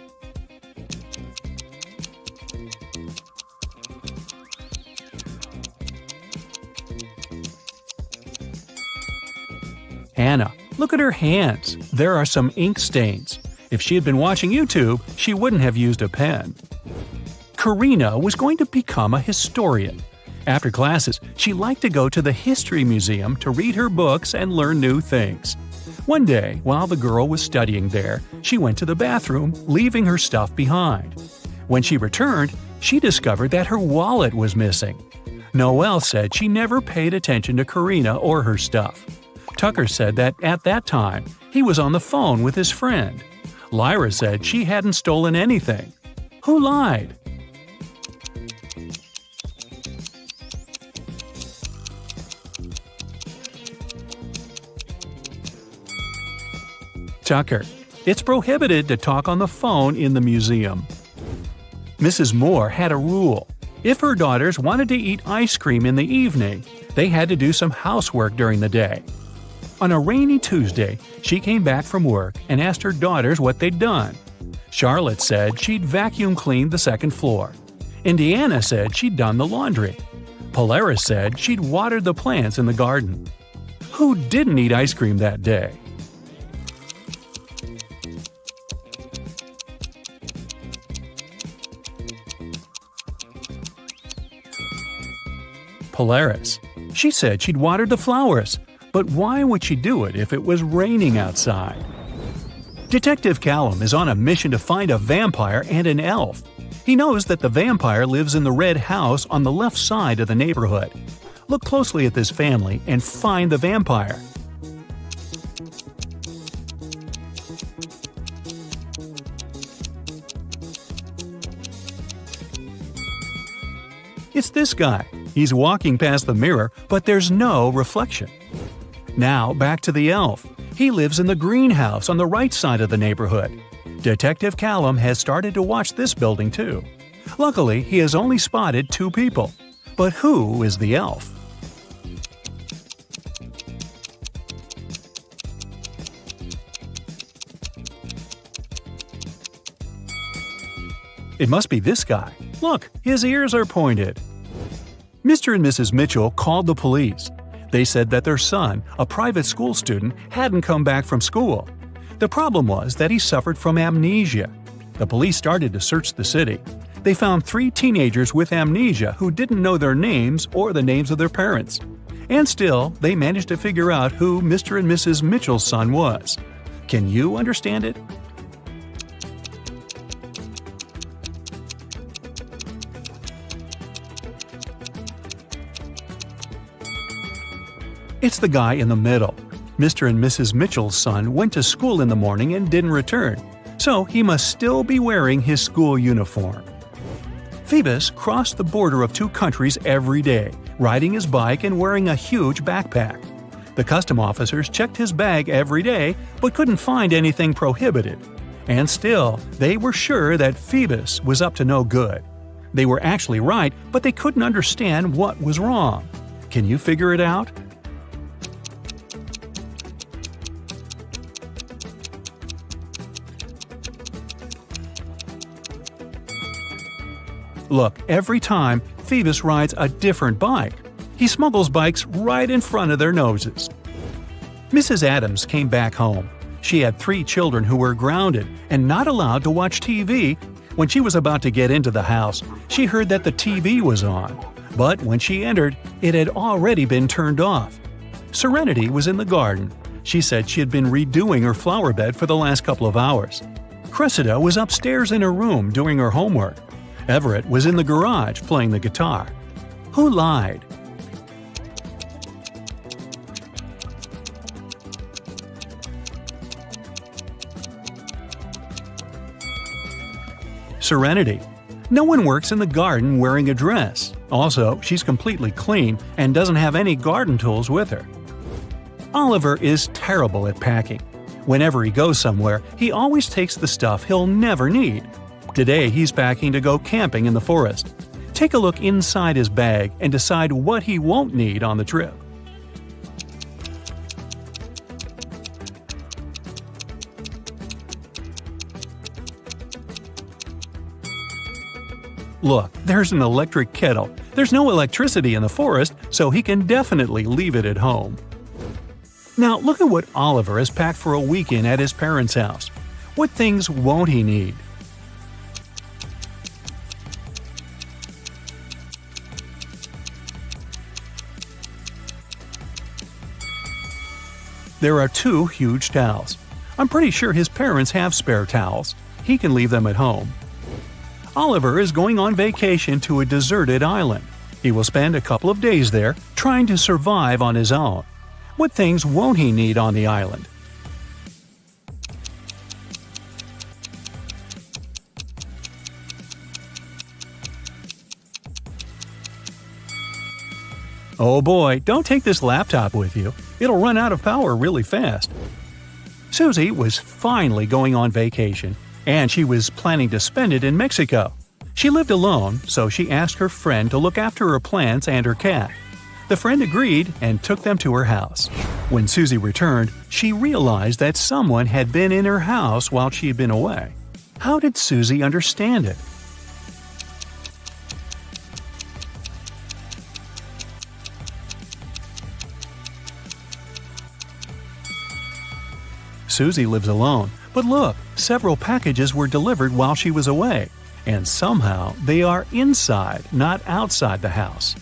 Hannah, look at her hands. There are some ink stains. If she had been watching YouTube, she wouldn't have used a pen. Karina was going to become a historian. After classes, she liked to go to the History Museum to read her books and learn new things. One day, while the girl was studying there, she went to the bathroom, leaving her stuff behind. When she returned, she discovered that her wallet was missing. Noelle said she never paid attention to Karina or her stuff. Tucker said that at that time, he was on the phone with his friend. Lyra said she hadn't stolen anything. Who lied? Tucker. It's prohibited to talk on the phone in the museum. Mrs. Moore had a rule. If her daughters wanted to eat ice cream in the evening, they had to do some housework during the day. On a rainy Tuesday, she came back from work and asked her daughters what they'd done. Charlotte said she'd vacuum cleaned the second floor. Indiana said she'd done the laundry. Polaris said she'd watered the plants in the garden. Who didn't eat ice cream that day? Polaris. She said she'd watered the flowers. But why would she do it if it was raining outside? Detective Callum is on a mission to find a vampire and an elf. He knows that the vampire lives in the red house on the left side of the neighborhood. Look closely at this family and find the vampire. It's this guy. He's walking past the mirror, but there's no reflection. Now back to the elf. He lives in the greenhouse on the right side of the neighborhood. Detective Callum has started to watch this building too. Luckily, he has only spotted 2 people. But who is the elf? It must be this guy. Look, his ears are pointed. Mr. and Mrs. Mitchell called the police. They said that their son, a private school student, hadn't come back from school. The problem was that he suffered from amnesia. The police started to search the city. They found 3 teenagers with amnesia who didn't know their names or the names of their parents. And still, they managed to figure out who Mr. and Mrs. Mitchell's son was. Can you understand it? It's the guy in the middle. Mr. and Mrs. Mitchell's son went to school in the morning and didn't return, so he must still be wearing his school uniform. Phoebus crossed the border of 2 countries every day, riding his bike and wearing a huge backpack. The custom officers checked his bag every day but couldn't find anything prohibited. And still, they were sure that Phoebus was up to no good. They were actually right, but they couldn't understand what was wrong. Can you figure it out? Look, every time, Phoebus rides a different bike. He smuggles bikes right in front of their noses. Mrs. Adams came back home. She had 3 children who were grounded and not allowed to watch TV. When she was about to get into the house, she heard that the TV was on. But when she entered, it had already been turned off. Serenity was in the garden. She said she had been redoing her flower bed for the last couple of hours. Cressida was upstairs in her room doing her homework. Everett was in the garage playing the guitar. Who lied? Serenity. No one works in the garden wearing a dress. Also, she's completely clean and doesn't have any garden tools with her. Oliver is terrible at packing. Whenever he goes somewhere, he always takes the stuff he'll never need. Today, he's packing to go camping in the forest. Take a look inside his bag and decide what he won't need on the trip. Look, there's an electric kettle. There's no electricity in the forest, so he can definitely leave it at home. Now, look at what Oliver has packed for a weekend at his parents' house. What things won't he need? There are 2 huge towels. I'm pretty sure his parents have spare towels. He can leave them at home. Oliver is going on vacation to a deserted island. He will spend a couple of days there, trying to survive on his own. What things won't he need on the island? Oh boy, don't take this laptop with you. It'll run out of power really fast. Susie was finally going on vacation, and she was planning to spend it in Mexico. She lived alone, so she asked her friend to look after her plants and her cat. The friend agreed and took them to her house. When Susie returned, she realized that someone had been in her house while she had been away. How did Susie understand it? Susie lives alone, but look, several packages were delivered while she was away, and somehow they are inside, not outside the house.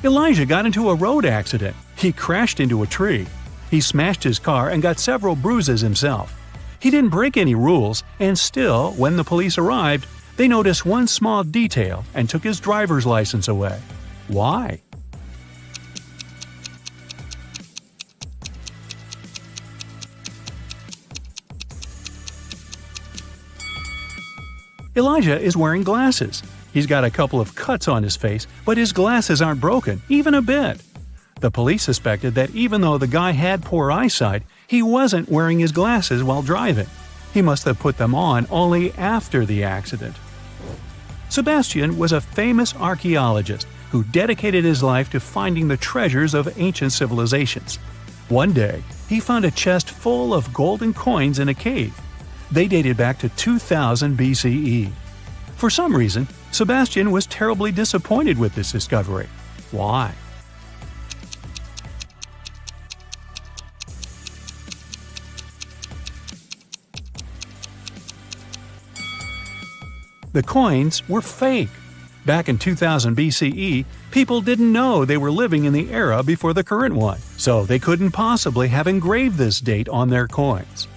Elijah got into a road accident. He crashed into a tree. He smashed his car and got several bruises himself. He didn't break any rules, and still, when the police arrived, they noticed one small detail and took his driver's license away. Why? Elijah is wearing glasses. He's got a couple of cuts on his face, but his glasses aren't broken, even a bit. The police suspected that even though the guy had poor eyesight, he wasn't wearing his glasses while driving. He must have put them on only after the accident. Sebastian was a famous archaeologist who dedicated his life to finding the treasures of ancient civilizations. One day, he found a chest full of golden coins in a cave. They dated back to 2000 BCE. For some reason, Sebastian was terribly disappointed with this discovery. Why? The coins were fake. Back in 2000 BCE, people didn't know they were living in the era before the current one, so they couldn't possibly have engraved this date on their coins.